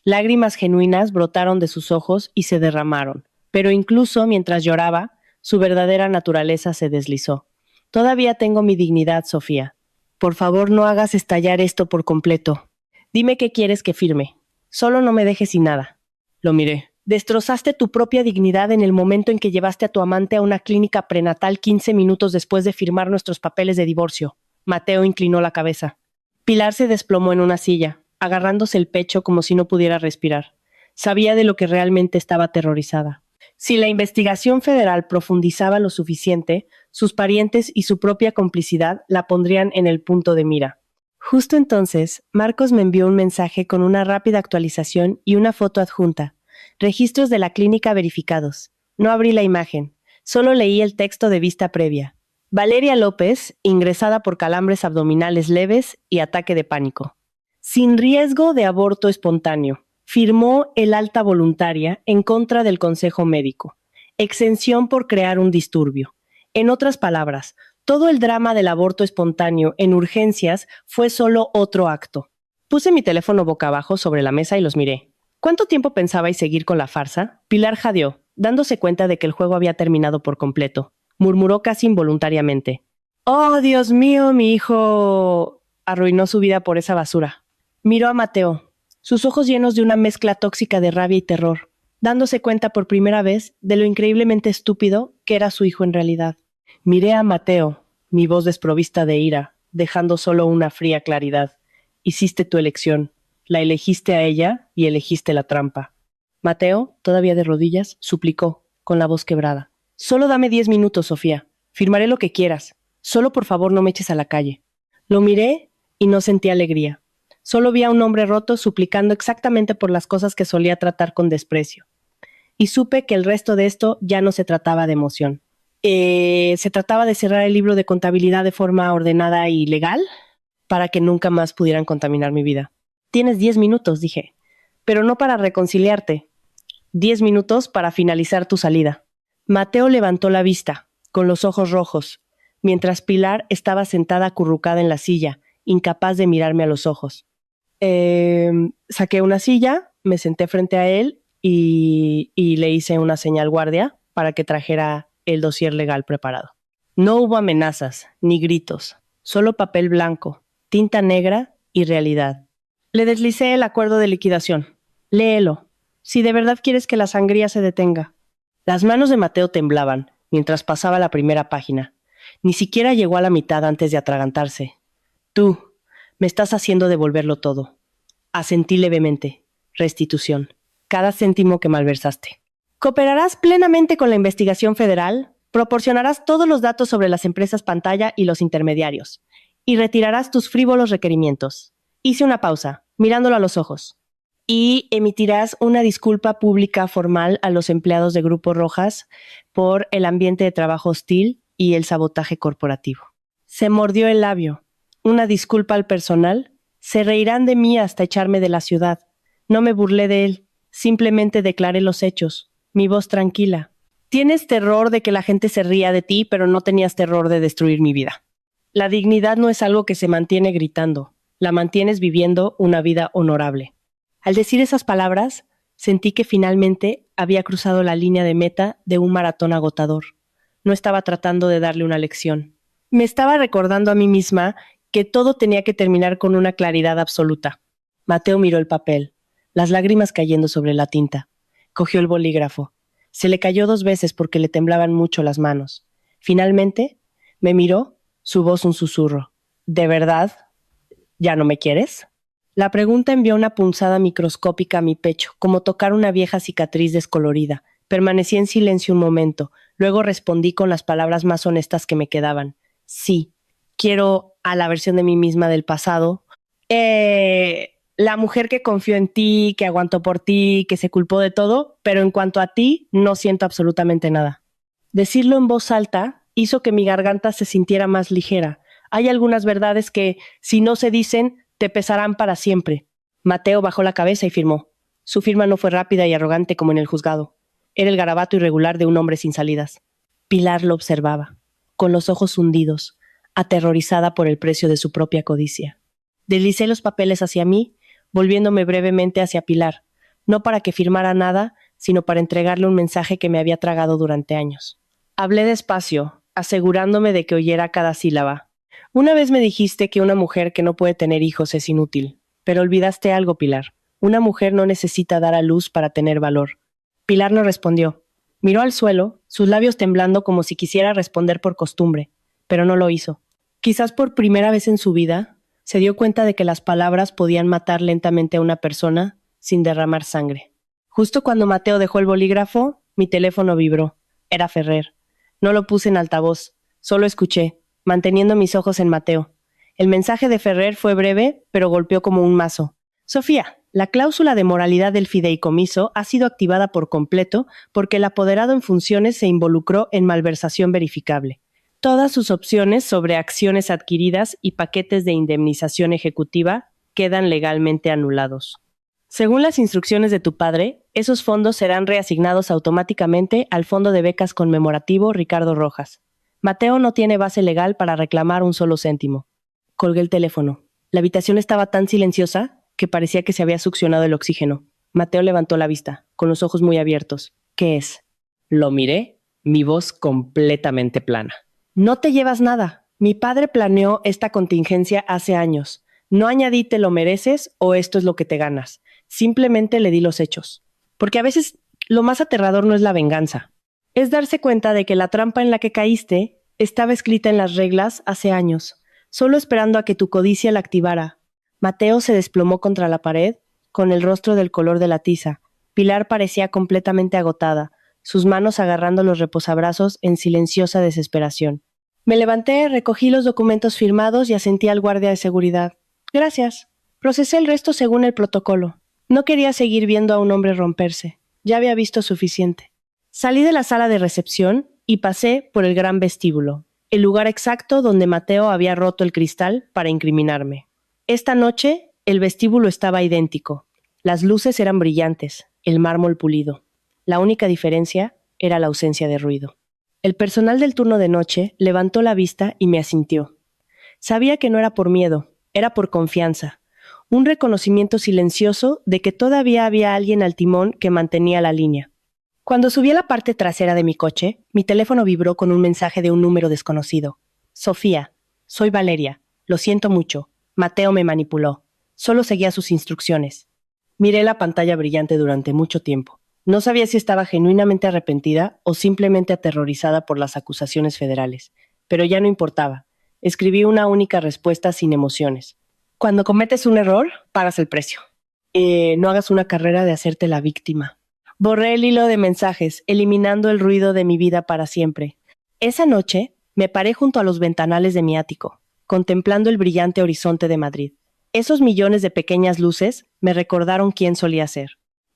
S1: Lágrimas genuinas brotaron de sus ojos y se derramaron, pero incluso mientras lloraba, su verdadera naturaleza se deslizó. Todavía tengo mi dignidad, Sofía. Por favor, no hagas estallar esto por completo. Dime qué quieres que firme. Solo no me dejes sin nada. Lo miré. Destrozaste tu propia dignidad en el momento en que llevaste a tu amante a una clínica prenatal 15 minutos después de firmar nuestros papeles de divorcio. Mateo inclinó la cabeza. Pilar se desplomó en una silla, agarrándose el pecho como si no pudiera respirar. Sabía de lo que realmente estaba aterrorizada. Si la investigación federal profundizaba lo suficiente, sus parientes y su propia complicidad la pondrían en el punto de mira. Justo entonces, Marcos me envió un mensaje con una rápida actualización y una foto adjunta. Registros de la clínica verificados. No abrí la imagen, solo leí el texto de vista previa. Valeria López, ingresada por calambres abdominales leves y ataque de pánico. Sin riesgo de aborto espontáneo. Firmó el alta voluntaria en contra del consejo médico. Exención por crear un disturbio. En otras palabras, todo el drama del aborto espontáneo en urgencias fue solo otro acto. Puse mi teléfono boca abajo sobre la mesa y los miré. ¿Cuánto tiempo pensabais seguir con la farsa? Pilar jadeó, dándose cuenta de que el juego había terminado por completo. Murmuró casi involuntariamente. ¡Oh, Dios mío, mi hijo! Arruinó su vida por esa basura. Miró a Mateo, sus ojos llenos de una mezcla tóxica de rabia y terror, dándose cuenta por primera vez de lo increíblemente estúpido que era su hijo en realidad. Miré a Mateo, mi voz desprovista de ira, dejando solo una fría claridad. Hiciste tu elección. La elegiste a ella y elegiste la trampa. Mateo, todavía de rodillas, suplicó, con la voz quebrada. Solo dame 10 minutos, Sofía. Firmaré lo que quieras. Solo por favor no me eches a la calle. Lo miré y no sentí alegría. Solo vi a un hombre roto suplicando exactamente por las cosas que solía tratar con desprecio. Y supe que el resto de esto ya no se trataba de emoción. Se trataba de cerrar el libro de contabilidad de forma ordenada y legal para que nunca más pudieran contaminar mi vida. Tienes 10 minutos, dije, pero no para reconciliarte. 10 minutos para finalizar tu salida. Mateo levantó la vista, con los ojos rojos, mientras Pilar estaba sentada acurrucada en la silla, incapaz de mirarme a los ojos. Saqué una silla, me senté frente a él y le hice una señal guardia para que trajera el dossier legal preparado. No hubo amenazas, ni gritos, solo papel blanco, tinta negra y realidad. Le deslicé el acuerdo de liquidación. Léelo, si de verdad quieres que la sangría se detenga. Las manos de Mateo temblaban mientras pasaba la primera página. Ni siquiera llegó a la mitad antes de atragantarse. Tú, me estás haciendo devolverlo todo. Asentí levemente. Restitución. Cada céntimo que malversaste. Cooperarás plenamente con la investigación federal, proporcionarás todos los datos sobre las empresas pantalla y los intermediarios, y retirarás tus frívolos requerimientos. Hice una pausa, mirándolo a los ojos. Y emitirás una disculpa pública formal a los empleados de Grupo Rojas por el ambiente de trabajo hostil y el sabotaje corporativo. Se mordió el labio. Una disculpa al personal. Se reirán de mí hasta echarme de la ciudad. No me burlé de él. Simplemente declaré los hechos. Mi voz tranquila. Tienes terror de que la gente se ría de ti, pero no tenías terror de destruir mi vida. La dignidad no es algo que se mantiene gritando. La mantienes viviendo una vida honorable. Al decir esas palabras, sentí que finalmente había cruzado la línea de meta de un maratón agotador. No estaba tratando de darle una lección. Me estaba recordando a mí misma que todo tenía que terminar con una claridad absoluta. Mateo miró el papel, las lágrimas cayendo sobre la tinta. Cogió el bolígrafo. Se le cayó 2 veces porque le temblaban mucho las manos. Finalmente, me miró, su voz un susurro. ¿De verdad? ¿Ya no me quieres? La pregunta envió una punzada microscópica a mi pecho, como tocar una vieja cicatriz descolorida. Permanecí en silencio un momento, luego respondí con las palabras más honestas que me quedaban. Sí, quiero a la versión de mí misma del pasado. La mujer que confió en ti, que aguantó por ti, que se culpó de todo, pero en cuanto a ti, no siento absolutamente nada. Decirlo en voz alta hizo que mi garganta se sintiera más ligera. Hay algunas verdades que, si no se dicen, te pesarán para siempre. Mateo bajó la cabeza y firmó. Su firma no fue rápida y arrogante como en el juzgado. Era el garabato irregular de un hombre sin salidas. Pilar lo observaba, con los ojos hundidos, aterrorizada por el precio de su propia codicia. Deslicé los papeles hacia mí, volviéndome brevemente hacia Pilar, no para que firmara nada, sino para entregarle un mensaje que me había tragado durante años. Hablé despacio, asegurándome de que oyera cada sílaba. Una vez me dijiste que una mujer que no puede tener hijos es inútil, pero olvidaste algo, Pilar. Una mujer no necesita dar a luz para tener valor. Pilar no respondió. Miró al suelo, sus labios temblando como si quisiera responder por costumbre, pero no lo hizo. Quizás por primera vez en su vida, se dio cuenta de que las palabras podían matar lentamente a una persona sin derramar sangre. Justo cuando Mateo dejó el bolígrafo, mi teléfono vibró. Era Ferrer. No lo puse en altavoz, solo escuché, manteniendo mis ojos en Mateo. El mensaje de Ferrer fue breve, pero golpeó como un mazo. Sofía, la cláusula de moralidad del fideicomiso ha sido activada por completo porque el apoderado en funciones se involucró en malversación verificable. Todas sus opciones sobre acciones adquiridas y paquetes de indemnización ejecutiva quedan legalmente anulados. Según las instrucciones de tu padre, esos fondos serán reasignados automáticamente al Fondo de Becas Conmemorativo Ricardo Rojas. Mateo no tiene base legal para reclamar un solo céntimo. Colgué el teléfono. La habitación estaba tan silenciosa que parecía que se había succionado el oxígeno. Mateo levantó la vista, con los ojos muy abiertos. ¿Qué es? Lo miré, mi voz completamente plana. No te llevas nada. Mi padre planeó esta contingencia hace años. No añadí te lo mereces o esto es lo que te ganas. Simplemente le di los hechos. Porque a veces lo más aterrador no es la venganza. Es darse cuenta de que la trampa en la que caíste estaba escrita en las reglas hace años, solo esperando a que tu codicia la activara. Mateo se desplomó contra la pared, con el rostro del color de la tiza. Pilar parecía completamente agotada, sus manos agarrando los reposabrazos en silenciosa desesperación. Me levanté, recogí los documentos firmados y asentí al guardia de seguridad. Gracias. Procesé el resto según el protocolo. No quería seguir viendo a un hombre romperse. Ya había visto suficiente. Salí de la sala de recepción y pasé por el gran vestíbulo, el lugar exacto donde Mateo había roto el cristal para incriminarme. Esta noche, el vestíbulo estaba idéntico. Las luces eran brillantes, el mármol pulido. La única diferencia era la ausencia de ruido. El personal del turno de noche levantó la vista y me asintió. Sabía que no era por miedo, era por confianza. Un reconocimiento silencioso de que todavía había alguien al timón que mantenía la línea. Cuando subí a la parte trasera de mi coche, mi teléfono vibró con un mensaje de un número desconocido. Sofía, soy Valeria. Lo siento mucho. Mateo me manipuló. Solo seguía sus instrucciones. Miré la pantalla brillante durante mucho tiempo. No sabía si estaba genuinamente arrepentida o simplemente aterrorizada por las acusaciones federales. Pero ya no importaba. Escribí una única respuesta sin emociones. Cuando cometes un error, pagas el precio. No hagas una carrera de hacerte la víctima. Borré el hilo de mensajes, eliminando el ruido de mi vida para siempre. Esa noche, me paré junto a los ventanales de mi ático, contemplando el brillante horizonte de Madrid. Esos millones de pequeñas luces me recordaron quién solía ser.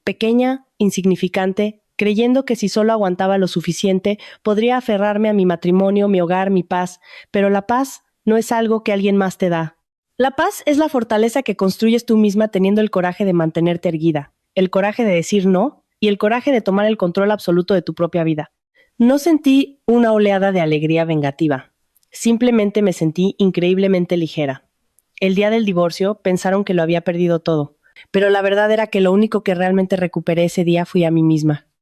S1: Pequeña, insignificante, creyendo que si solo aguantaba lo suficiente, podría aferrarme a mi matrimonio, mi hogar, mi paz, pero la paz no es algo que alguien más te da. La paz es la fortaleza que construyes tú misma teniendo el coraje de mantenerte erguida, el coraje de decir no y el coraje de tomar el control absoluto de tu propia vida. No sentí una oleada de alegría vengativa, simplemente me sentí increíblemente ligera. El día del divorcio pensaron que lo había perdido todo, pero la verdad era que lo único que realmente recuperé ese día fui a mí misma.